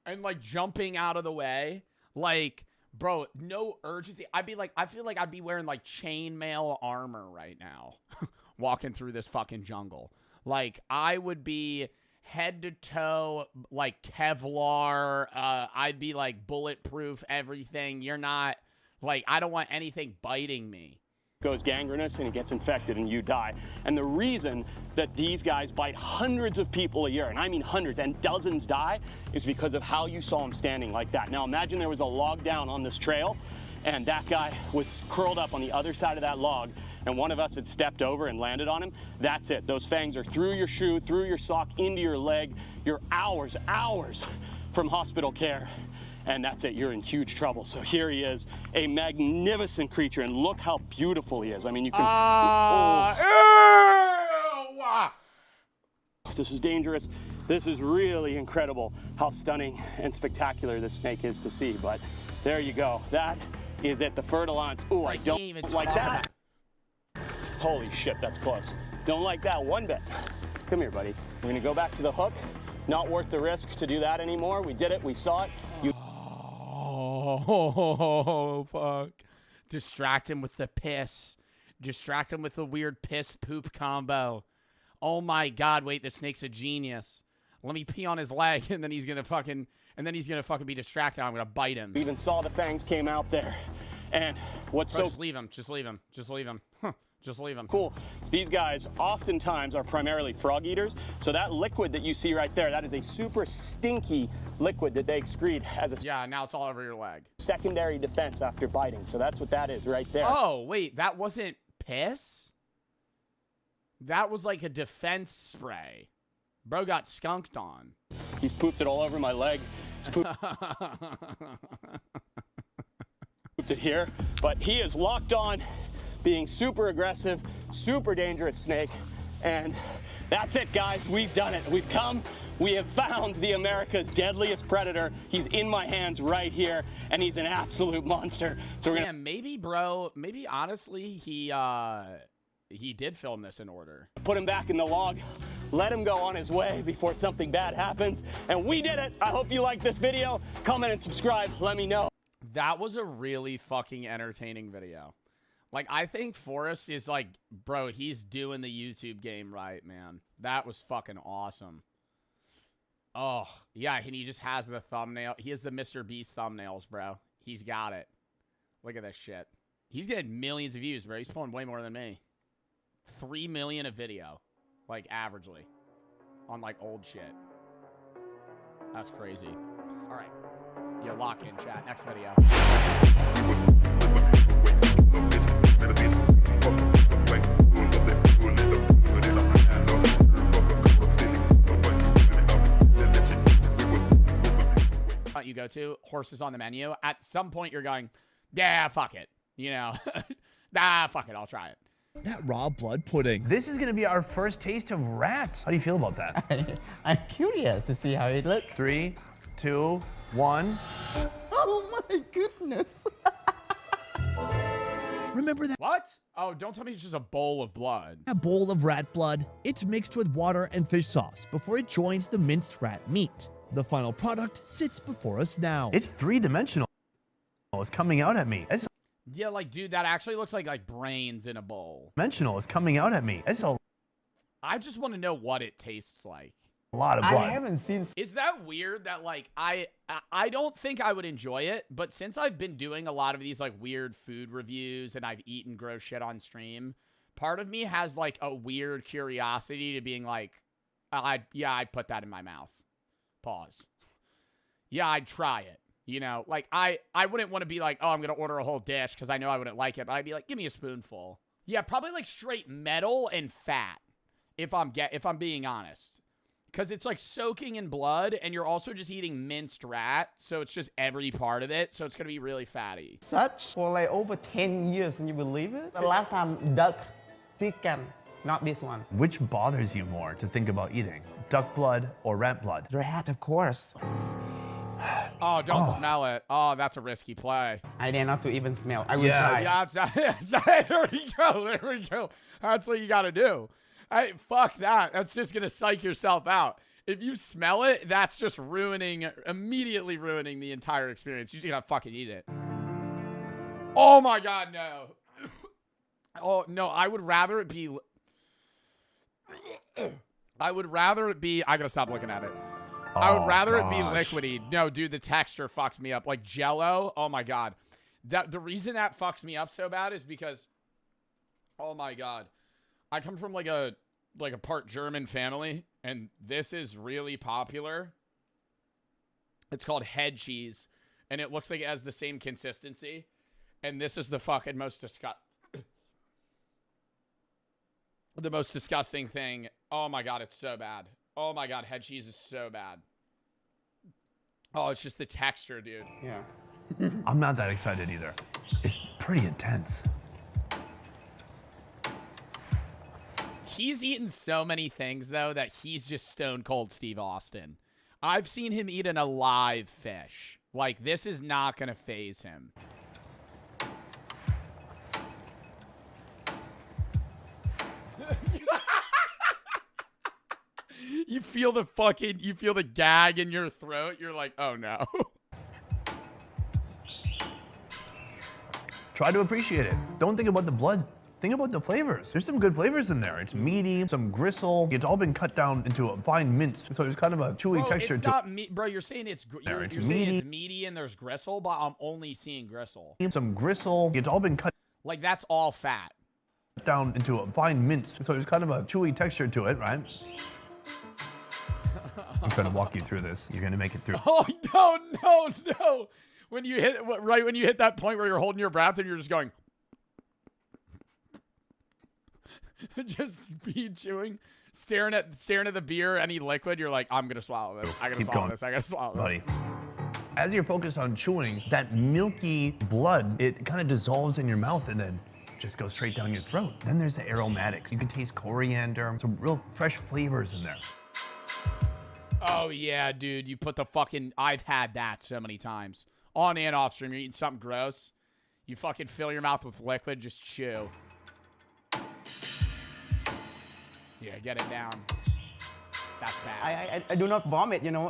S2: and like jumping out of the way. Like, bro, no urgency. I'd be like, I feel like I'd be wearing like chainmail armor right now, walking through this fucking jungle. Like, I would be head to toe, like Kevlar. I'd be like bulletproof, everything. You're not, like, I don't want anything biting me.
S5: Goes gangrenous and he gets infected and you die. And the reason that these guys bite hundreds of people a year, and I mean hundreds, and dozens die, is because of how you saw him standing like that. Now imagine there was a log down on this trail and that guy was curled up on the other side of that log and one of us had stepped over and landed on him. That's it. Those fangs are through your shoe, through your sock, into your leg. You're hours from hospital care. And that's it, you're in huge trouble. So here he is, a magnificent creature, and look how beautiful he is. I mean, you can... This is dangerous. This is really incredible how stunning and spectacular this snake is to see. But there you go. That is it, the Fertilance. Ooh, I don't like that. Holy shit, that's close. Don't like that one bit. Come here, buddy. We're gonna go back to the hook. Not worth the risk to do that anymore. We did it, we saw it.
S2: Oh, fuck. Distract him with the piss. Distract him with the weird piss poop combo. Oh my god, wait, the snake's a genius. Let me pee on his leg and then he's gonna fucking be distracted. I'm gonna bite him.
S5: We even saw the fangs came out there. And what's
S2: Bro, just leave him. Just leave him. Just leave him. Just leave him.
S5: Cool. These guys oftentimes are primarily frog eaters. So that liquid that you see right there, that is a super stinky liquid that they excrete as a
S2: yeah, now it's all over your leg.
S5: Secondary defense after biting. So that's what that is right there.
S2: Oh, wait, that wasn't piss? That was like a defense spray. Bro got skunked on.
S5: He's pooped it all over my leg. He's pooped it here. But he is locked on, being super aggressive, super dangerous snake. And that's it, guys. We've done it. We've come. We have found the America's deadliest predator. He's in my hands right here, and he's an absolute monster. So we're gonna
S2: maybe, bro, maybe honestly, he did film this in order.
S5: Put him back in the log, let him go on his way before something bad happens. And we did it. I hope you liked this video. Comment and subscribe. Let me know.
S2: That was a really fucking entertaining video. Like, I think Forrest is like, bro, he's doing the YouTube game right, man. That was fucking awesome. Oh, yeah, and he just has the thumbnail. He has the Mr. Beast thumbnails, bro. He's got it. Look at this shit. He's getting millions of views, bro. He's pulling way more than me. 3 million a video, like, averagely, on, like, old shit. That's crazy. All right. Yeah, lock in, chat. Next video. You go to horses on the menu. At some point, you're going, yeah, fuck it. You know, fuck it. I'll try it.
S10: That raw blood pudding.
S9: This is gonna be our first taste of rat. How do you feel about that?
S12: I'm curious to see how it looks.
S9: 3, 2, 1.
S12: Oh my goodness.
S10: Remember that?
S2: What? Oh, don't tell me it's just a bowl of blood.
S10: A bowl of rat blood. It's mixed with water and fish sauce before it joins the minced rat meat. The final product sits before us now.
S9: It's 3-dimensional. It's coming out at me. It's
S2: yeah, like, dude, that actually looks like brains in a bowl.
S9: dimensional. It's coming out at me. It's a
S2: I just want to know what it tastes like.
S9: lot of blood.
S12: I haven't seen.
S2: Is that weird that, like, I don't think I would enjoy it, but since I've been doing a lot of these, like, weird food reviews and I've eaten gross shit on stream, part of me has, like, a weird curiosity to being like, I'd put that in my mouth. Pause. Yeah, I'd try it. You know, like, I wouldn't want to be like, oh, I'm going to order a whole dish because I know I wouldn't like it, but I'd be like, give me a spoonful. Yeah, probably, like, straight metal and fat, if I'm being honest. Because it's, like, soaking in blood, and you're also just eating minced rat, so it's just every part of it, so it's going to be really fatty.
S12: Such for like over 10 years, and you believe it? The last time, duck chicken, not this one.
S9: Which bothers you more to think about eating? Duck blood or rat blood?
S12: Rat, of course.
S2: Oh, don't smell it. Oh, that's a risky play.
S12: I dare not to even smell. I will try.
S2: Yeah, there we go. There we go. That's what you got to do. Fuck that. That's just going to psych yourself out. If you smell it, that's just immediately ruining the entire experience. You just got to fucking eat it. Oh my God, no. Oh, no, I would rather it be... I got to stop looking at it. I would rather it be liquidy. No, dude, the texture fucks me up. Like Jell-O, oh my God. The reason that fucks me up so bad is because Oh my god. I come from like a part German family, and this is really popular. It's called head cheese, and it looks like it has the same consistency. And this is the fucking most the most disgusting thing. Oh my god, it's so bad. Oh my god, head cheese is so bad. Oh, it's just the texture, dude.
S9: Yeah. I'm not that excited either. It's pretty intense.
S2: He's eaten so many things, though, that he's just stone cold Steve Austin. I've seen him eat an alive fish. Like, this is not going to faze him. You feel the gag in your throat. You're like, oh no.
S9: Try to appreciate it. Don't think about the blood. Think about the flavors. There's some good flavors in there. It's meaty, some gristle. It's all been cut down into a fine mince, so there's kind of a chewy texture
S2: it's
S9: to
S2: not meat, bro. You're saying you're saying it's meaty and there's gristle, but I'm only seeing gristle.
S9: some gristle. It's all been cut
S2: Like, that's all fat.
S9: down into a fine mince, so there's kind of a chewy texture to it, right? I'm gonna walk you through this. You're gonna make it through.
S2: Oh no! When you hit that point where you're holding your breath and you're just going, just speed chewing, staring at the beer, any liquid. You're like, I'm gonna swallow this. I gotta
S9: Keep
S2: swallow
S9: going,
S2: this. I gotta swallow
S9: buddy.
S2: this.
S9: As you're focused on chewing, that milky blood, it kind of dissolves in your mouth and then just goes straight down your throat. Then there's the aromatics. You can taste coriander, some real fresh flavors in there.
S2: Oh yeah, dude. You put the fucking. I've had that so many times. On and off stream, you're eating something gross. You fucking fill your mouth with liquid, just chew. Yeah, get it down. That's bad.
S12: I do not vomit, you know.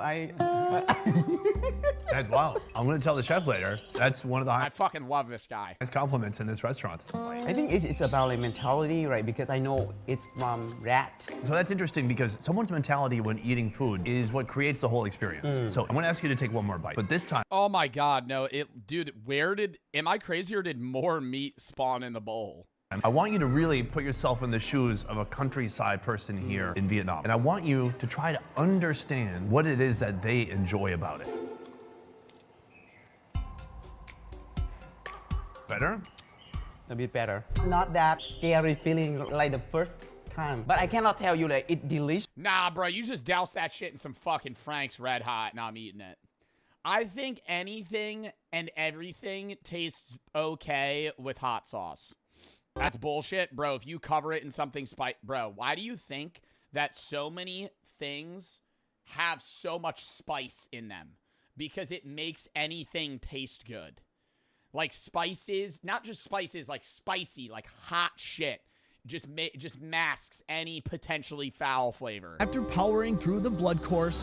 S9: That's wild. I'm gonna tell the chef later. That's one of the
S2: I fucking love this guy.
S9: highest compliments in this restaurant.
S12: I think it's about like mentality, right? Because I know it's from rat.
S9: So that's interesting because someone's mentality when eating food is what creates the whole experience. So I'm gonna ask you to take one more bite, but this time.
S2: Oh my god, no. Dude, am I crazy or did more meat spawn in the bowl?
S9: I want you to really put yourself in the shoes of a countryside person here in Vietnam. And I want you to try to understand what it is that they enjoy about it. Better?
S12: A bit better. Not that scary feeling like the first time. But I cannot tell you that it's delicious.
S2: Nah, bro, you just douse that shit in some fucking Frank's Red Hot and I'm eating it. I think anything and everything tastes okay with hot sauce. That's bullshit, bro. If you cover it in something bro, why do you think that so many things have so much spice in them? Because it makes anything taste good. Like spices, not just spices, like spicy, like hot shit. Just masks any potentially foul flavor.
S10: After powering through the blood course,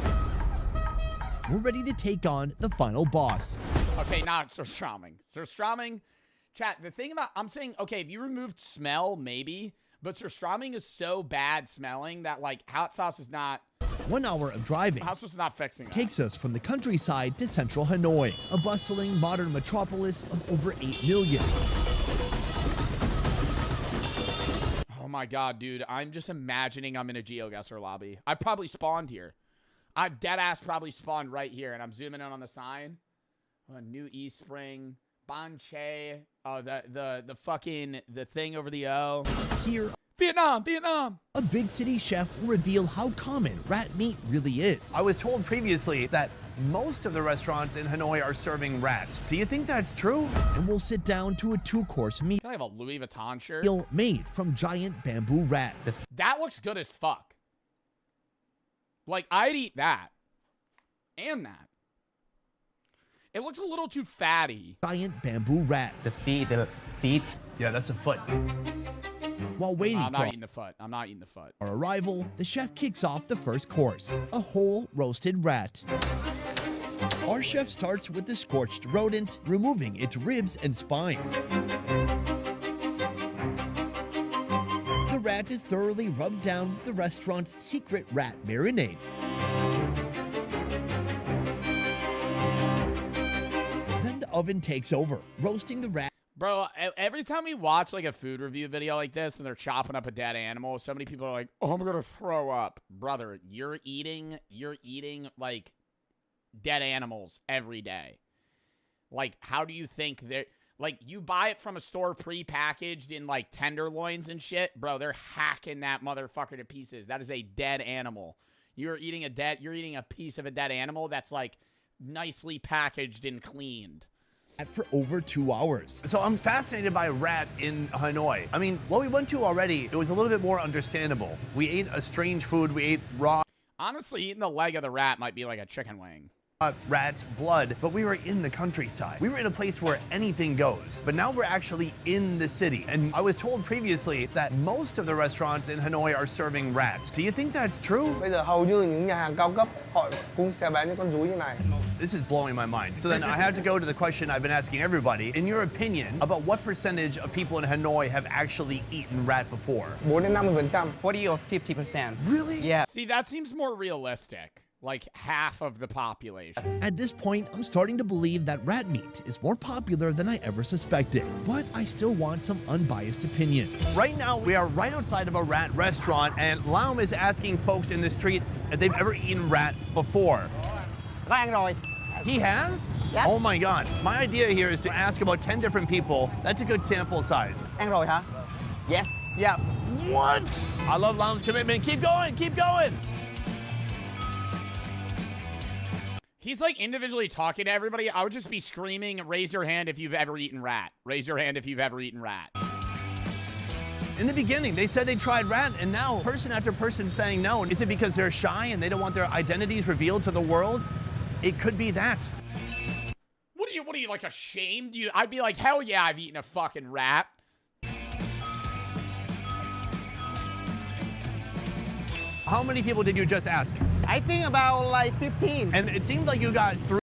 S10: we're ready to take on the final boss.
S2: Okay, now it's surströmming. Surströmming. Chat, the thing about, I'm saying, okay, if you removed smell, maybe, but surströmming is so bad smelling that, like, hot sauce is not...
S10: 1 hour of driving
S2: hot sauce is not fixing that.
S10: takes us from the countryside to central Hanoi, a bustling modern metropolis of over 8 million.
S2: Oh my god, dude, I'm just imagining I'm in a GeoGuessr lobby. I probably spawned here. I've deadass probably spawned right here, and I'm zooming in on the sign. Oh, New East Spring... Banche, oh, the fucking, the thing over the O.
S10: Here,
S2: Vietnam.
S10: A big city chef will reveal how common rat meat really is.
S9: I was told previously that most of the restaurants in Hanoi are serving rats. Do you think that's true?
S10: And we'll sit down to a 2-course meal
S2: Can I have a Louis Vuitton shirt?
S10: made from giant bamboo rats.
S2: That looks good as fuck. Like, I'd eat that. And that. It looks a little too fatty.
S10: Giant bamboo rats.
S12: The feet.
S9: Yeah, that's a foot.
S10: While waiting
S2: I'm
S10: for
S2: not eating the foot. I'm not eating the foot.
S10: our arrival, the chef kicks off the first course, a whole roasted rat. Our chef starts with the scorched rodent, removing its ribs and spine. The rat is thoroughly rubbed down with the restaurant's secret rat marinade. Then the oven takes over, roasting the rat.
S2: Bro, every time we watch like a food review video like this and they're chopping up a dead animal, so many people are like, "Oh, I'm gonna throw up." Brother, you're eating like dead animals every day. Like, how do you think they're like, you buy it from a store pre-packaged in like tenderloins and shit, bro, they're hacking that motherfucker to pieces. That is a dead animal. You're eating a piece of a dead animal that's like nicely packaged and cleaned.
S10: For over 2 hours.
S9: So I'm fascinated by a rat in Hanoi. I mean, what we went to already, it was a little bit more understandable. We ate a strange food, we ate raw
S2: Honestly, eating the leg of the rat might be like a chicken wing.
S9: rat's blood, but we were in the countryside. We were in a place where anything goes, but now we're actually in the city. And I was told previously that most of the restaurants in Hanoi are serving rats. Do you think that's true?
S12: Bây giờ hầu như những nhà hàng cao cấp họ cũng sẽ bán những con rúi như này.
S9: This is blowing my mind. So then I have to go to the question I've been asking everybody. In your opinion, about what percentage of people in Hanoi have actually eaten rat before?
S12: 4 đến 50%, 40 or 50%.
S9: Really?
S12: Yeah.
S2: See, that seems more realistic. Like half of the population.
S10: At this point, I'm starting to believe that rat meat is more popular than I ever suspected, but I still want some unbiased opinions.
S9: Right now, we are right outside of a rat restaurant, and Laum is asking folks in the street if they've ever eaten rat before.
S12: Có ăn rồi.
S9: He has?
S12: Yes.
S9: Oh my God. My idea here is to ask about 10 different people. That's a good sample size.
S12: Ăn rồi hả? Yes. Yeah.
S9: What? I love Laum's commitment. Keep going, keep going.
S2: He's like individually talking to everybody. I would just be screaming, raise your hand if you've ever eaten rat. Raise your hand if you've ever eaten rat.
S9: In the beginning, they said they tried rat, and now person after person saying no. Is it because they're shy and they don't want their identities revealed to the world? It could be that.
S2: What are you like ashamed? I'd be like, hell yeah, I've eaten a fucking rat.
S9: How many people did you just ask?
S12: I think about like 15.
S9: And it seemed like you got 3.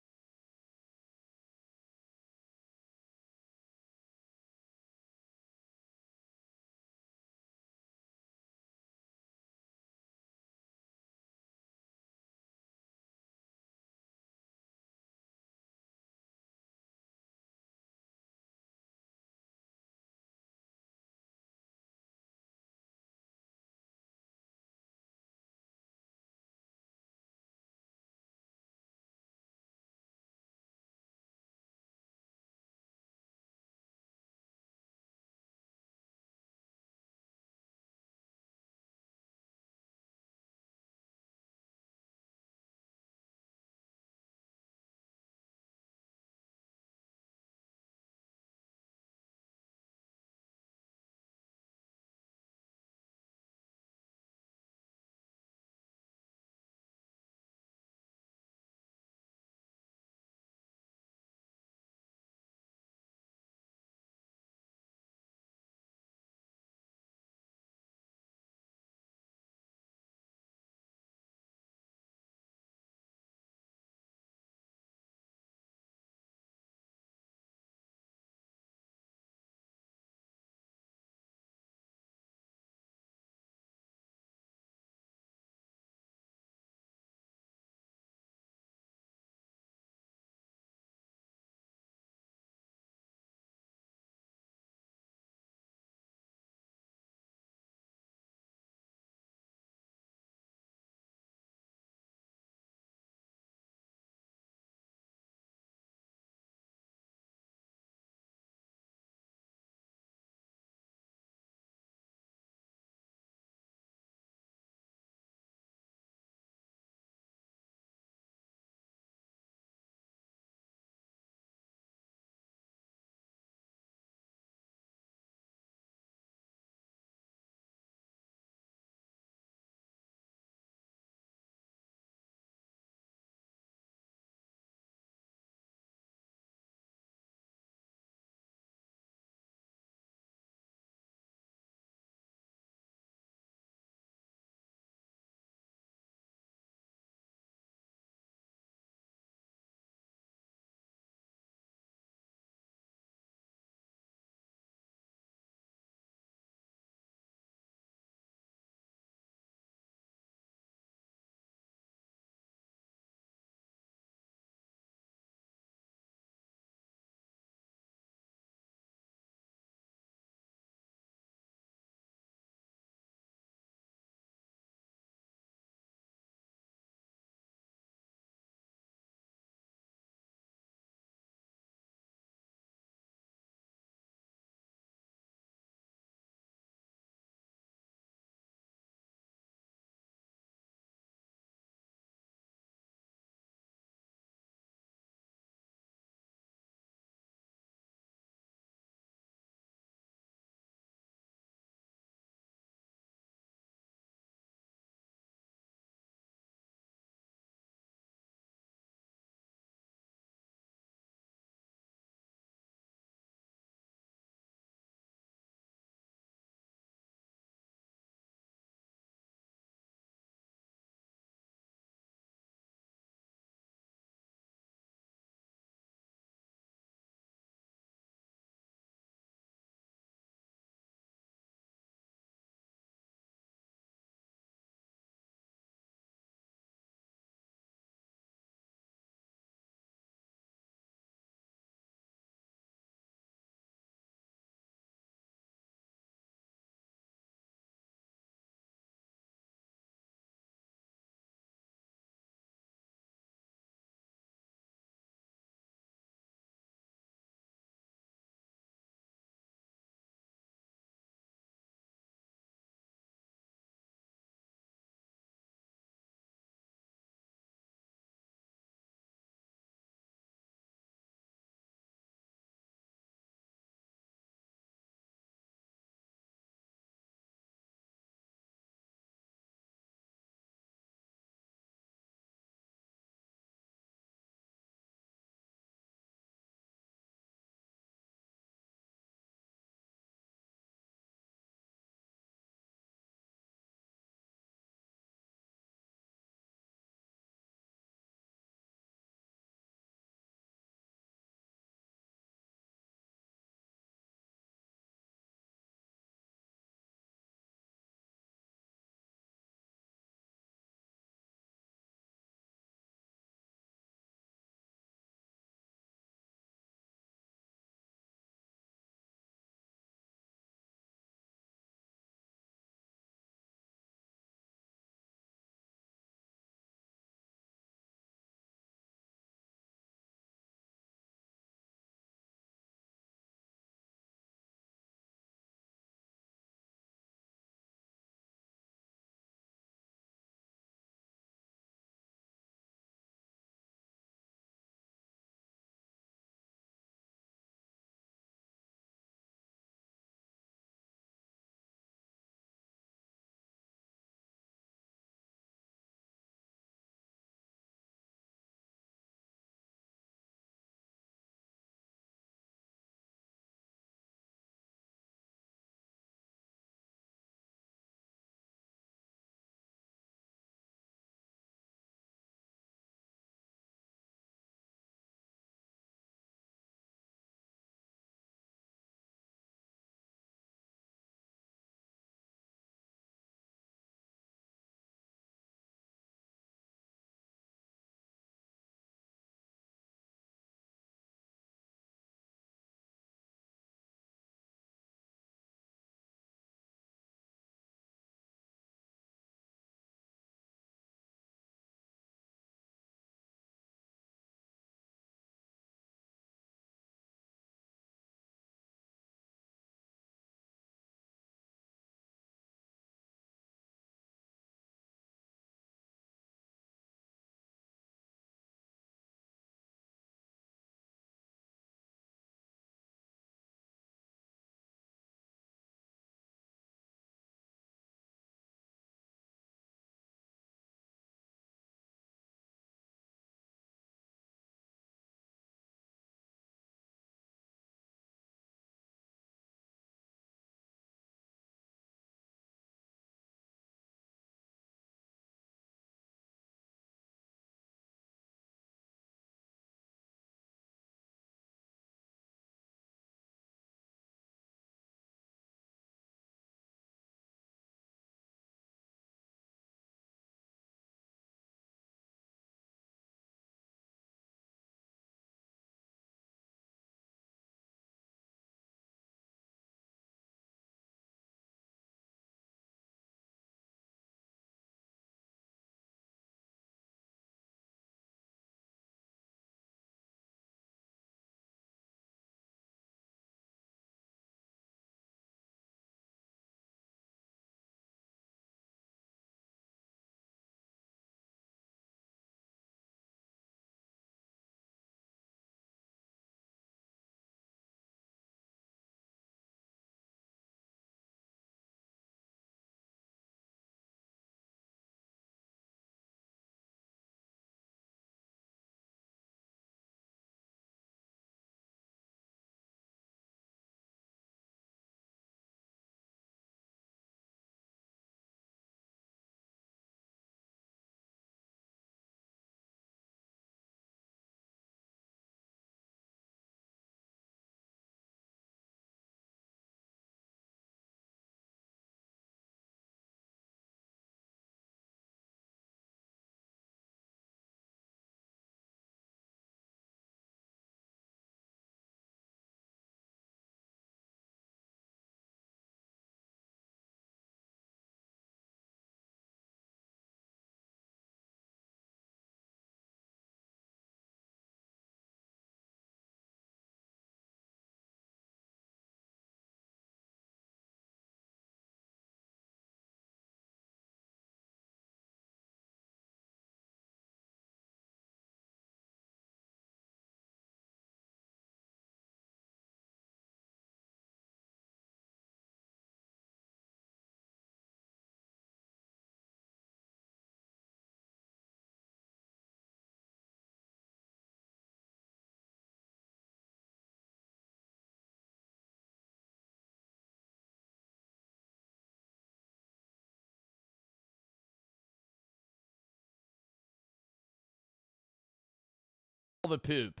S2: the poop.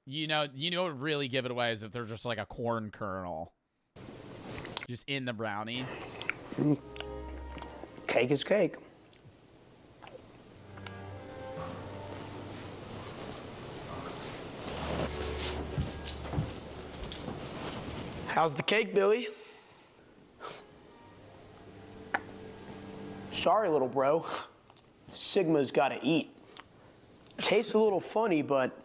S2: You know what would really give it away is if there's just like a corn kernel just in the brownie.
S15: Cake is cake. How's the cake, Billy? Sorry, little bro. Sigma's gotta eat. Tastes a little funny, but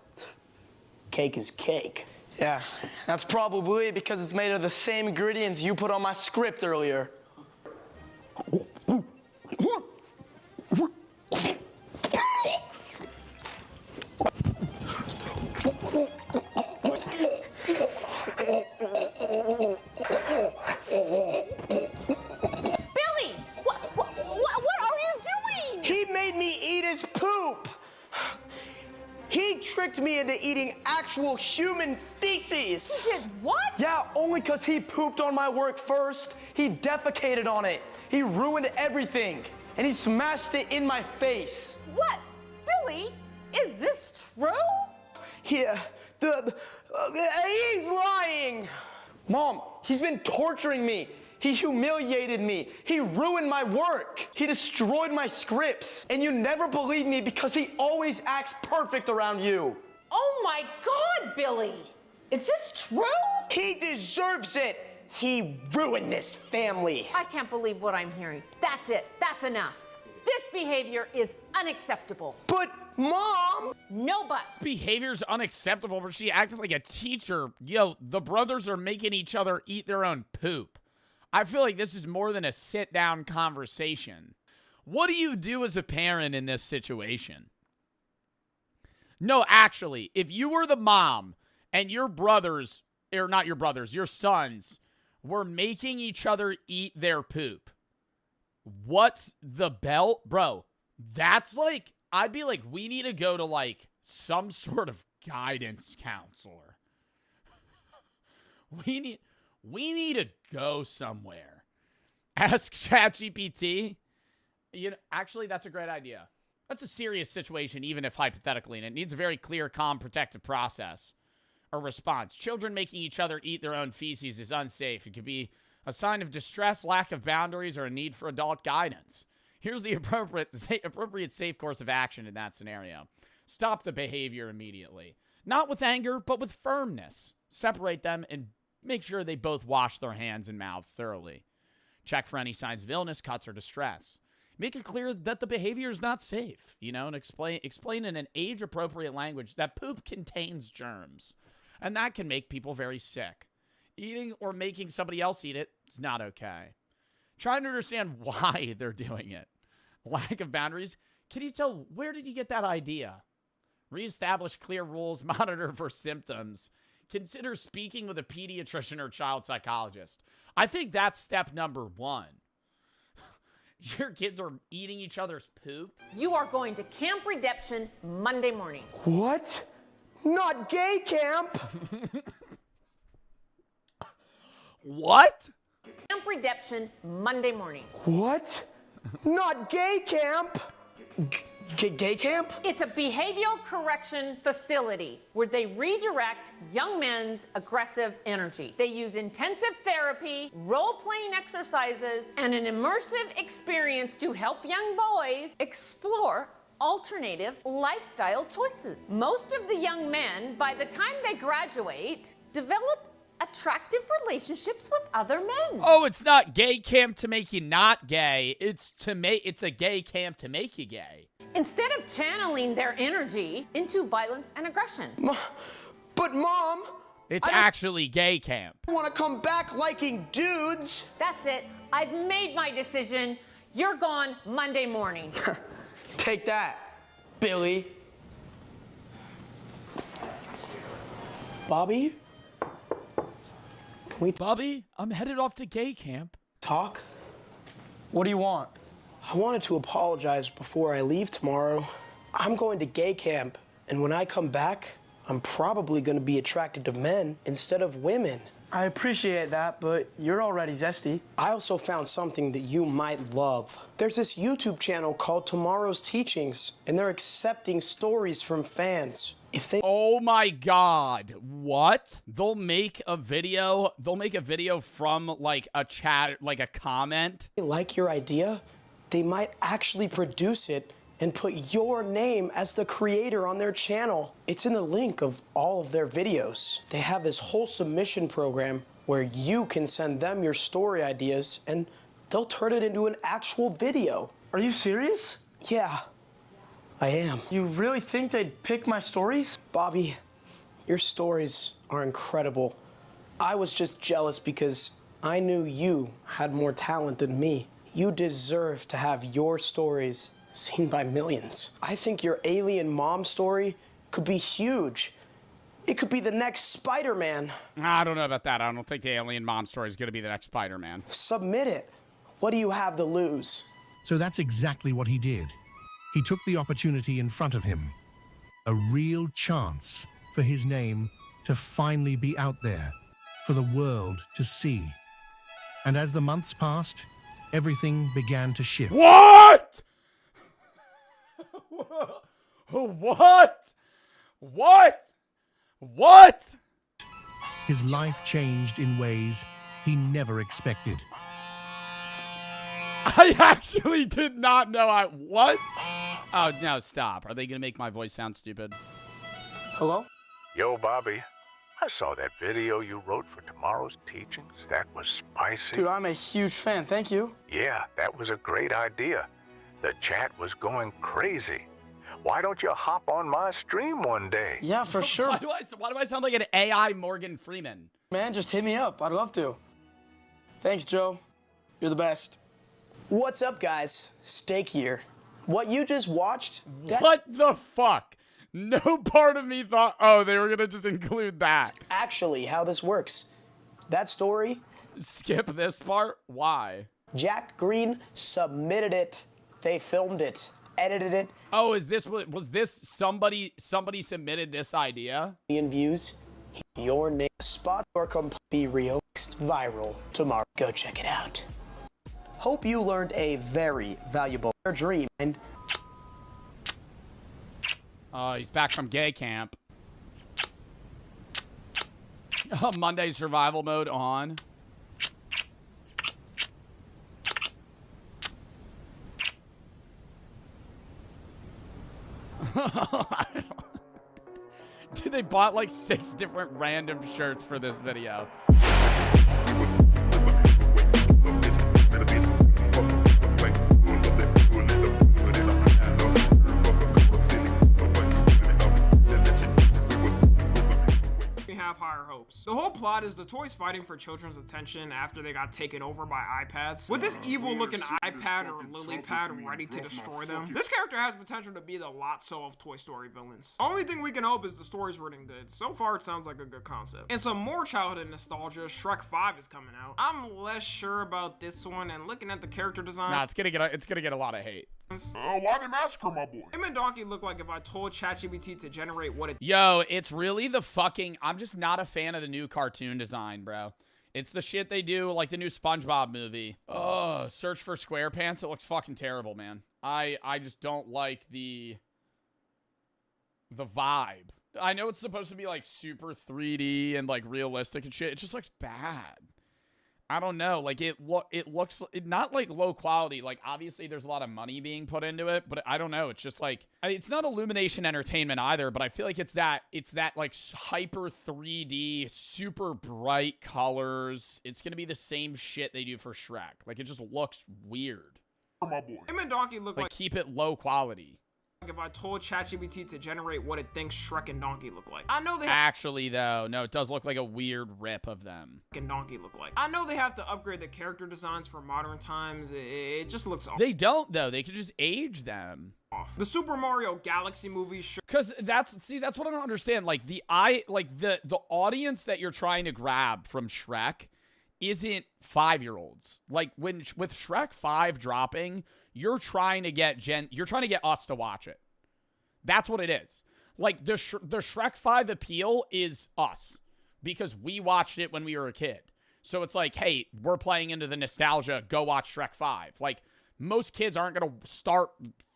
S15: cake is cake.
S16: Yeah, that's probably because it's made of the same ingredients you put on my script earlier.
S17: Billy, what are you doing?
S16: He made me eat his poop. He tricked me into eating actual human feces.
S17: He did what?
S16: Yeah, only because he pooped on my work first. He defecated on it. He ruined everything. And he smashed it in my face.
S17: What? Billy, is this true?
S16: Yeah, he's lying. Mom, he's been torturing me. He humiliated me. He ruined my work. He destroyed my scripts. And you never believe me because he always acts perfect around you.
S17: Oh my God, Billy. Is this true?
S16: He deserves it. He ruined this family.
S17: I can't believe what I'm hearing. That's it. That's enough. This behavior is unacceptable.
S16: But, Mom!
S17: No buts.
S2: Behavior's unacceptable, but she acted like a teacher. Yo, the brothers are making each other eat their own poop. I feel like this is more than a sit-down conversation. What do you do as a parent in this situation? No, actually, if you were the mom and your brothers, or not your brothers, your sons, were making each other eat their poop, what's the belt? Bro, that's like, I'd be like, we need to go to like some sort of guidance counselor. We need to go somewhere. Ask ChatGPT. You know, actually, that's a great idea. That's a serious situation, even if hypothetically, and it needs a very clear, calm, protective process or response. Children making each other eat their own feces is unsafe. It could be a sign of distress, lack of boundaries, or a need for adult guidance. Here's the appropriate safe course of action in that scenario. Stop the behavior immediately. Not with anger, but with firmness. Separate them and make sure they both wash their hands and mouth thoroughly. Check for any signs of illness, cuts, or distress. Make it clear that the behavior is not safe, you know, and explain in an age-appropriate language that poop contains germs, and that can make people very sick. Eating or making somebody else eat it is not okay. Trying to understand why they're doing it. Lack of boundaries. Can you tell, where did you get that idea? Reestablish clear rules, monitor for symptoms. Consider speaking with a pediatrician or child psychologist. I think that's step number one. Your kids are eating each other's poop?
S17: You are going to Camp Redemption Monday morning.
S16: What? Not gay camp!
S2: What?
S17: Camp Redemption Monday morning.
S16: What? Not gay camp! Gay camp?
S17: It's a behavioral correction facility where they redirect young men's aggressive energy. They use intensive therapy, role-playing exercises, and an immersive experience to help young boys explore alternative lifestyle choices. Most of the young men, by the time they graduate, develop attractive relationships with other men.
S2: Oh, it's not gay camp to make you not gay. It's a gay camp to make you gay.
S17: Instead of channeling their energy into violence and aggression.
S16: But Mom,
S2: it's actually gay camp.
S16: I want to come back liking dudes.
S17: That's it. I've made my decision. You're gone Monday morning.
S16: Take that, Billy. Bobby?
S2: Bobby, I'm headed off to gay camp.
S16: Talk? What do you want? I wanted to apologize before I leave tomorrow. I'm going to gay camp, and when I come back, I'm probably going to be attracted to men instead of women. I appreciate that, but you're already zesty.
S15: I also found something that you might love. There's this YouTube channel called Tomorrow's Teachings, and they're accepting stories from fans. If they
S2: Oh my god. What? They'll make a video from like a chat, like a comment.
S15: like your idea, they might actually produce it and put your name as the creator on their channel. It's in the link of all of their videos. They have this whole submission program where you can send them your story ideas and they'll turn it into an actual video.
S16: Are you serious?
S15: Yeah, I am.
S16: You really think they'd pick my stories?
S15: Bobby, your stories are incredible. I was just jealous because I knew you had more talent than me. You deserve to have your stories seen by millions. I think your alien mom story could be huge. It could be the next Spider-Man.
S2: I don't know about that. I don't think the alien mom story is going to be the next Spider-Man.
S15: Submit it. What do you have to lose?
S18: So that's exactly what he did. He took the opportunity in front of him. A real chance for his name to finally be out there, for the world to see. And as the months passed, everything began to shift.
S2: What? What? What? What?
S18: His life changed in ways he never expected.
S2: I actually did not know what? Oh, no, stop. Are they going to make my voice sound stupid?
S16: Hello?
S19: Yo, Bobby. I saw that video you wrote for tomorrow's teachings. That was spicy.
S16: Dude, I'm a huge fan. Thank you.
S19: Yeah, that was a great idea. The chat was going crazy. Why don't you hop on my stream one day?
S16: Yeah, for sure.
S2: Why do I sound like an AI Morgan Freeman?
S16: Man, just hit me up. I'd love to. Thanks, Joe. You're the best.
S15: What's up, guys? Steak here. What you just watched...
S2: What the fuck? No part of me thought, oh, they were going to just include that.
S15: That's actually how this works. That story...
S2: Skip this part? Why?
S15: Jack Green submitted it. They filmed it, edited it.
S2: Oh, was this somebody submitted this idea?
S15: ...million views. Your name, spot or be real, viral tomorrow. Go check it out. Hope you learned a very valuable dream and...
S2: Oh, he's back from gay camp. Monday survival mode on. Dude, they bought like 6 different random shirts for this video.
S20: Have higher hopes. The whole plot is the toys fighting for children's attention after they got taken over by iPads. With this evil looking iPad or lily pad ready to destroy them, this character has potential to be the Lotso of Toy Story villains. Only thing we can hope is the story's written good. So far it sounds like a good concept. And some more childhood nostalgia, Shrek 5 is coming out. I'm less sure about this one, and looking at the character design,
S2: Nah, it's gonna get a lot of hate.
S20: Why the massacre, my boy? Him and Donkey look like if I told ChatGPT to generate what it...
S2: Yo, it's really the fucking... I'm just not a fan of the new cartoon design, bro. It's the shit they do, like the new SpongeBob movie. Oh, Search for SquarePants. It looks fucking terrible, man. I just don't like the vibe. I know it's supposed to be like super 3D and like realistic and shit. It just looks bad. I don't know. Like it looks not like low quality. Like obviously there's a lot of money being put into it, but I don't know. It's just like it's not Illumination Entertainment either, but I feel like it's that like hyper 3D, super bright colors. It's going to be the same shit they do for Shrek. Like it just looks weird.
S20: My boy. Him and Donkey look like
S2: keep it low quality.
S20: If I told ChatGPT to generate what it thinks Shrek and Donkey look like. I know they
S2: actually though, no, it does look like a weird rip of them.
S20: And Donkey look like. I know they have to upgrade the character designs for modern times. It just looks off.
S2: They don't though. They could just age them.
S20: The Super Mario Galaxy movie,
S2: because that's what I don't understand. Like the audience that you're trying to grab from Shrek isn't 5-year-olds. Like with Shrek 5 dropping, you're trying to get us to watch it. That's what it is. Like the Shrek 5 appeal is us. because we watched it when we were a kid. So it's like, hey, we're playing into the nostalgia. Go watch Shrek 5. Like, most kids aren't going to start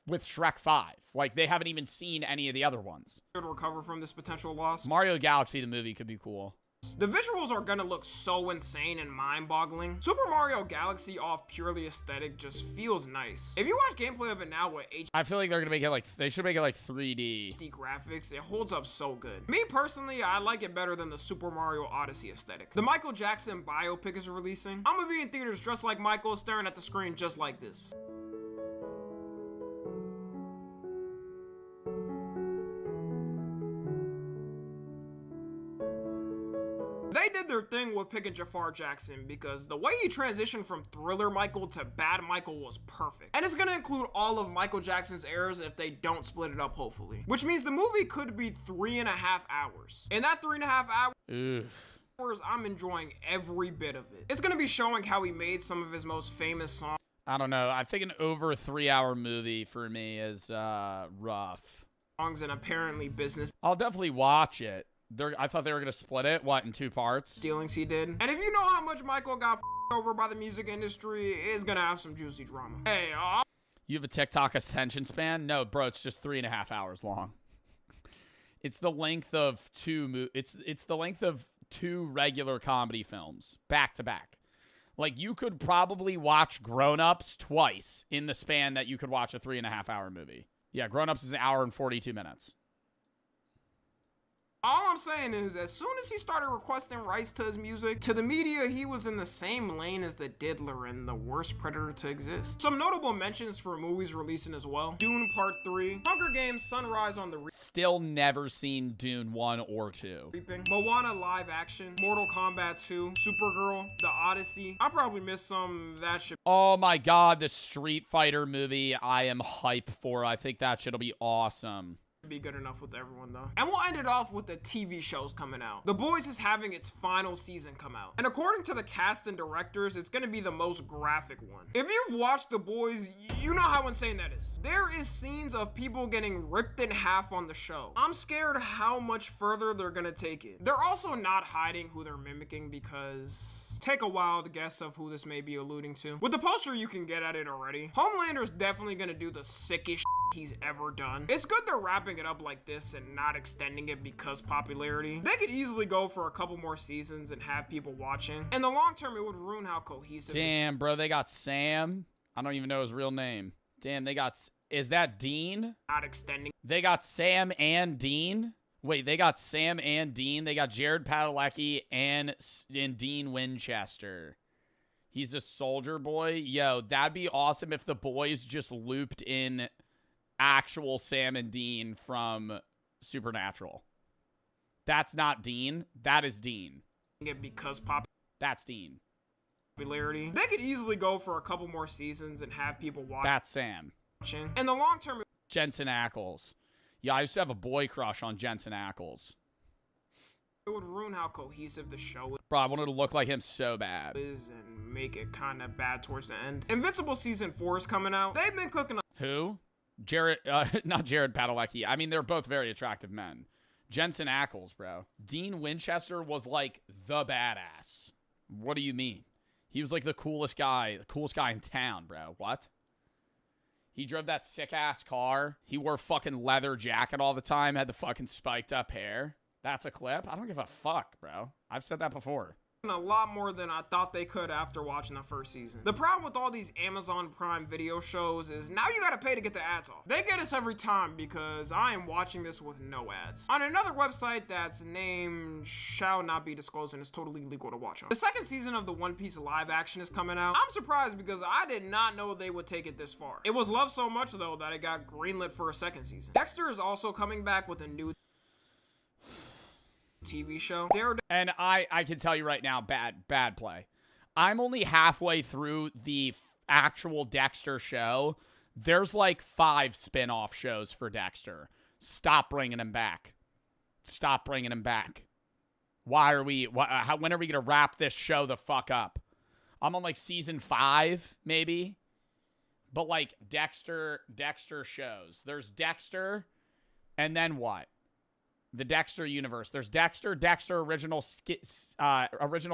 S2: with Shrek 5. Like, they haven't even seen any of the other ones.
S20: Recover from this potential loss.
S2: Mario Galaxy, the movie, could be cool.
S20: The visuals are gonna look so insane and mind-boggling. Super Mario Galaxy off purely aesthetic just feels nice. If you watch gameplay of it now with
S2: I feel like they're gonna make it like, they should make it like 3D.
S20: HD graphics, it holds up so good. Me personally, I like it better than the Super Mario Odyssey aesthetic. The Michael Jackson biopic is releasing. I'm gonna be in theaters dressed like Michael, staring at the screen just like this. They did their thing with picking Jafar Jackson because the way he transitioned from Thriller Michael to Bad Michael was perfect. And it's gonna include all of Michael Jackson's errors if they don't split it up, hopefully. Which means the movie could be 3.5 hours. In that 3.5 hours, I'm enjoying every bit of it. It's gonna be showing how he made some of his most famous songs.
S2: I don't know. I think an over 3-hour movie for me is rough.
S20: And apparently business.
S2: I'll definitely watch it. I thought they were gonna split it. What, in 2 parts?
S20: Dealings he did. And if you know how much Michael got over by the music industry, it's gonna have some juicy drama. Hey,
S2: you have a TikTok attention span? No, bro. It's just 3.5 hours long. It's the length of it's the length of 2 regular comedy films back to back. Like, you could probably watch Grown Ups twice in the span that you could watch a 3.5-hour movie. Yeah, Grown Ups is 1 hour and 42 minutes.
S20: all I'm saying is, as soon as he started requesting rights to his music, to the media, he was in the same lane as the Diddler and the worst predator to exist. Some notable mentions for movies releasing as well: Dune Part 3, Hunger Games Sunrise on the
S2: Still never seen Dune 1 or 2.
S20: Moana live action, Mortal Kombat 2, Supergirl, The Odyssey. I probably missed some. That shit.
S2: Oh my god, the Street Fighter movie I am hype for. I think that shit'll be awesome.
S20: Be good enough with everyone though. And we'll end it off with the TV shows coming out. The Boys is having its final season come out, and according to the cast and directors, it's gonna be the most graphic one. If you've watched The Boys, you know how insane that is. There is scenes of people getting ripped in half on the show. I'm scared how much further they're gonna take it. They're also not hiding who they're mimicking, because take a wild guess of who this may be alluding to. With the poster, you can get at it already. Homelander's definitely gonna do the sickest he's ever done. It's good they're wrapping it up like this and not extending it because popularity. They could easily go for a couple more seasons and have people watching. In the long term, it would ruin how cohesive.
S2: Damn, bro, they got Sam. I don't even know his real name. Damn, they got, is that Dean?
S20: Not extending.
S2: They got Sam and Dean? Wait, they got Sam and Dean. They got Jared Padalecki and Dean Winchester. He's a soldier boy. Yo, that'd be awesome if the Boys just looped in actual Sam and Dean from Supernatural. That's not Dean. That is Dean.
S20: Because
S2: that's Dean.
S20: Popularity. They could easily go for a couple more seasons and have people watch.
S2: That's Sam.
S20: In the long term,
S2: Jensen Ackles. Yeah, I used to have a boy crush on Jensen Ackles.
S20: It would ruin how cohesive the show is.
S2: Bro, I wanted to look like him so bad.
S20: And make it kind of bad towards the end. Invincible Season 4 is coming out. They've been cooking up.
S2: Who? Jared, not Jared Padalecki. I mean, they're both very attractive men. Jensen Ackles, bro. Dean Winchester was like the badass. What do you mean? He was like the coolest guy in town, bro. What? He drove that sick-ass car. He wore a fucking leather jacket all the time, had the fucking spiked up hair. That's a clip? I don't give a fuck, bro. I've said that before.
S20: A lot more than I thought they could after watching the first season. The problem with all these Amazon Prime Video shows is now you gotta pay to get the ads off. They get us every time because I am watching this with no ads. On another website that's name shall not be disclosed and is totally legal to watch on. The second season of the One Piece live action is coming out. I'm surprised because I did not know they would take it this far. It was loved so much though that it got greenlit for a second season. Dexter is also coming back with a new TV show.
S2: And I can tell you right now, bad play. I'm only halfway through the actual Dexter show. There's like 5 spin-off shows for Dexter. Stop bringing him back. Stop bringing him back. Why are we, when are we going to wrap this show the fuck up? I'm on like season 5, maybe. But like Dexter shows. There's Dexter, and then what? The Dexter universe. There's Dexter, original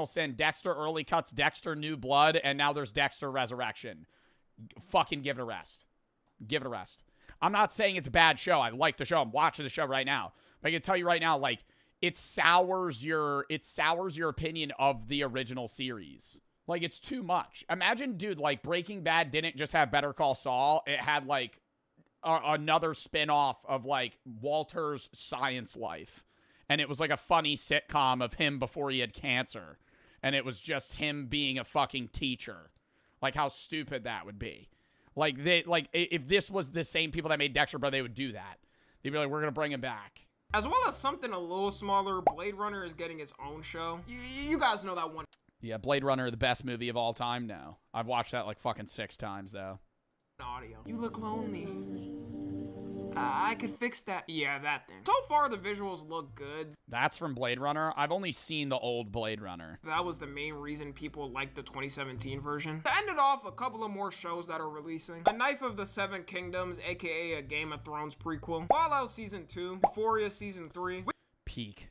S2: sin, Dexter early cuts, Dexter New Blood, and now there's Dexter Resurrection. Fucking give it a rest. Give it a rest. I'm not saying it's a bad show. I like the show. I'm watching the show right now. But I can tell you right now, like, it sours your opinion of the original series. Like, it's too much. Imagine, dude, like, Breaking Bad didn't just have Better Call Saul. It had, like, another spin-off of, like, Walter's science life. And it was, like, a funny sitcom of him before he had cancer. And it was just him being a fucking teacher. Like, how stupid that would be. Like, if this was the same people that made Dexter, bro, they would do that. They'd be like, we're going to bring him back.
S20: As well as something a little smaller, Blade Runner is getting its own show. You guys know that one.
S2: Yeah, Blade Runner, the best movie of all time now. I've watched that like fucking 6 times, though.
S20: Audio. You look lonely. I could fix that. Yeah, that thing. So far, the visuals look good.
S2: That's from Blade Runner? I've only seen the old Blade Runner.
S20: That was the main reason people liked the 2017 version. To end it off, a couple of more shows that are releasing. A Knife of the Seven Kingdoms, aka a Game of Thrones prequel. Fallout Season 2. Euphoria Season 3.
S2: Peak.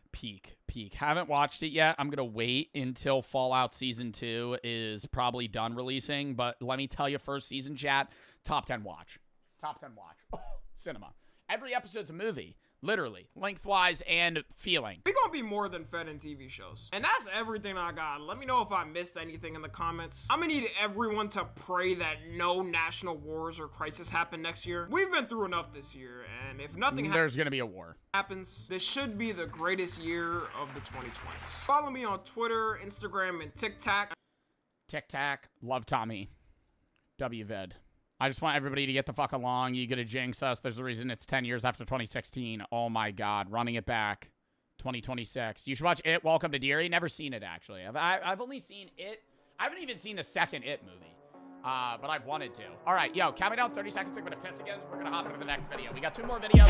S2: Haven't watched it yet. I'm going to wait until Fallout Season 2 is probably done releasing. But let me tell you, first season chat, top 10 watch. Top 10 watch. Oh, cinema. Every episode's a movie. Literally. Lengthwise and feeling.
S20: We gonna be more than fed in TV shows. And that's everything I got. Let me know if I missed anything in the comments. I'm gonna need everyone to pray that no national wars or crisis happen next year. We've been through enough this year, and if nothing
S2: there's gonna be a war.
S20: Happens, this should be the greatest year of the 2020s. Follow me on Twitter, Instagram, and TikTok.
S2: TikTok. Love Tommy. WVed. I just want everybody to get the fuck along. You gotta jinx us. There's a reason it's 10 years after 2016. Oh my god. Running it back. 2026. You should watch It, Welcome to Deary. Never seen it, actually. I've only seen It. I haven't even seen the second It movie. But I've wanted to. All right, yo, count me down 30 seconds. I'm gonna piss again. We're gonna hop into the next video. We got 2 more videos.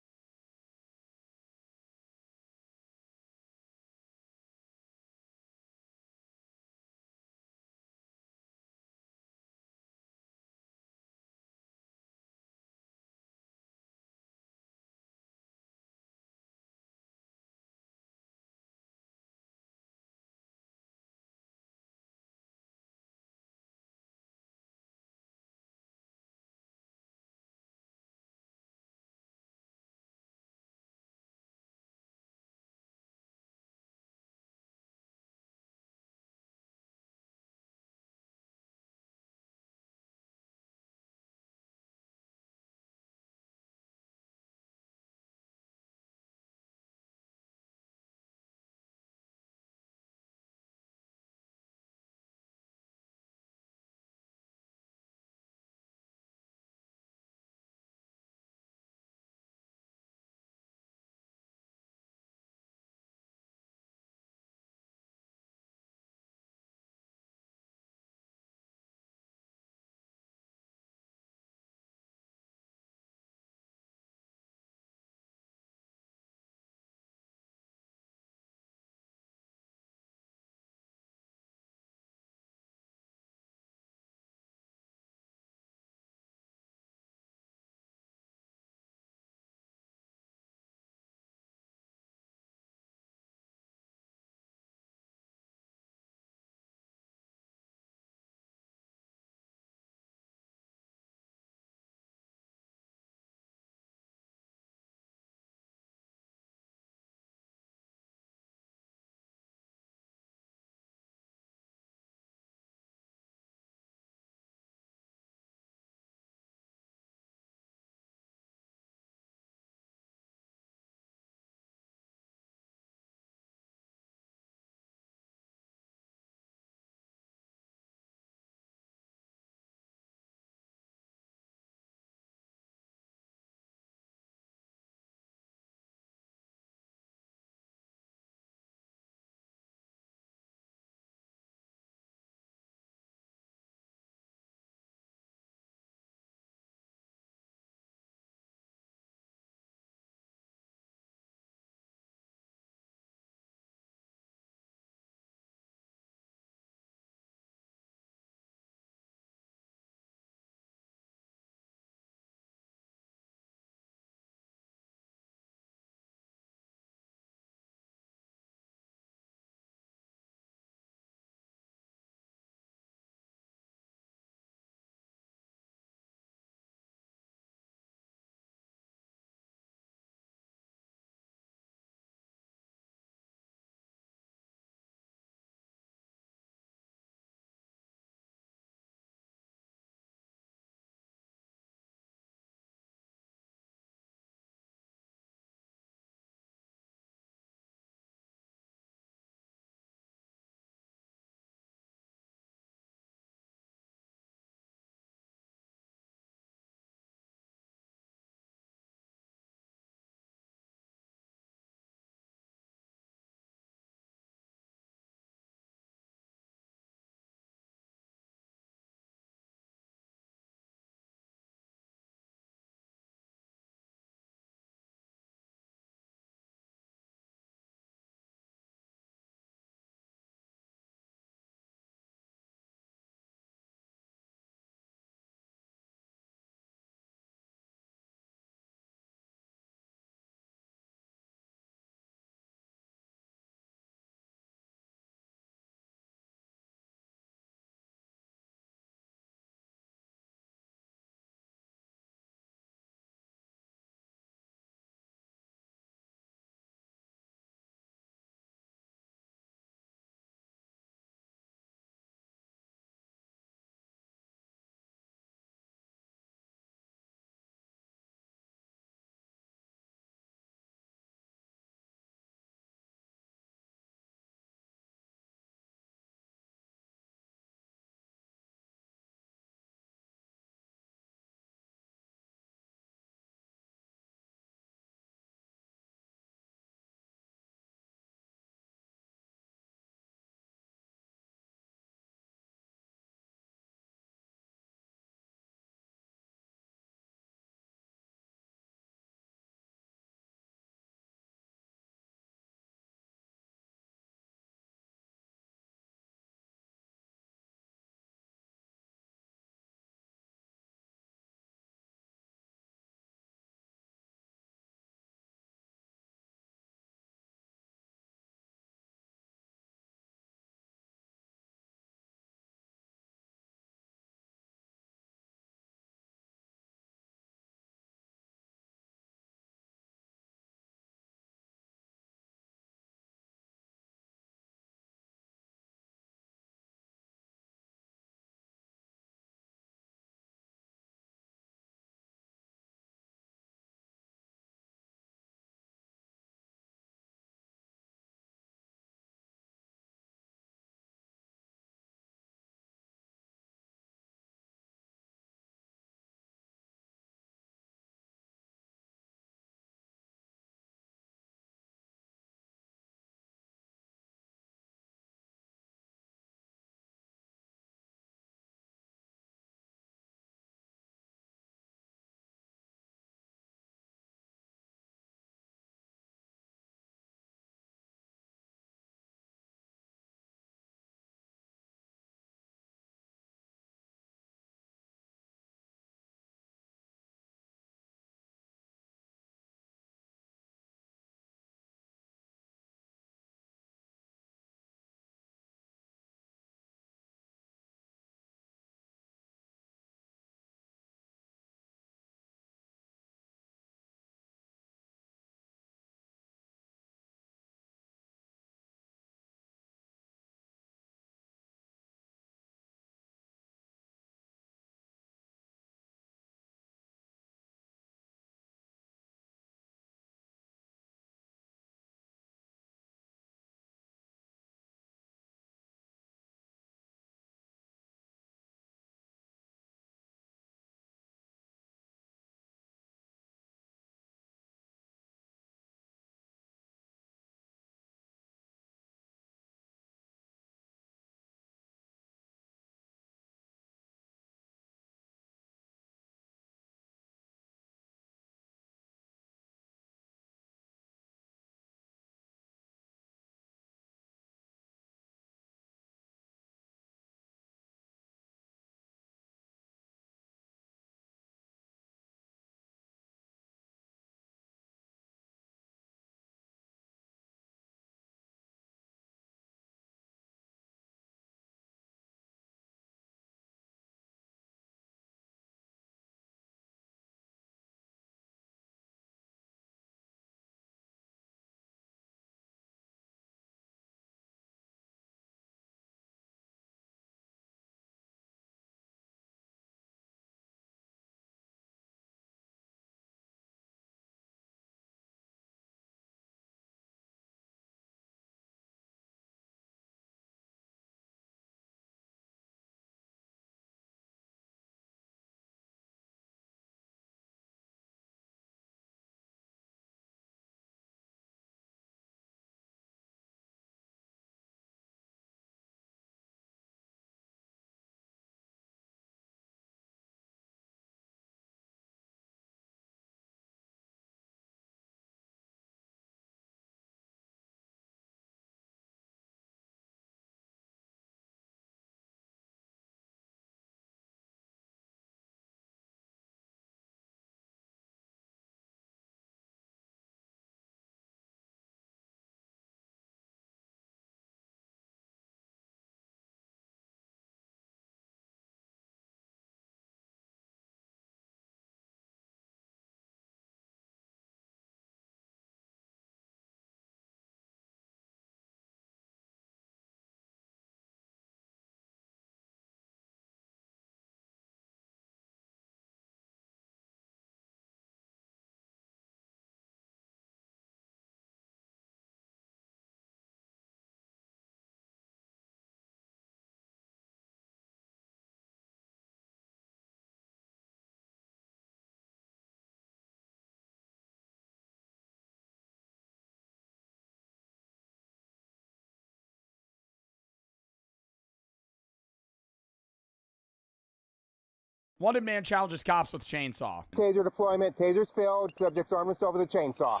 S2: Wanted man challenges cops with chainsaw.
S21: Taser deployment. Taser's filled. Subject's arm is over the chainsaw.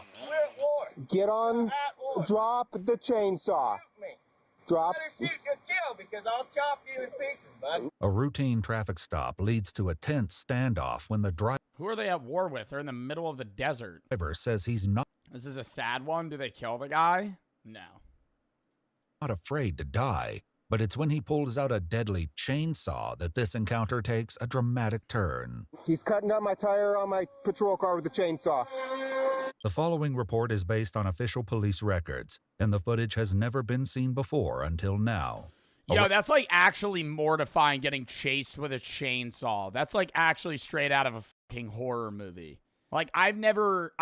S21: Get on. Drop the chainsaw. Drop.
S22: Shoot, you'll kill because I'll chop you in pieces, bud.
S23: A routine traffic stop leads to a tense standoff when the
S2: Who are they at war with? They're in the middle of the desert.
S23: driver says he's not
S2: This is a sad one. Do they kill the guy? No.
S23: afraid to die, but it's when he pulls out a deadly chainsaw that this encounter takes a dramatic turn.
S21: He's cutting up my tire on my patrol car with the chainsaw.
S23: The following report is based on official police records, and the footage has never been seen before until now.
S2: Yo, that's like actually mortifying getting chased with a chainsaw. That's like actually straight out of a fucking horror movie. Like I've never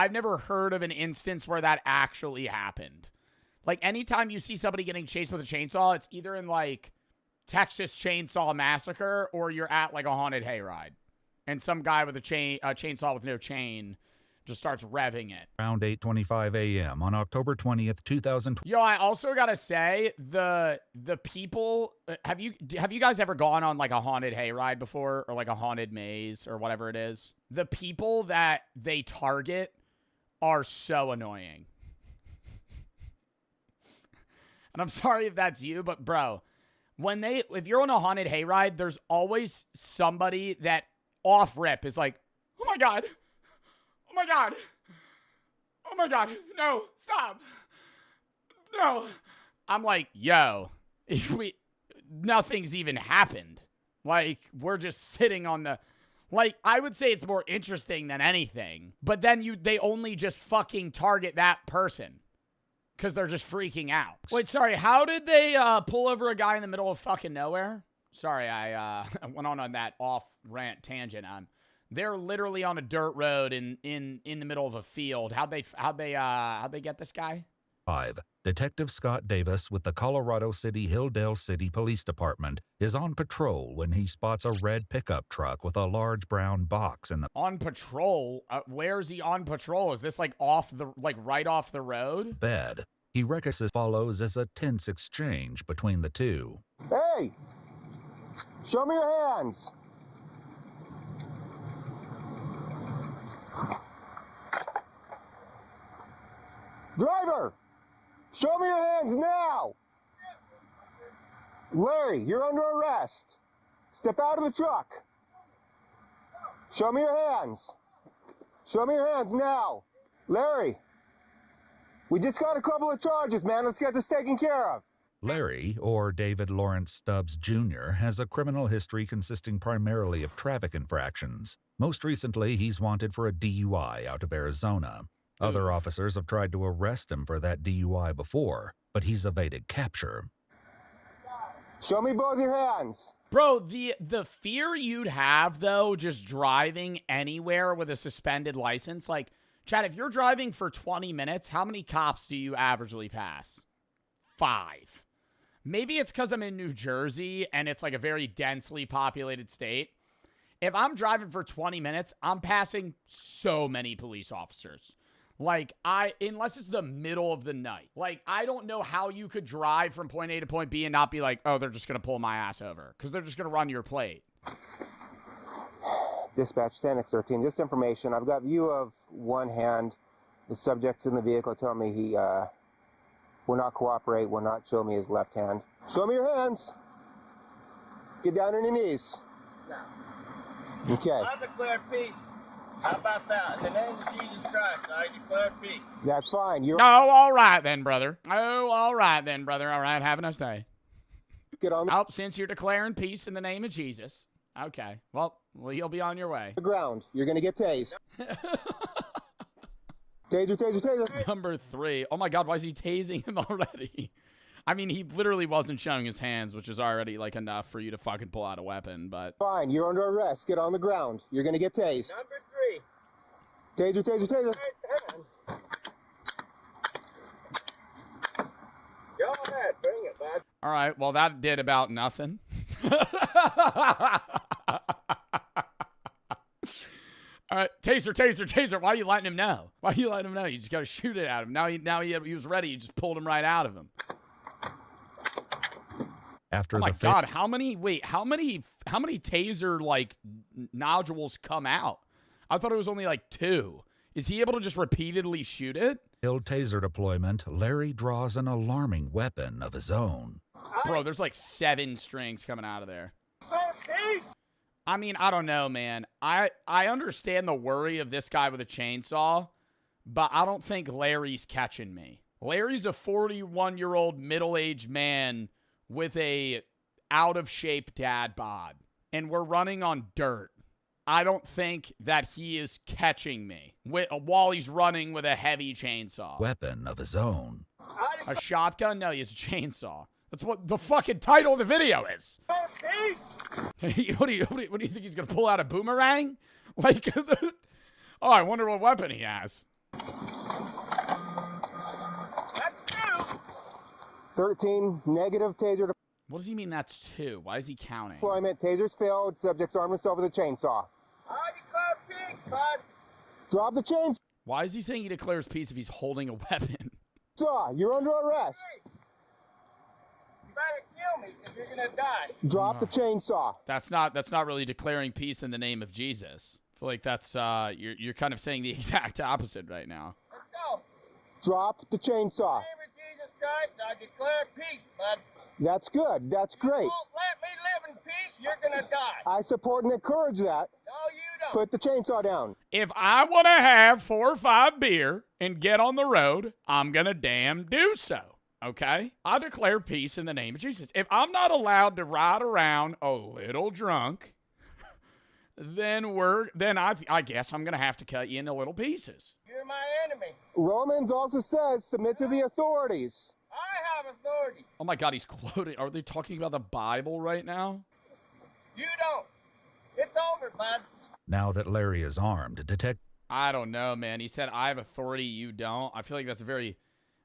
S2: heard of an instance where that actually happened. Like anytime you see somebody getting chased with a chainsaw, it's either in like Texas Chainsaw Massacre or you're at like a haunted hayride. And some guy with a chainsaw with no chain just starts revving it.
S23: Around 8:25 a.m. on October 20th, 2020.
S2: Yo, I also gotta say the people. Have you guys ever gone on like a haunted hayride before, or like a haunted maze or whatever it is? The people that they target are so annoying. And I'm sorry if that's you, but bro, if you're on a haunted hayride, there's always somebody that off rip is like, oh my god. Oh my god. Oh my god. No, stop. No. I'm like, yo, nothing's even happened. Like, we're just sitting on the, like, I would say it's more interesting than anything. But then they only just fucking target that person. Because they're just freaking out. Wait, sorry, how did they pull over a guy in the middle of fucking nowhere? Sorry, I went on that off-rant tangent. They're literally on a dirt road in the middle of a field. How'd they get this guy?
S23: 5. Detective Scott Davis with the Colorado City Hilldale City Police Department is on patrol when he spots a red pickup truck with a large brown box in the
S2: On patrol? Where's he on patrol? Is this like right off the road?
S23: bed. He reckons as follows as a tense exchange between the two.
S21: Hey! Show me your hands! Driver! Show me your hands now! Larry, you're under arrest. Step out of the truck. Show me your hands. Show me your hands now. Larry, we just got a couple of charges, man. Let's get this taken care of.
S23: Larry, or David Lawrence Stubbs Jr., has a criminal history consisting primarily of traffic infractions. Most recently, he's wanted for a DUI out of Arizona. Other officers have tried to arrest him for that DUI before, but he's evaded capture.
S21: Show me both your hands.
S2: Bro, the fear you'd have, though, just driving anywhere with a suspended license, like, Chad, if you're driving for 20 minutes, how many cops do you averagely pass? 5. Maybe it's because I'm in New Jersey and it's like a very densely populated state. If I'm driving for 20 minutes, I'm passing so many police officers. Like, unless it's the middle of the night. Like, I don't know how you could drive from point A to point B and not be like, oh, they're just going to pull my ass over. Because they're just going to run your plate.
S21: Dispatch 10X13, just information. I've got view of one hand. The subject's in the vehicle telling me he will not cooperate, will not show me his left hand. Show me your hands. Get down on your knees. Okay.
S22: I declare peace. How about that? In the name of Jesus Christ, I declare peace.
S21: That's fine.
S2: Oh, all right then, brother. Oh, all right then, brother. All right, have a nice day.
S21: Get on
S2: the since you're declaring peace in the name of Jesus. Okay. Well, you'll be on your way.
S21: The ground. You're going to get tased. Taser, taser, taser.
S2: Number 3. Oh my God, why is he tasing him already? I mean, he literally wasn't showing his hands, which is already like enough for you to fucking pull out a weapon, but.
S21: Fine, you're under arrest. Get on the ground. You're going to get tased.
S22: Number 3.
S21: Taser, taser, taser.
S22: Go ahead, bring it, bud.
S2: All right, well, that did about nothing. All right, taser, taser, taser. Why are you letting him know? Why are you letting him know? You just got to shoot it at him. Now he was ready. You just pulled him right out of him.
S23: After
S2: oh my God, how many how many taser like nodules come out? I thought it was only like 2. Is he able to just repeatedly shoot it?
S23: Failed taser deployment, Larry draws an alarming weapon of his own.
S2: Bro, there's like 7 strings coming out of there. I mean, I don't know, man. I understand the worry of this guy with a chainsaw, but I don't think Larry's catching me. Larry's a 41-year-old middle-aged man with a out-of-shape dad bod, and we're running on dirt. I don't think that he is catching me while he's running with a heavy chainsaw.
S23: Weapon of his own.
S2: A shotgun? No, he has a chainsaw. That's what the fucking title of the video is. What do you think he's gonna pull out a boomerang? Like, oh, I wonder what weapon he has.
S21: 13 negative taser
S2: What does he mean that's 2? Why is he counting?
S21: deployment. Tasers failed. Subject's armed himself with a chainsaw. Drop the chainsaw.
S2: Why is he saying he declares peace if he's holding a weapon?
S21: You're under arrest.
S22: You better kill me because you're gonna die.
S21: Drop the chainsaw.
S2: That's not really declaring peace in the name of Jesus. I feel like that's you're kind of saying the exact opposite right now.
S22: Let's go.
S21: Drop the chainsaw.
S22: In the name of Jesus Christ, I declare peace, bud.
S21: That's good. That's
S22: You
S21: great.
S22: won't let me live in peace, you're gonna die.
S21: I support and encourage that.
S22: No, you don't.
S21: Put the chainsaw down.
S2: If I want to have 4 or 5 beer and get on the road, I'm gonna damn do so. Okay? I declare peace in the name of Jesus. If I'm not allowed to ride around a little drunk, then I guess I'm gonna have to cut you into little pieces.
S22: You're my enemy.
S21: Romans also says submit to the authorities.
S22: I have authority.
S2: Oh my God, he's quoting. Are they talking about the Bible right now?
S22: You don't. It's over, bud.
S23: Now that Larry is armed,
S2: I don't know, man. He said, I have authority, you don't. I feel like that's a very,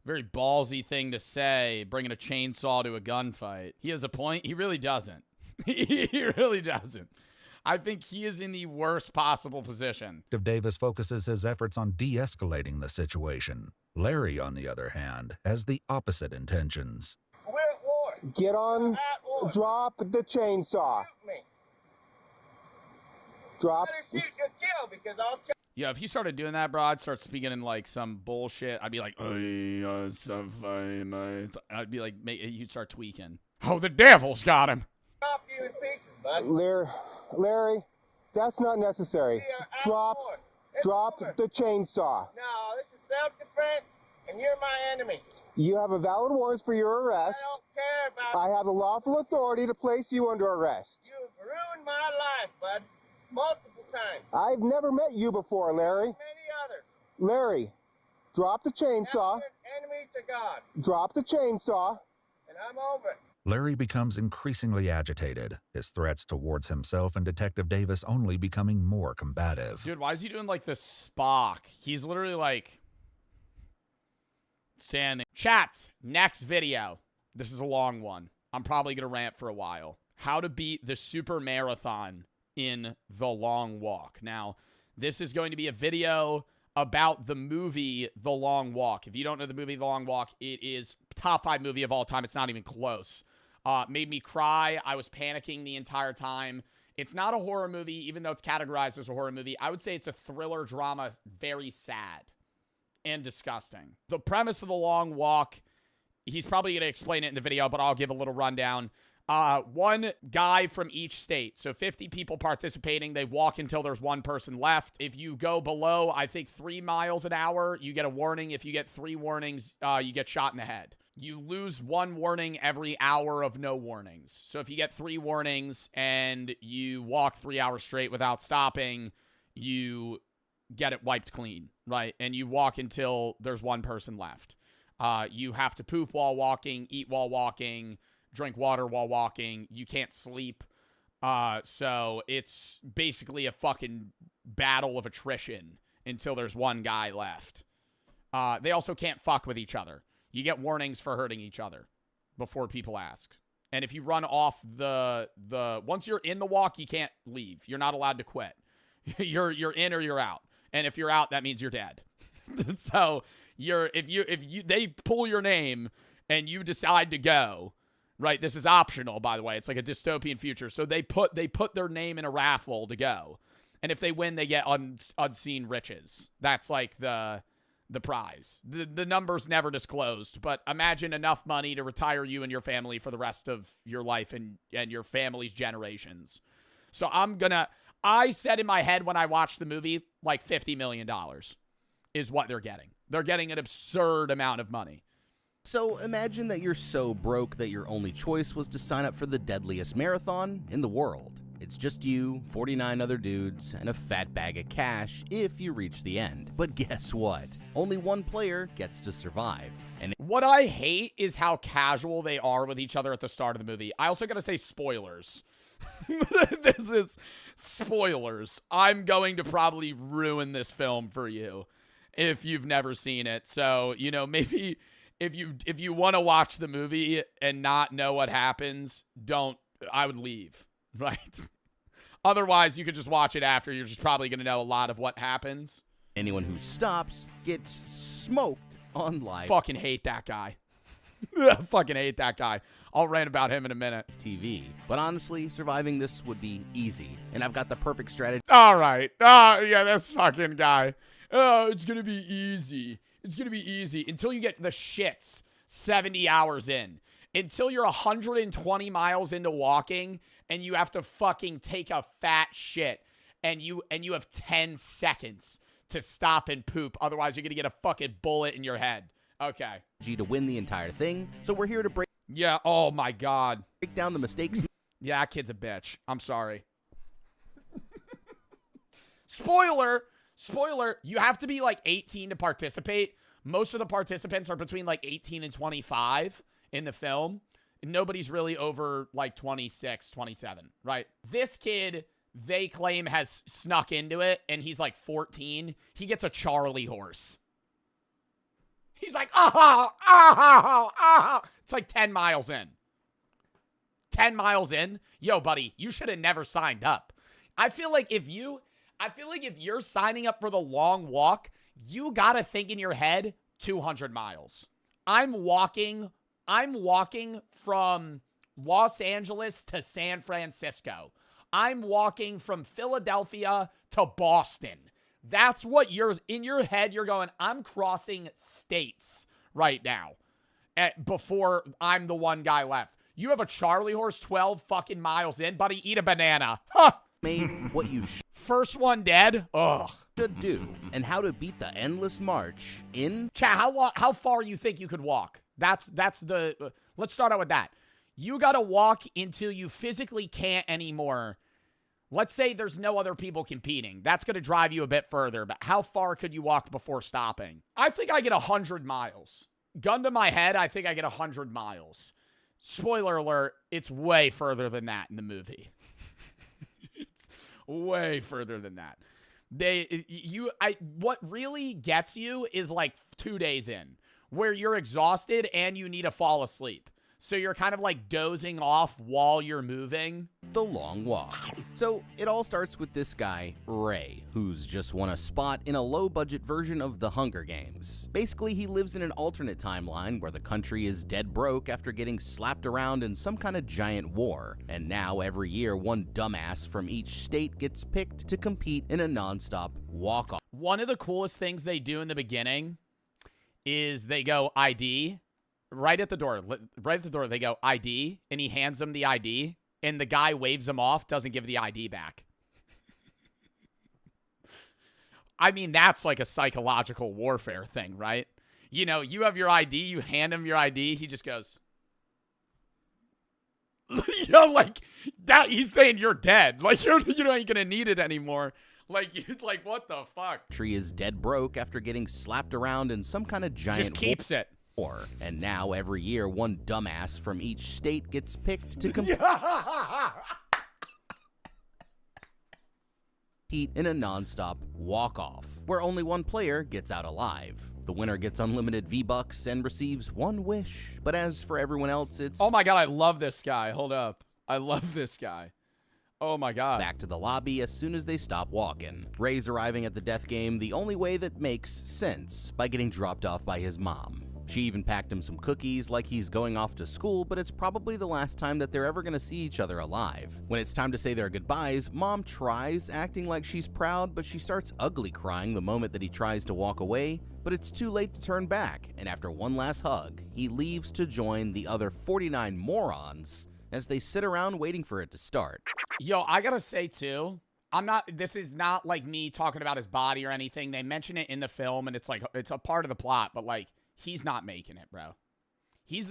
S2: very ballsy thing to say, bringing a chainsaw to a gunfight. He has a point. He really doesn't. He really doesn't. I think he is in the worst possible position.
S23: Detective Davis focuses his efforts on de-escalating the situation. Larry, on the other hand, has the opposite intentions.
S22: We're at war.
S21: Get on.
S22: At war.
S21: Drop the chainsaw.
S22: Shoot me.
S21: Drop.
S22: Better shoot your kill because I'll tell.
S2: Yeah, if you started doing that, bro, I'd start speaking in like some bullshit. I'd be like, I'd be like, you'd start tweaking. Oh, the devil's got him.
S22: Chop you in pieces, bud.
S21: Larry, that's not necessary. Drop
S22: over.
S21: the chainsaw.
S22: No, this is self-defense, and you're my enemy.
S21: You have a valid warrant for your arrest.
S22: I don't care about.
S21: I have the lawful authority to place you under arrest.
S22: You've ruined my life, bud. Multiple times.
S21: I've never met you before, Larry.
S22: Many others.
S21: Larry, drop the chainsaw.
S22: Now you're an enemy to God.
S21: Drop the chainsaw.
S22: And I'm over it.
S23: Larry becomes increasingly agitated, his threats towards himself and Detective Davis only becoming more combative.
S2: Dude, why is he doing like the Spock? He's literally like standing. Chats, next video. This is a long one. I'm probably going to rant for a while. How to beat the super marathon in The Long Walk. Now, this is going to be a video about the movie The Long Walk. If you don't know the movie The Long Walk, it is top 5 movie of all time. It's not even close. Made me cry. I was panicking the entire time. It's not a horror movie, even though it's categorized as a horror movie. I would say it's a thriller drama, very sad and disgusting. The premise of The Long Walk, he's probably going to explain it in the video, but I'll give a little rundown. One guy from each state. So 50 people participating. They walk until there's one person left. If you go below, I think 3 miles an hour, you get a warning. If you get 3 warnings, you get shot in the head. You lose 1 warning every hour of no warnings. So if you get 3 warnings and you walk 3 hours straight without stopping, you get it wiped clean, right? And you walk until there's one person left. You have to poop while walking, eat while walking, drink water while walking. You can't sleep. So it's basically a fucking battle of attrition until there's one guy left. They also can't fuck with each other. You get warnings for hurting each other before people ask. And if you run off once you're in the walk, you can't leave. You're not allowed to quit. You're in or you're out. And if you're out, that means you're dead. So they pull your name and you decide to go, right? This is optional, by the way. It's like a dystopian future. So they put their name in a raffle to go. And if they win, they get unseen riches. That's like the prize. The number's never disclosed, but imagine enough money to retire you and your family for the rest of your life and your family's generations. So I said in my head when I watched the movie, like $50 million is what they're getting. They're getting an absurd amount of money.
S1: So imagine that you're so broke that your only choice was to sign up for the deadliest marathon in the world. It's just you, 49 other dudes, and a fat bag of cash if you reach the end. But guess what? Only one player gets to survive. And
S2: what I hate is how casual they are with each other at the start of the movie. I also gotta say spoilers. This is spoilers. I'm going to probably ruin this film for you if you've never seen it. So, you know, maybe if you want to watch the movie and not know what happens, I would leave. Right? Otherwise, you could just watch it after. You're just probably going to know a lot of what happens.
S1: anyone who stops gets smoked on live.
S2: Fucking hate that guy. Fucking hate that guy. I'll rant about him in a minute.
S1: TV. But honestly, surviving this would be easy. And I've got the perfect strategy.
S2: All right. Yeah, this fucking guy. Oh, it's going to be easy. It's going to be easy until you get the shits 70 hours in. Until you're 120 miles into walking and you have to fucking take a fat shit and you have 10 seconds to stop and poop. Otherwise, you're going to get a fucking bullet in your head. Okay.
S1: To win the entire thing. So we're here to break.
S2: Yeah. Oh my God.
S1: Break down the mistakes.
S2: Yeah, that kid's a bitch. I'm sorry. Spoiler. You have to be like 18 to participate. Most of the participants are between like 18 and 25 in the film. Nobody's really over like 26, 27, right? This kid, they claim, has snuck into it, and he's like 14. He gets a Charlie horse. He's like, It's like 10 miles in. 10 miles in? Yo, buddy, you should have never signed up. I feel like if you're signing up for the long walk, you got to think in your head 200 miles. I'm walking from Los Angeles to San Francisco. I'm walking from Philadelphia to Boston. That's what you're in your head. You're going, I'm crossing states right now before I'm the one guy left. You have a Charlie horse 12 fucking miles in, buddy. Eat a banana. Huh.
S1: Made what you
S2: first one dead. Ugh.
S1: Should do and how to beat the endless march in
S2: chat. How far you think you could walk? That's the let's start out with that. You got to walk until you physically can't anymore. Let's say there's no other people competing. That's going to drive you a bit further, but how far could you walk before stopping? I think I get 100 miles. Gun to my head, I think I get 100 miles. Spoiler alert, it's way further than that in the movie. It's way further than that. What really gets you is like 2 days in, where you're exhausted and you need to fall asleep. So you're kind of like dozing off while you're moving.
S1: The long walk. So it all starts with this guy, Ray, who's just won a spot in a low-budget version of the Hunger Games. Basically, he lives in an alternate timeline where the country is dead broke after getting slapped around in some kind of giant war. And now every year, one dumbass from each state gets picked to compete in a non-stop walk-off.
S2: One of the coolest things they do in the beginning is they go ID. Right at the door, they go ID, and he hands them the ID, and the guy waves him off, doesn't give the ID back. I mean, that's like a psychological warfare thing, right? You know, you have your ID, you hand him your ID, he just goes, you know, like, that, he's saying you're dead. Like, you ain't gonna need it anymore. Like, what the fuck?
S1: Tree is dead broke after getting slapped around in some kind of giant
S2: just keeps it.
S1: And now every year, one dumbass from each state gets picked to compete in a non-stop walk-off, where only one player gets out alive. The winner gets unlimited V-Bucks and receives one wish. But as for everyone else, it's...
S2: Oh my God, I love this guy. Hold up. I love this guy. Oh my God.
S1: Back to the lobby as soon as they stop walking. Ray's arriving at the death game the only way that makes sense, by getting dropped off by his mom. She even packed him some cookies like he's going off to school, but it's probably the last time that they're ever gonna see each other alive. When it's time to say their goodbyes, Mom tries acting like she's proud, but she starts ugly crying the moment that he tries to walk away, but it's too late to turn back, and after one last hug, he leaves to join the other 49 morons as they sit around waiting for it to start.
S2: Yo, I gotta say too, this is not like me talking about his body or anything. They mention it in the film and it's like, it's a part of the plot, but like, he's not making it, bro. These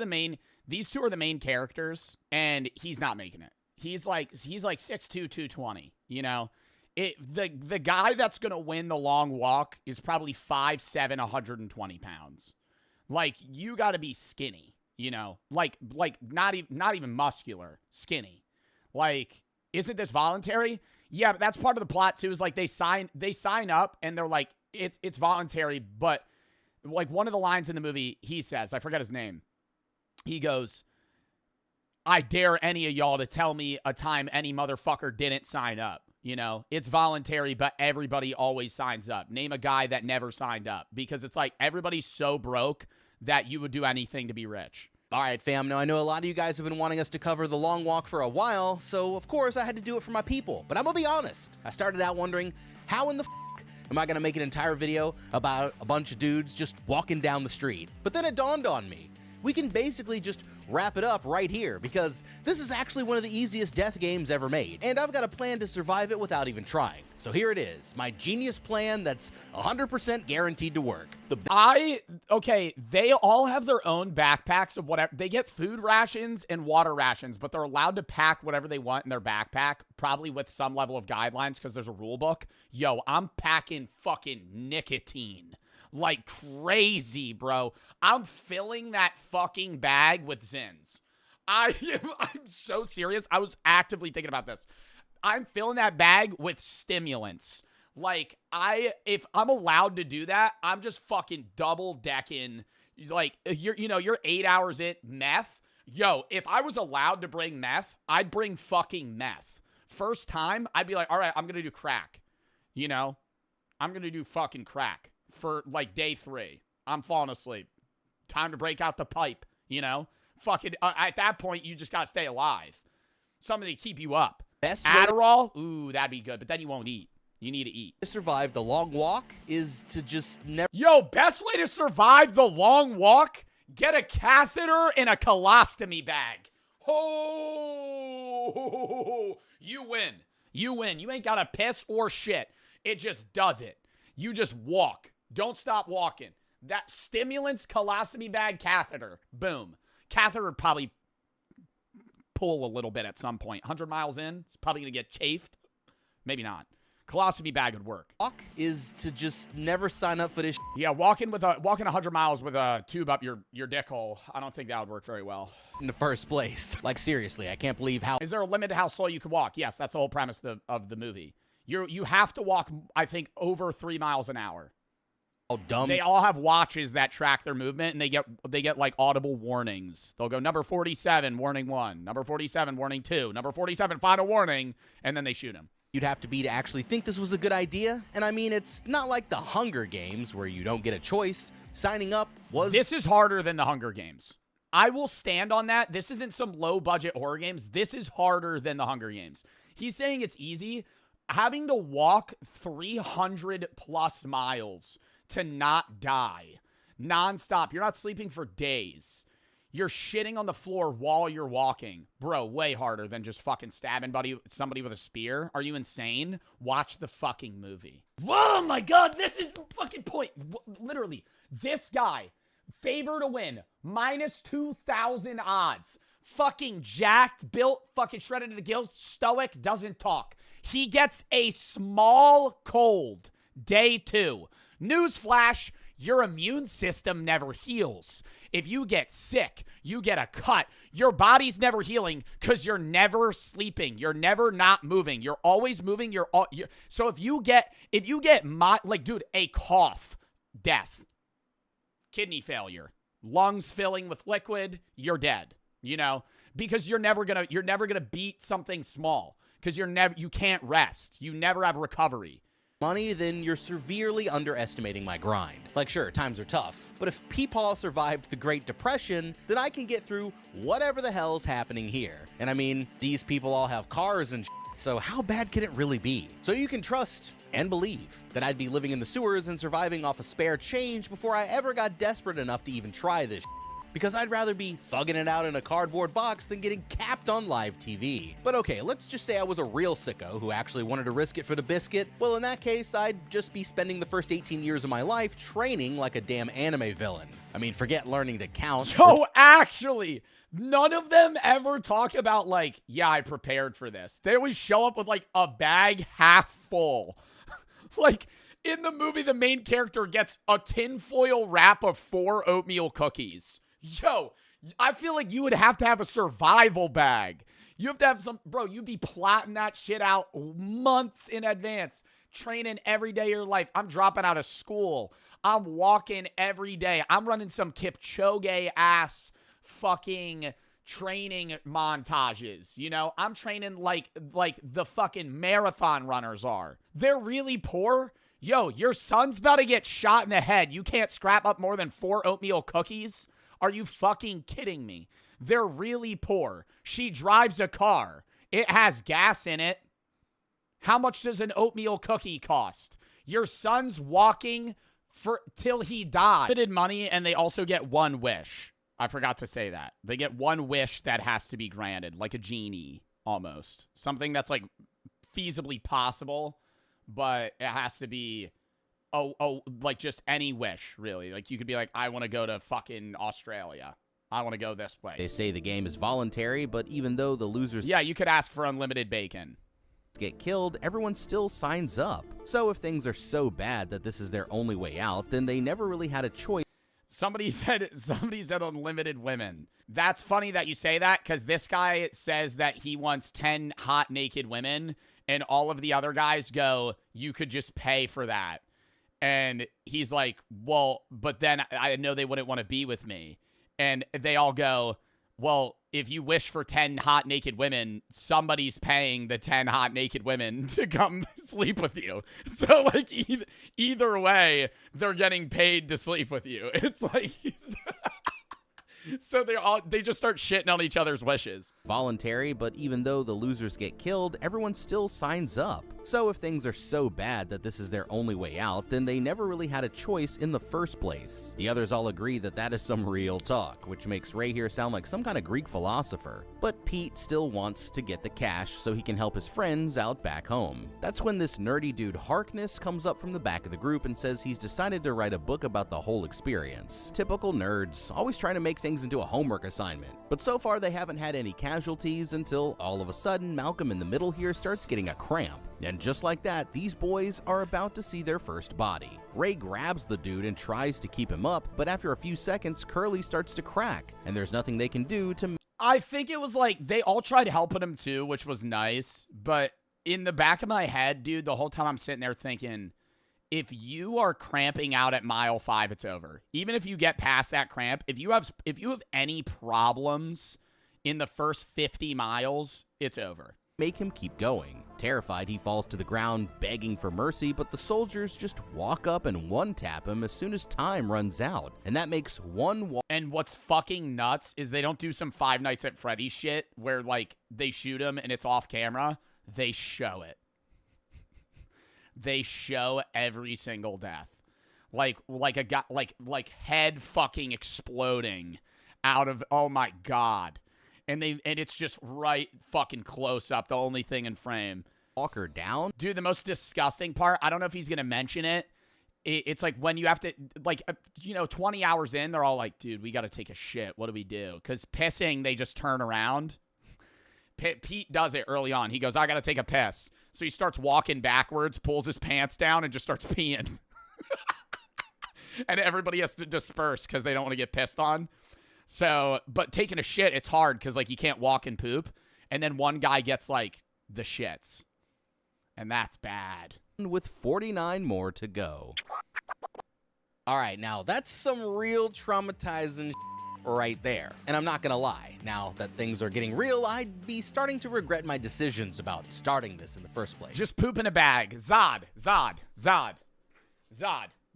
S2: two are the main characters and he's not making it. He's like 6'2", 220, you know? The guy that's gonna win the long walk is probably 5'7", 120 pounds. Like, you gotta be skinny, you know? Like not even muscular, skinny. Like, isn't this voluntary? Yeah, but that's part of the plot too, is like they sign up and they're like, it's voluntary, but like one of the lines in the movie, he says, I forget his name. He goes, I dare any of y'all to tell me a time any motherfucker didn't sign up. You know, it's voluntary, but everybody always signs up. Name a guy that never signed up, because it's like everybody's so broke that you would do anything to be rich.
S1: All right, fam, now I know a lot of you guys have been wanting us to cover the long walk for a while, so of course I had to do it for my people. But I'm gonna be honest, I started out wondering, how in the am I gonna make an entire video about a bunch of dudes just walking down the street? But then it dawned on me, we can basically just wrap it up right here, because this is actually one of the easiest death games ever made, and I've got a plan to survive it without even trying. So here it is, my genius plan that's 100% guaranteed to work.
S2: Okay, they all have their own backpacks of whatever. They get food rations and water rations, but they're allowed to pack whatever they want in their backpack, probably with some level of guidelines because there's a rule book. Yo, I'm packing fucking nicotine. Like crazy, bro. I'm filling that fucking bag with Zins. I'm so serious. I was actively thinking about this. I'm filling that bag with stimulants. Like, if I'm allowed to do that, I'm just fucking double decking. Like, you're 8 hours in meth. Yo, if I was allowed to bring meth, I'd bring fucking meth. First time, I'd be like, all right, I'm going to do crack. You know, I'm going to do fucking crack. For like day 3, I'm falling asleep. Time to break out the pipe, you know? Fucking, at that point, you just gotta stay alive. Something to keep you up. Adderall? Ooh, that'd be good, but then you won't eat. You need to eat.
S1: To survive the long walk is to just never...
S2: Yo, best way to survive the long walk? Get a catheter and a colostomy bag. Oh, you win. You win. You ain't gotta piss or shit. It just does it. You just walk. Don't stop walking. That stimulants, colostomy bag, catheter. Boom. Catheter would probably pull a little bit at some point. 100 miles in, it's probably going to get chafed. Maybe not. Colostomy bag would work.
S1: Walk is to just never sign up for this.
S2: Yeah, walking 100 miles with a tube up your dick hole, I don't think that would work very well.
S1: In the first place. Like, seriously, I can't believe how...
S2: Is there a limit to how slow you can walk? Yes, that's the whole premise of the movie. You have to walk, I think, over 3 miles an hour.
S1: Oh, dumb.
S2: They all have watches that track their movement, and they get like audible warnings. They'll go number 47, warning 1, number 47, warning 2, number 47, final warning, and then they shoot him.
S1: You'd have to be to actually think this was a good idea. And I mean, it's not like the Hunger Games where you don't get a choice. Signing up was...
S2: This is harder than the Hunger Games. I will stand on that. This isn't some low-budget horror games. This is harder than the Hunger Games. He's saying it's easy. Having to walk 300-plus miles to not die nonstop. You're not sleeping for days. You're shitting on the floor while you're walking. Bro, way harder than just fucking stabbing somebody with a spear. Are you insane? Watch the fucking movie. Oh my God, this is the fucking point. Literally, this guy, favor to win, minus 2,000 odds. Fucking jacked, built, fucking shredded to the gills, stoic, doesn't talk. He gets a small cold. Day 2. Newsflash, your immune system never heals. If you get sick, you get a cut. Your body's never healing because you're never sleeping. You're never not moving. You're always moving. So if you get dude, a cough, death, kidney failure, lungs filling with liquid, you're dead. You know, because you're never gonna beat something small because you can't rest. You never have recovery.
S1: money, then you're severely underestimating my grind. Like, sure, times are tough, but if Peepaw survived the Great Depression, then I can get through whatever the hell's happening here. And I mean, these people all have cars and so how bad can it really be? So you can trust and believe that I'd be living in the sewers and surviving off a spare change before I ever got desperate enough to even try this because I'd rather be thugging it out in a cardboard box than getting capped on live TV. But okay, let's just say I was a real sicko who actually wanted to risk it for the biscuit. Well, in that case, I'd just be spending the first 18 years of my life training like a damn anime villain. I mean, forget learning to count.
S2: Yo, actually, none of them ever talk about like, yeah, I prepared for this. They always show up with like a bag half full. Like, in the movie, the main character gets a tinfoil wrap of 4 oatmeal cookies. Yo, I feel like you would have to have a survival bag. You have to have some, bro, you'd be plotting that shit out months in advance, training every day of your life. I'm dropping out of school. I'm walking every day. I'm running some Kipchoge-ass fucking training montages, you know? I'm training like the fucking marathon runners are. They're really poor. Yo, your son's about to get shot in the head. You can't scrap up more than 4 oatmeal cookies? Are you fucking kidding me? They're really poor. She drives a car. It has gas in it. How much does an oatmeal cookie cost? Your son's walking till he dies. Limited money, and they also get 1 wish. I forgot to say that. They get 1 wish that has to be granted, like a genie, almost. Something that's, like, feasibly possible, but it has to be, like, just any wish, really. Like, you could be like, I want to go to fucking Australia. I want to go this place.
S1: They say the game is voluntary, but even though the losers
S2: Yeah, you could ask for unlimited bacon.
S1: Get killed, everyone still signs up. So if things are so bad that this is their only way out, then they never really had a choice.
S2: Somebody said unlimited women. That's funny that you say that, because this guy says that he wants 10 hot naked women, and all of the other guys go, you could just pay for that. And he's like, well, but then I know they wouldn't want to be with me. And they all go, well, if you wish for 10 hot naked women, somebody's paying the 10 hot naked women to come sleep with you. So, like, either way, they're getting paid to sleep with you. It's like, so they just start shitting on each other's wishes.
S1: Voluntary, but even though the losers get killed, everyone still signs up. So if things are so bad that this is their only way out, then they never really had a choice in the first place. The others all agree that that is some real talk, which makes Ray here sound like some kind of Greek philosopher. But Pete still wants to get the cash so he can help his friends out back home. That's when this nerdy dude Harkness comes up from the back of the group and says he's decided to write a book about the whole experience. Typical nerds, always trying to make things into a homework assignment. But so far they haven't had any casualties until all of a sudden Malcolm in the middle here starts getting a cramp. And just like that, these boys are about to see their first body. Ray grabs the dude and tries to keep him up, but after a few seconds, Curly starts to crack, and there's nothing they can do to...
S2: I think it was like, they all tried helping him too, which was nice, but in the back of my head, dude, the whole time I'm sitting there thinking, if you are cramping out at mile 5, it's over. Even if you get past that cramp, if you have any problems in the first 50 miles, it's over.
S1: Make him keep going. Terrified, he falls to the ground, begging for mercy, but the soldiers just walk up and one-tap him as soon as time runs out. And that makes
S2: And what's fucking nuts is they don't do some Five Nights at Freddy's shit where, like, they shoot him and it's off camera. They show it. They show every single death. Like a guy, like head fucking exploding out of, oh my God. And it's just right fucking close up, the only thing in frame.
S1: Walker down?
S2: Dude, the most disgusting part, I don't know if he's going to mention it. It's like when you have to, like, 20 hours in, they're all like, dude, we got to take a shit. What do we do? Because pissing, they just turn around. Pete does it early on. He goes, I got to take a piss. So he starts walking backwards, pulls his pants down, and just starts peeing. And everybody has to disperse because they don't want to get pissed on. So, but taking a shit, it's hard because, like, you can't walk and poop. And then one guy gets, like, the shits. And that's bad.
S1: With 49 more to go. All right, now that's some real traumatizing right there. And I'm not gonna lie, now that things are getting real, I'd be starting to regret my decisions about starting this in the first place.
S2: Just poop in a bag. Zod.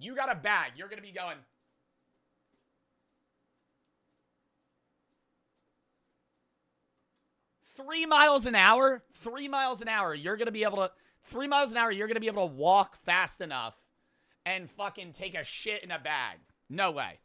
S2: You got a bag. You're going to be going. Three miles an hour. You're going to be able to. 3 miles an hour. You're going to be able to walk fast enough and fucking take a shit in a bag. No way.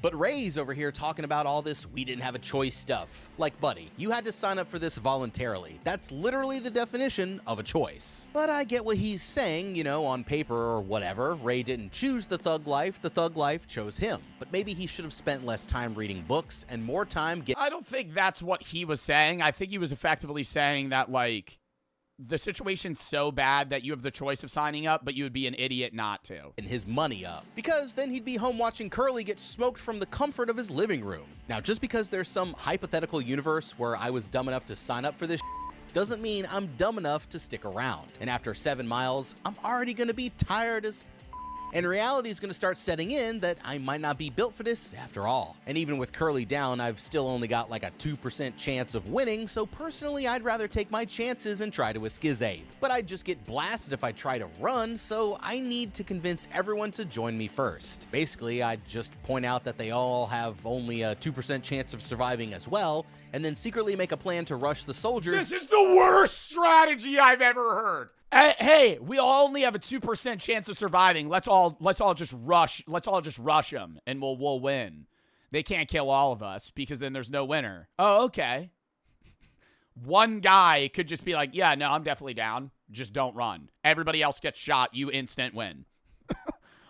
S1: But Ray's over here talking about all this we didn't have a choice stuff. Like, buddy, you had to sign up for this voluntarily. That's literally the definition of a choice. But I get what he's saying, you know, on paper or whatever. Ray didn't choose the thug life chose him. But maybe he should have spent less time reading books and more time
S2: I don't think that's what he was saying. I think he was effectively saying that, like, the situation's so bad that you have the choice of signing up, but you would be an idiot not to.
S1: And his money up. Because then he'd be home watching Curly get smoked from the comfort of his living room. Now, just because there's some hypothetical universe where I was dumb enough to sign up for this doesn't mean I'm dumb enough to stick around. And after 7 miles, I'm already gonna be tired as and reality is going to start setting in that I might not be built for this after all. And even with Curly down, I've still only got like a 2% chance of winning, so personally I'd rather take my chances and try to escape. But I'd just get blasted if I try to run, so I need to convince everyone to join me first. Basically, I'd just point out that they all have only a 2% chance of surviving as well, and then secretly make a plan to rush the soldiers.
S2: This is the worst strategy I've ever heard. Hey, we all only have a 2% chance of surviving. Let's all just rush them, and we'll win. They can't kill all of us because then there's no winner. Oh, okay. One guy could just be like, yeah, no, I'm definitely down. Just don't run. Everybody else gets shot. You instant win.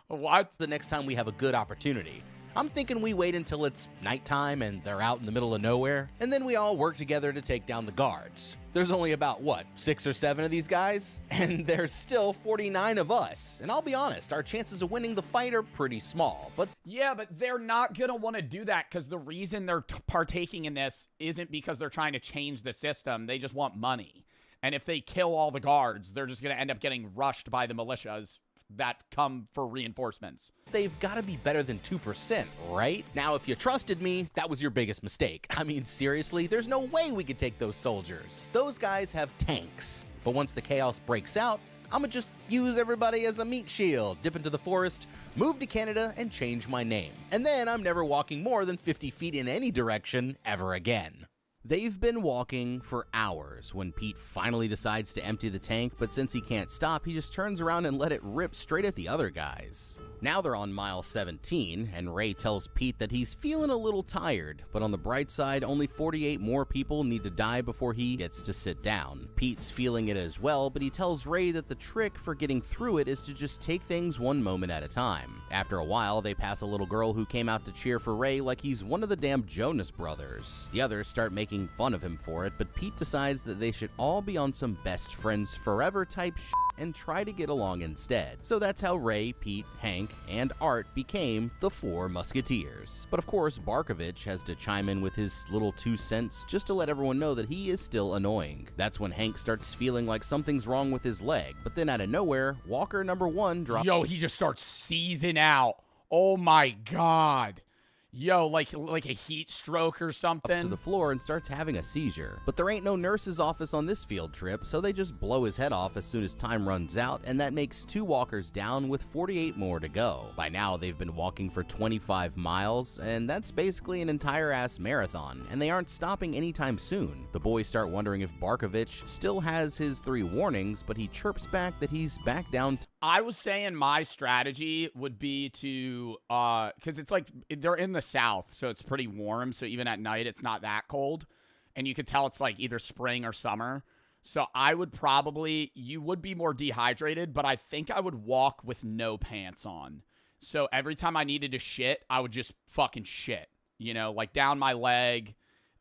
S2: What?
S1: The next time we have a good opportunity. I'm thinking we wait until it's nighttime and they're out in the middle of nowhere, and then we all work together to take down the guards. There's only about, 6 or 7 of these guys? And there's still 49 of us. And I'll be honest, our chances of winning the fight are pretty small, but...
S2: Yeah, but they're not gonna want to do that because the reason they're partaking in this isn't because they're trying to change the system. They just want money. And if they kill all the guards, they're just gonna end up getting rushed by the militias that come for reinforcements.
S1: They've got to be better than 2%, right? Now, if you trusted me, that was your biggest mistake. I mean, seriously, there's no way we could take those soldiers. Those guys have tanks. But once the chaos breaks out, I'ma just use everybody as a meat shield, dip into the forest, move to Canada, and change my name. And then I'm never walking more than 50 feet in any direction ever again. They've been walking for hours when Pete finally decides to empty the tank, but since he can't stop, he just turns around and let it rip straight at the other guys. Now they're on mile 17, and Ray tells Pete that he's feeling a little tired, but on the bright side, only 48 more people need to die before he gets to sit down. Pete's feeling it as well, but he tells Ray that the trick for getting through it is to just take things one moment at a time. After a while, they pass a little girl who came out to cheer for Ray like he's one of the damn Jonas Brothers. The others start making fun of him for it, but Pete decides that they should all be on some best friends forever type shit and try to get along instead. So that's how Ray, Pete, Hank, and Art became the 4 Musketeers. But of course, Barkovich has to chime in with his little 2 cents just to let everyone know that he is still annoying. That's when Hank starts feeling like something's wrong with his leg, but then out of nowhere, Walker number 1 drops.
S2: Yo, he just starts seizing out. Oh my god. Yo, like a heat stroke or something.
S1: To the floor and starts having a seizure. But there ain't no nurse's office on this field trip, so they just blow his head off as soon as time runs out, and that makes 2 walkers down with 48 more to go. By now, they've been walking for 25 miles, and that's basically an entire-ass marathon, and they aren't stopping anytime soon. The boys start wondering if Barkovich still has his 3 warnings, but he chirps back that he's back down.
S2: I was saying my strategy would be to, because it's like, they're in the south, so it's pretty warm, so even at night it's not that cold, and you could tell it's like either spring or summer. So I would probably, you would be more dehydrated, but I think I would walk with no pants on. So every time I needed to shit, I would just fucking shit, you know, like down my leg.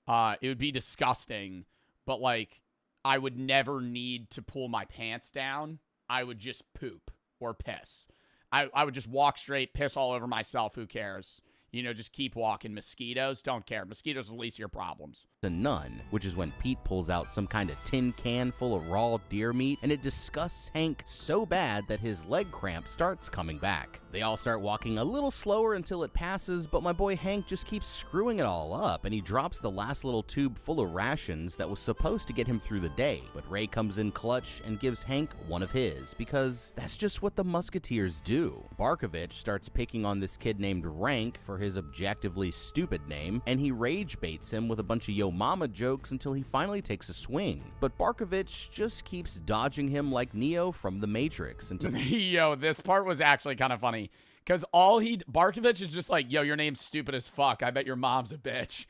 S2: It would be disgusting, but like I would never need to pull my pants down. I would just poop or piss. I would just walk straight, piss all over myself, who cares? You know, just keep walking. Mosquitoes, don't care. Mosquitoes are the least of your problems.
S1: To none, which is when Pete pulls out some kind of tin can full of raw deer meat, and it disgusts Hank so bad that his leg cramp starts coming back. They all start walking a little slower until it passes, but my boy Hank just keeps screwing it all up, and he drops the last little tube full of rations that was supposed to get him through the day. But Ray comes in clutch and gives Hank one of his, because that's just what the Musketeers do. Barkovich starts picking on this kid named Rank for his objectively stupid name, and he rage baits him with a bunch of yo mama jokes until he finally takes a swing. But Barkovich just keeps dodging him like Neo from The Matrix until
S2: Yo, this part was actually kind of funny. Because Barkovich is just like, yo, your name's stupid as fuck. I bet your mom's a bitch.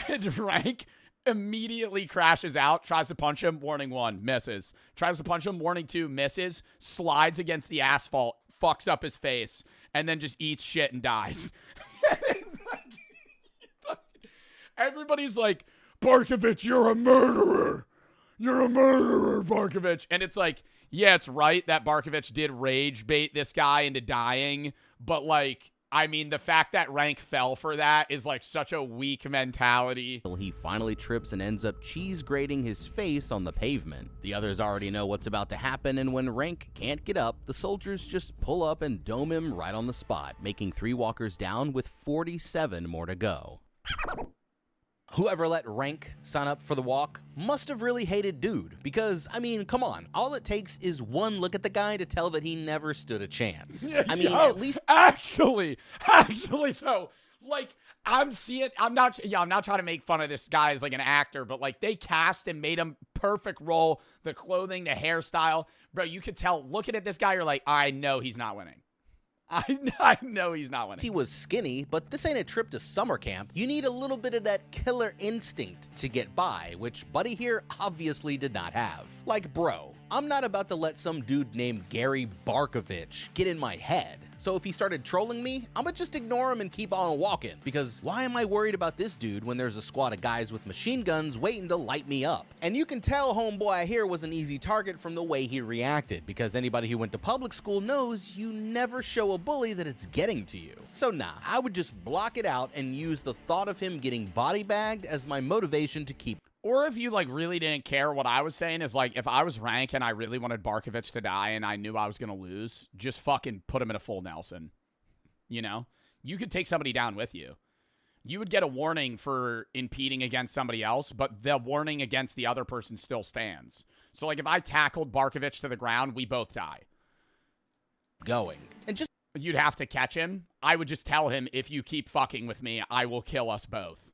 S2: And Rank immediately crashes out, tries to punch him, warning 1, misses. Tries to punch him, warning 2, misses, slides against the asphalt, fucks up his face, and then just eats shit and dies. It's like, everybody's like, Barkovich, you're a murderer. You're a murderer, Barkovich. And it's like, yeah, it's right that Barkovich did rage bait this guy into dying, but like, I mean, the fact that Rank fell for that is like such a weak mentality.
S1: He finally trips and ends up cheese grating his face on the pavement. The others already know what's about to happen, and when Rank can't get up, the soldiers just pull up and dome him right on the spot, making 3 walkers down with 47 more to go. Whoever let Rank sign up for the walk must have really hated Dude, because, I mean, come on, all it takes is one look at the guy to tell that he never stood a chance. I mean, at least...
S2: Actually, though, like, I'm not trying to make fun of this guy as, like, an actor, but, like, they cast and made him perfect role, the clothing, the hairstyle. Bro, you could tell, looking at this guy, you're like, I know he's not winning. I know he's not winning.
S1: He was skinny, but this ain't a trip to summer camp. You need a little bit of that killer instinct to get by, which Buddy here obviously did not have. Like, bro, I'm not about to let some dude named Gary Barkovich get in my head. So if he started trolling me, I'ma just ignore him and keep on walking, because why am I worried about this dude when there's a squad of guys with machine guns waiting to light me up? And you can tell homeboy I hear was an easy target from the way he reacted, because anybody who went to public school knows you never show a bully that it's getting to you. So nah, I would just block it out and use the thought of him getting body bagged as my motivation to keep.
S2: Or if you, like, really didn't care, what I was saying is, like, if I was Rank and I really wanted Barkovich to die and I knew I was going to lose, just fucking put him in a full Nelson. You know? You could take somebody down with you. You would get a warning for impeding against somebody else, but the warning against the other person still stands. So, like, if I tackled Barkovich to the ground, we both die.
S1: Going. And just...
S2: You'd have to catch him. I would just tell him, if you keep fucking with me, I will kill us both.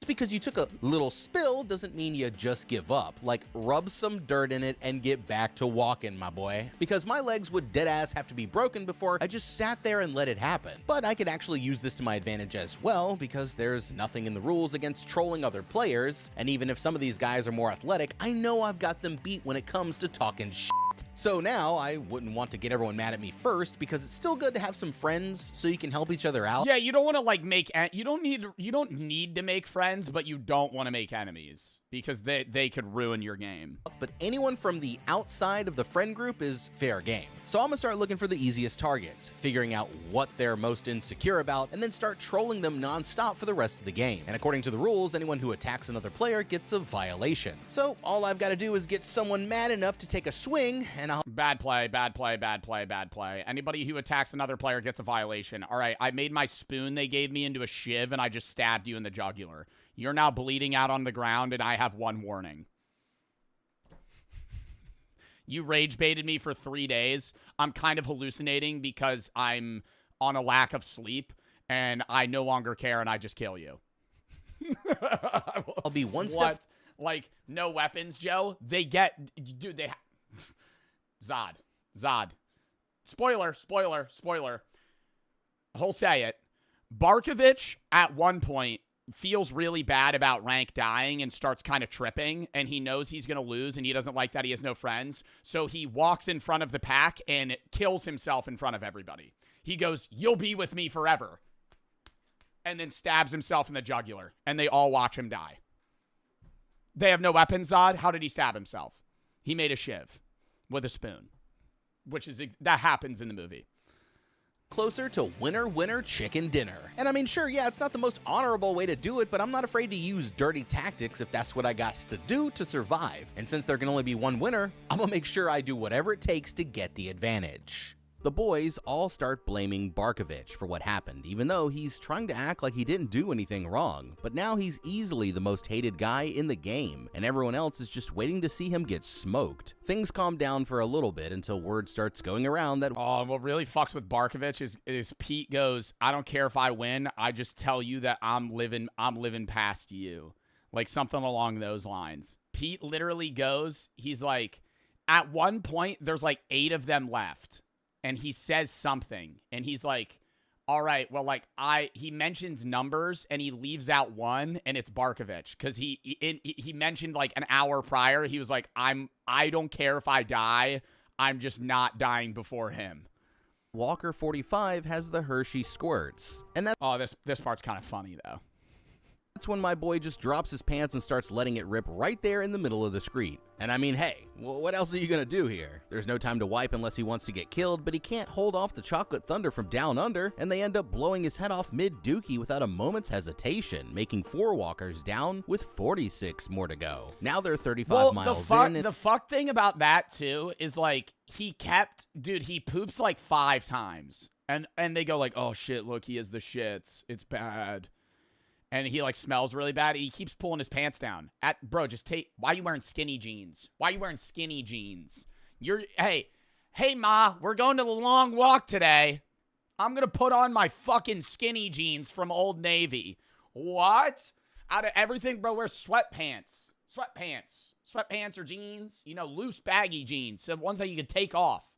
S1: Because you took a little spill doesn't mean you just give up. Like, rub some dirt in it and get back to walking, my boy. Because my legs would deadass have to be broken before I just sat there and let it happen. But I could actually use this to my advantage as well, because there's nothing in the rules against trolling other players. And even if some of these guys are more athletic, I know I've got them beat when it comes to talking shit. So now I wouldn't want to get everyone mad at me first, because it's still good to have some friends so you can help each other out.
S2: Yeah, you don't want to like you don't need to make friends, but you don't want to make enemies, because they could ruin your game.
S1: But anyone from the outside of the friend group is fair game. So I'm gonna start looking for the easiest targets, figuring out what they're most insecure about, and then start trolling them nonstop for the rest of the game. And according to the rules, anyone who attacks another player gets a violation. So all I've got to do is get someone mad enough to take a swing, and I'll...
S2: Bad play, bad play, bad play, bad play. Anybody who attacks another player gets a violation. All right, I made my spoon they gave me into a shiv, and I just stabbed you in the jugular. You're now bleeding out on the ground, and I have 1 warning. You rage baited me for 3 days. I'm kind of hallucinating because I'm on a lack of sleep, and I no longer care, and I just kill you.
S1: I'll be one step...
S2: What? Like, no weapons, Joe? They get... Dude, they... Zod. Spoiler. I'll say it. Barkovich, at one point, feels really bad about Rank dying and starts kind of tripping, and he knows he's going to lose, and he doesn't like that he has no friends, so he walks in front of the pack and kills himself in front of everybody. He goes, "You'll be with me forever," and then stabs himself in the jugular, and they all watch him die. They have no weapons, Zod. How did he stab himself? He made a shiv with a spoon, which is that happens in the movie.
S1: closer to winner, winner, chicken dinner. And I mean, sure, yeah, it's not the most honorable way to do it, but I'm not afraid to use dirty tactics if that's what I got to do to survive. And since there can only be one winner, I'm gonna make sure I do whatever it takes to get the advantage. The boys all start blaming Barkovich for what happened, even though he's trying to act like he didn't do anything wrong. But now he's easily the most hated guy in the game, and everyone else is just waiting to see him get smoked. Things calm down for a little bit until word starts going around that
S2: what really fucks with Barkovich is Pete goes, I don't care if I win, I just tell you that I'm living past you. Like something along those lines. Pete literally goes, he's like, at one point, there's like 8 of them left. And he says something, and he's like, all right, well, like, he mentions numbers, and he leaves out one, and it's Barkovich, because he mentioned, like, an hour prior, he was like, I don't care if I die, I'm just not dying before him.
S1: Walker 45 has the Hershey squirts, and
S2: this part's kind of funny, though.
S1: That's when my boy just drops his pants and starts letting it rip right there in the middle of the screen. And I mean, hey, what else are you gonna do here? There's no time to wipe unless he wants to get killed, but he can't hold off the chocolate thunder from down under, and they end up blowing his head off mid-dookie without a moment's hesitation, making 4 walkers down with 46 more to go. Now they're 35 miles in.
S2: The fuck thing about that, too, is like, he poops like 5 times. And they go like, oh shit, look, he has the shits. It's bad. And he, like, smells really bad. And he keeps pulling his pants down. Bro, just why are you wearing skinny jeans? Why are you wearing skinny jeans? Hey, Ma, we're going to the long walk today. I'm going to put on my fucking skinny jeans from Old Navy. What? Out of everything, bro, wear sweatpants. Sweatpants or jeans. You know, loose, baggy jeans. So ones that you can take off.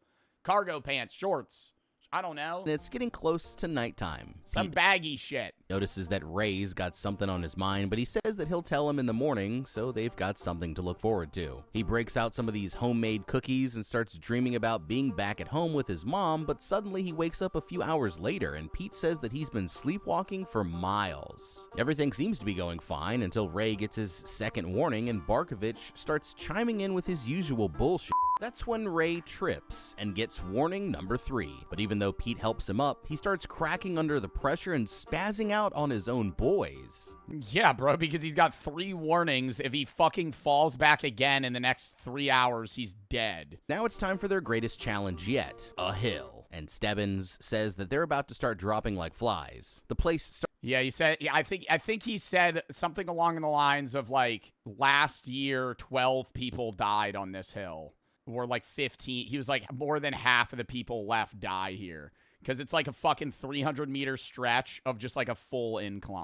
S2: Cargo pants, shorts. I don't know.
S1: And it's getting close to nighttime.
S2: Some baggy shit.
S1: Notices that Ray's got something on his mind, but he says that he'll tell him in the morning, so they've got something to look forward to. He breaks out some of these homemade cookies and starts dreaming about being back at home with his mom, but suddenly he wakes up a few hours later, and Pete says that he's been sleepwalking for miles. Everything seems to be going fine until Ray gets his second warning, and Barkovich starts chiming in with his usual bullshit. That's when Ray trips and gets warning number 3. But even though Pete helps him up, he starts cracking under the pressure and spazzing out on his own boys.
S2: Yeah, bro, because he's got 3 warnings. If he fucking falls back again in the next 3 hours, he's dead.
S1: Now it's time for their greatest challenge yet, a hill. And Stebbins says that they're about to start dropping like flies. The place
S2: Yeah, he said, I think he said something along the lines of like, last year, 12 people died on this hill. Or like 15. He was like, more than half of the people left die here. Because it's like a fucking 300-meter stretch of just like a full incline.